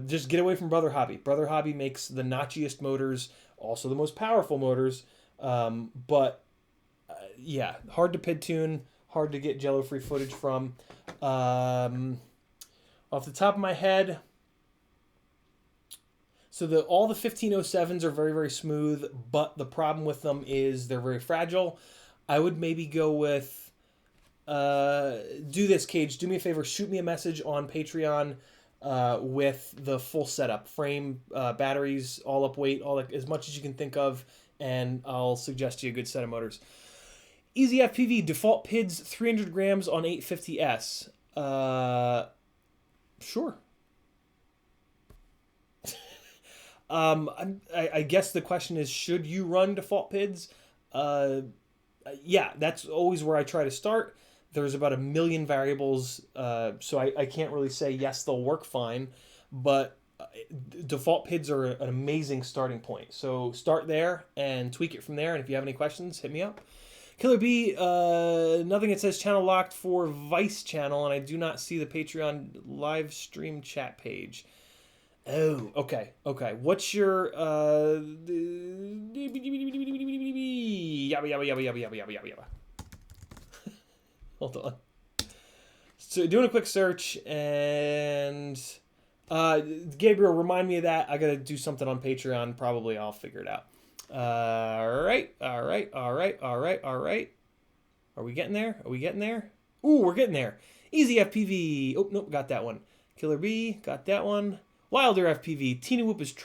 Just get away from Brother Hobby. Brother Hobby makes the notchiest motors, also the most powerful motors. Yeah, hard to pid tune, hard to get jello-free footage from. Off the top of my head, so all the 1507s are very, very smooth, but the problem with them is they're very fragile. I would maybe go with, do this, Cage. Do me a favor. Shoot me a message on Patreon with the full setup. Frame, batteries, all up weight, as much as you can think of, and I'll suggest you a good set of motors. Easy FPV, default PIDs, 300 grams on 850S. Sure. I guess the question is, should you run default PIDs? Yeah, that's always where I try to start. There's about 1 million variables, so I can't really say yes, they'll work fine, but default PIDs are an amazing starting point. So start there and tweak it from there, and if you have any questions, hit me up. Killer B, nothing that says channel locked for Vice channel, and I do not see the Patreon live stream chat page. Oh, okay. What's your yabba. Hold on. So doing a quick search, and Gabriel, remind me of that. I gotta do something on Patreon. Probably I'll figure it out. All right. Are we getting there? Ooh, we're getting there. Easy FPV. Oh, nope, got that one. Killer B, got that one. Wilder FPV. Tina Whoop is...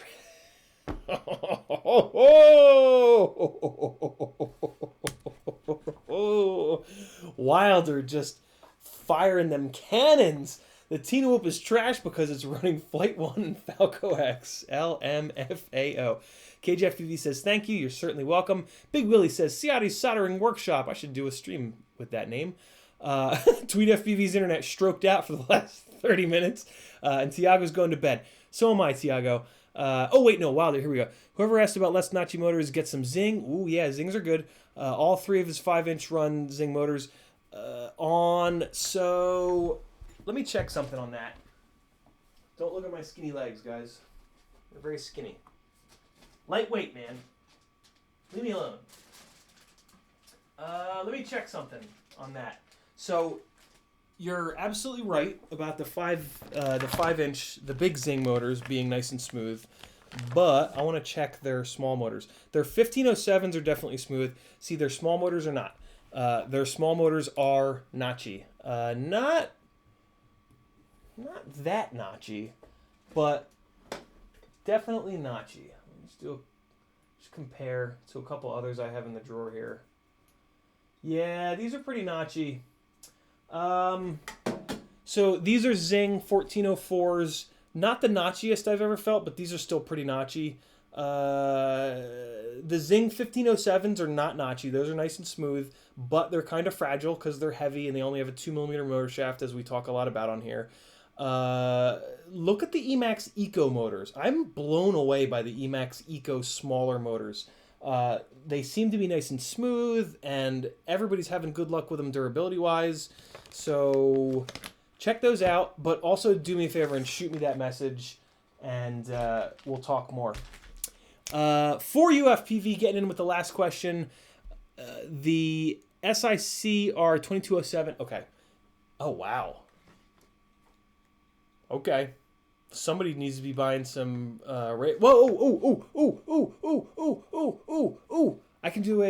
Wilder just firing them cannons. The Tina Whoop is trash because it's running Flight 1 and Falco X. LMFAO. KJFPV says, thank you. You're certainly welcome. Big Willie says, Ciotti's Soldering Workshop. I should do a stream with that name. Tweet FPV's internet stroked out for the last 30 minutes. And Tiago's going to bed. So am I, Tiago. Oh, wait, no, Wilder. Here we go. Whoever asked about less notchy motors, get some Zing. Ooh, yeah, Zings are good. All 3 of his 5-inch run Zing motors So let me check something on that. Don't look at my skinny legs, guys. They're very skinny. Lightweight, man. Leave me alone. Let me check something on that. So you're absolutely right about the 5-inch, the big Zing motors being nice and smooth, but I want to check their small motors. Their 1507s are definitely smooth. See, their small motors are not. Their small motors are notchy. Not that notchy, but definitely notchy. Just compare to a couple others I have in the drawer here. Yeah, these are pretty notchy. So these are Zing 1404s. Not the notchiest I've ever felt, but these are still pretty notchy. The Zing 1507s are not notchy. Those are nice and smooth, but they're kind of fragile because they're heavy and they only have a 2mm motor shaft, as we talk a lot about on here. Look at the Emax Eco motors. I'm blown away by the Emax Eco smaller motors. They seem to be nice and smooth, and everybody's having good luck with them durability-wise. So check those out, but also do me a favor and shoot me that message, and we'll talk more. For UFPV, getting in with the last question, the SICR 2207. Okay. Oh, wow. Okay. Somebody needs to be buying some. Whoa! Oh! I can do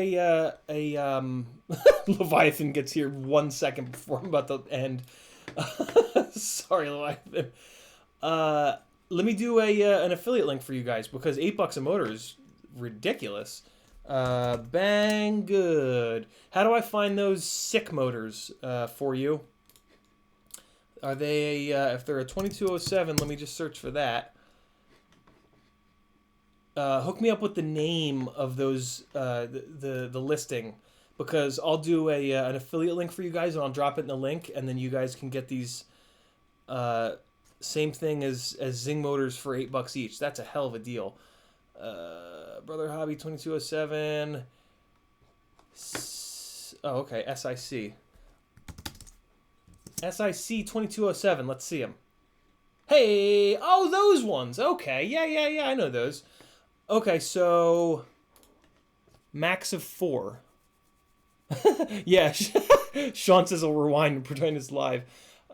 Leviathan gets here 1 second before I'm about to end. Sorry, Leviathan. Let me do an affiliate link for you guys because $8 a motor is ridiculous. Bang good. How do I find those sick motors for you? Are they, if they're a 2207, let me just search for that. Hook me up with the name of those, the listing, because I'll do an affiliate link for you guys and I'll drop it in the link, and then you guys can get these, same thing as Zing motors for $8 each. That's a hell of a deal. Brother Hobby 2207. Oh, okay, SIC. SIC 2207. Let's see them. Hey, oh, those ones. Okay, yeah, I know those. Okay, so max of 4. Yeah, Sean says I'll rewind and pretend it's live.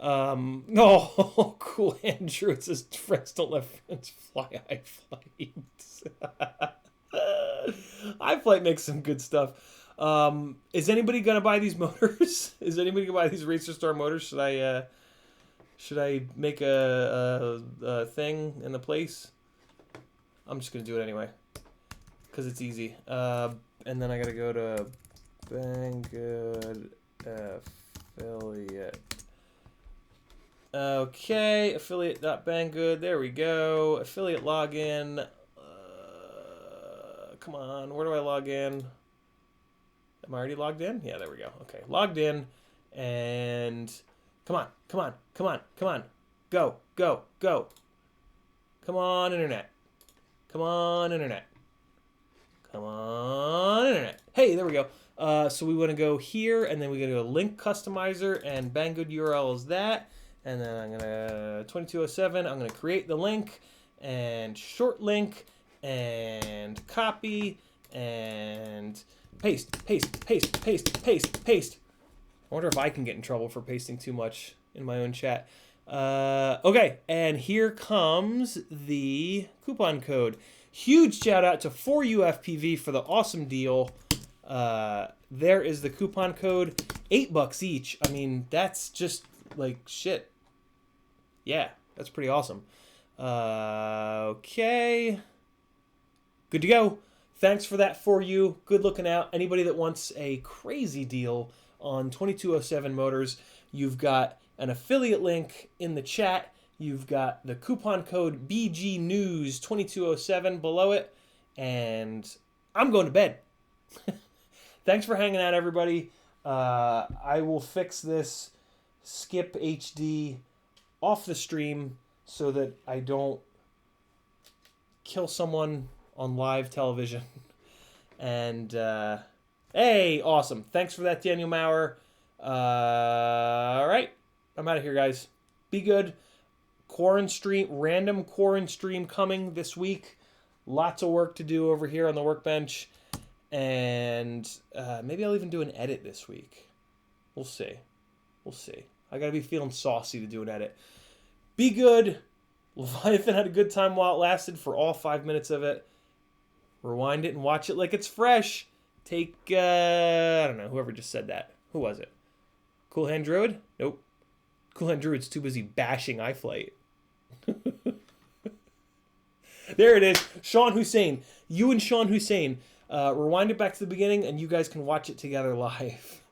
Oh, cool, Andrew. It says friends don't let friends fly. iFlight. iFlight makes some good stuff. Is anybody gonna buy these motors? Is anybody gonna buy these Racer Star motors? Should I make a thing in the place? I'm just gonna do it anyway because it's easy. And then I gotta go to Banggood affiliate. Okay, affiliate.banggood. There we go. Affiliate login. Come on, where do I log in? Am I already logged in? Yeah, there we go. Okay, logged in, and come on. Go. Come on, internet. Come on, internet. Hey, there we go. So we want to go here, and then we got to go link customizer, and Banggood URL is that. And then I'm gonna 2207. I'm gonna create the link, and short link, and copy, and paste. I wonder if I can get in trouble for pasting too much in my own chat. Okay, and here comes the coupon code. Huge shout out to 4UFPV for the awesome deal. There is the coupon code, $8 each. I mean, that's just like shit. Yeah, that's pretty awesome. Okay. Good to go. Thanks for that, for you. Good looking out. Anybody that wants a crazy deal on 2207 motors, you've got an affiliate link in the chat. You've got the coupon code BG News 2207 below it. And I'm going to bed. Thanks for hanging out, everybody. I will fix this skip HD off the stream so that I don't kill someone on live television. And hey, awesome. Thanks for that, Daniel Maurer. All right, I'm out of here, guys. Be good. Random quarantine stream coming this week. Lots of work to do over here on the workbench. And maybe I'll even do an edit this week. We'll see. I gotta be feeling saucy to do an edit. Be good. Leviathan had a good time while it lasted for all 5 minutes of it. Rewind it and watch it like it's fresh. Take, I don't know, whoever just said that. Who was it? Cool Hand Druid? Nope. Cool Hand Druid's too busy bashing iFlight. There it is. Sean Hussein. You and Sean Hussein. Rewind it back to the beginning and you guys can watch it together live.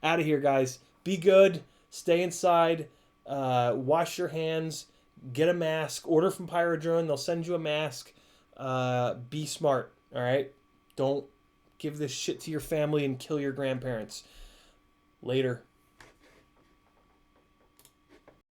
Out of here, guys. Be good. Stay inside. Wash your hands. Get a mask. Order from Pyrodrone. They'll send you a mask. Be smart. All right? Don't give this shit to your family and kill your grandparents. Later.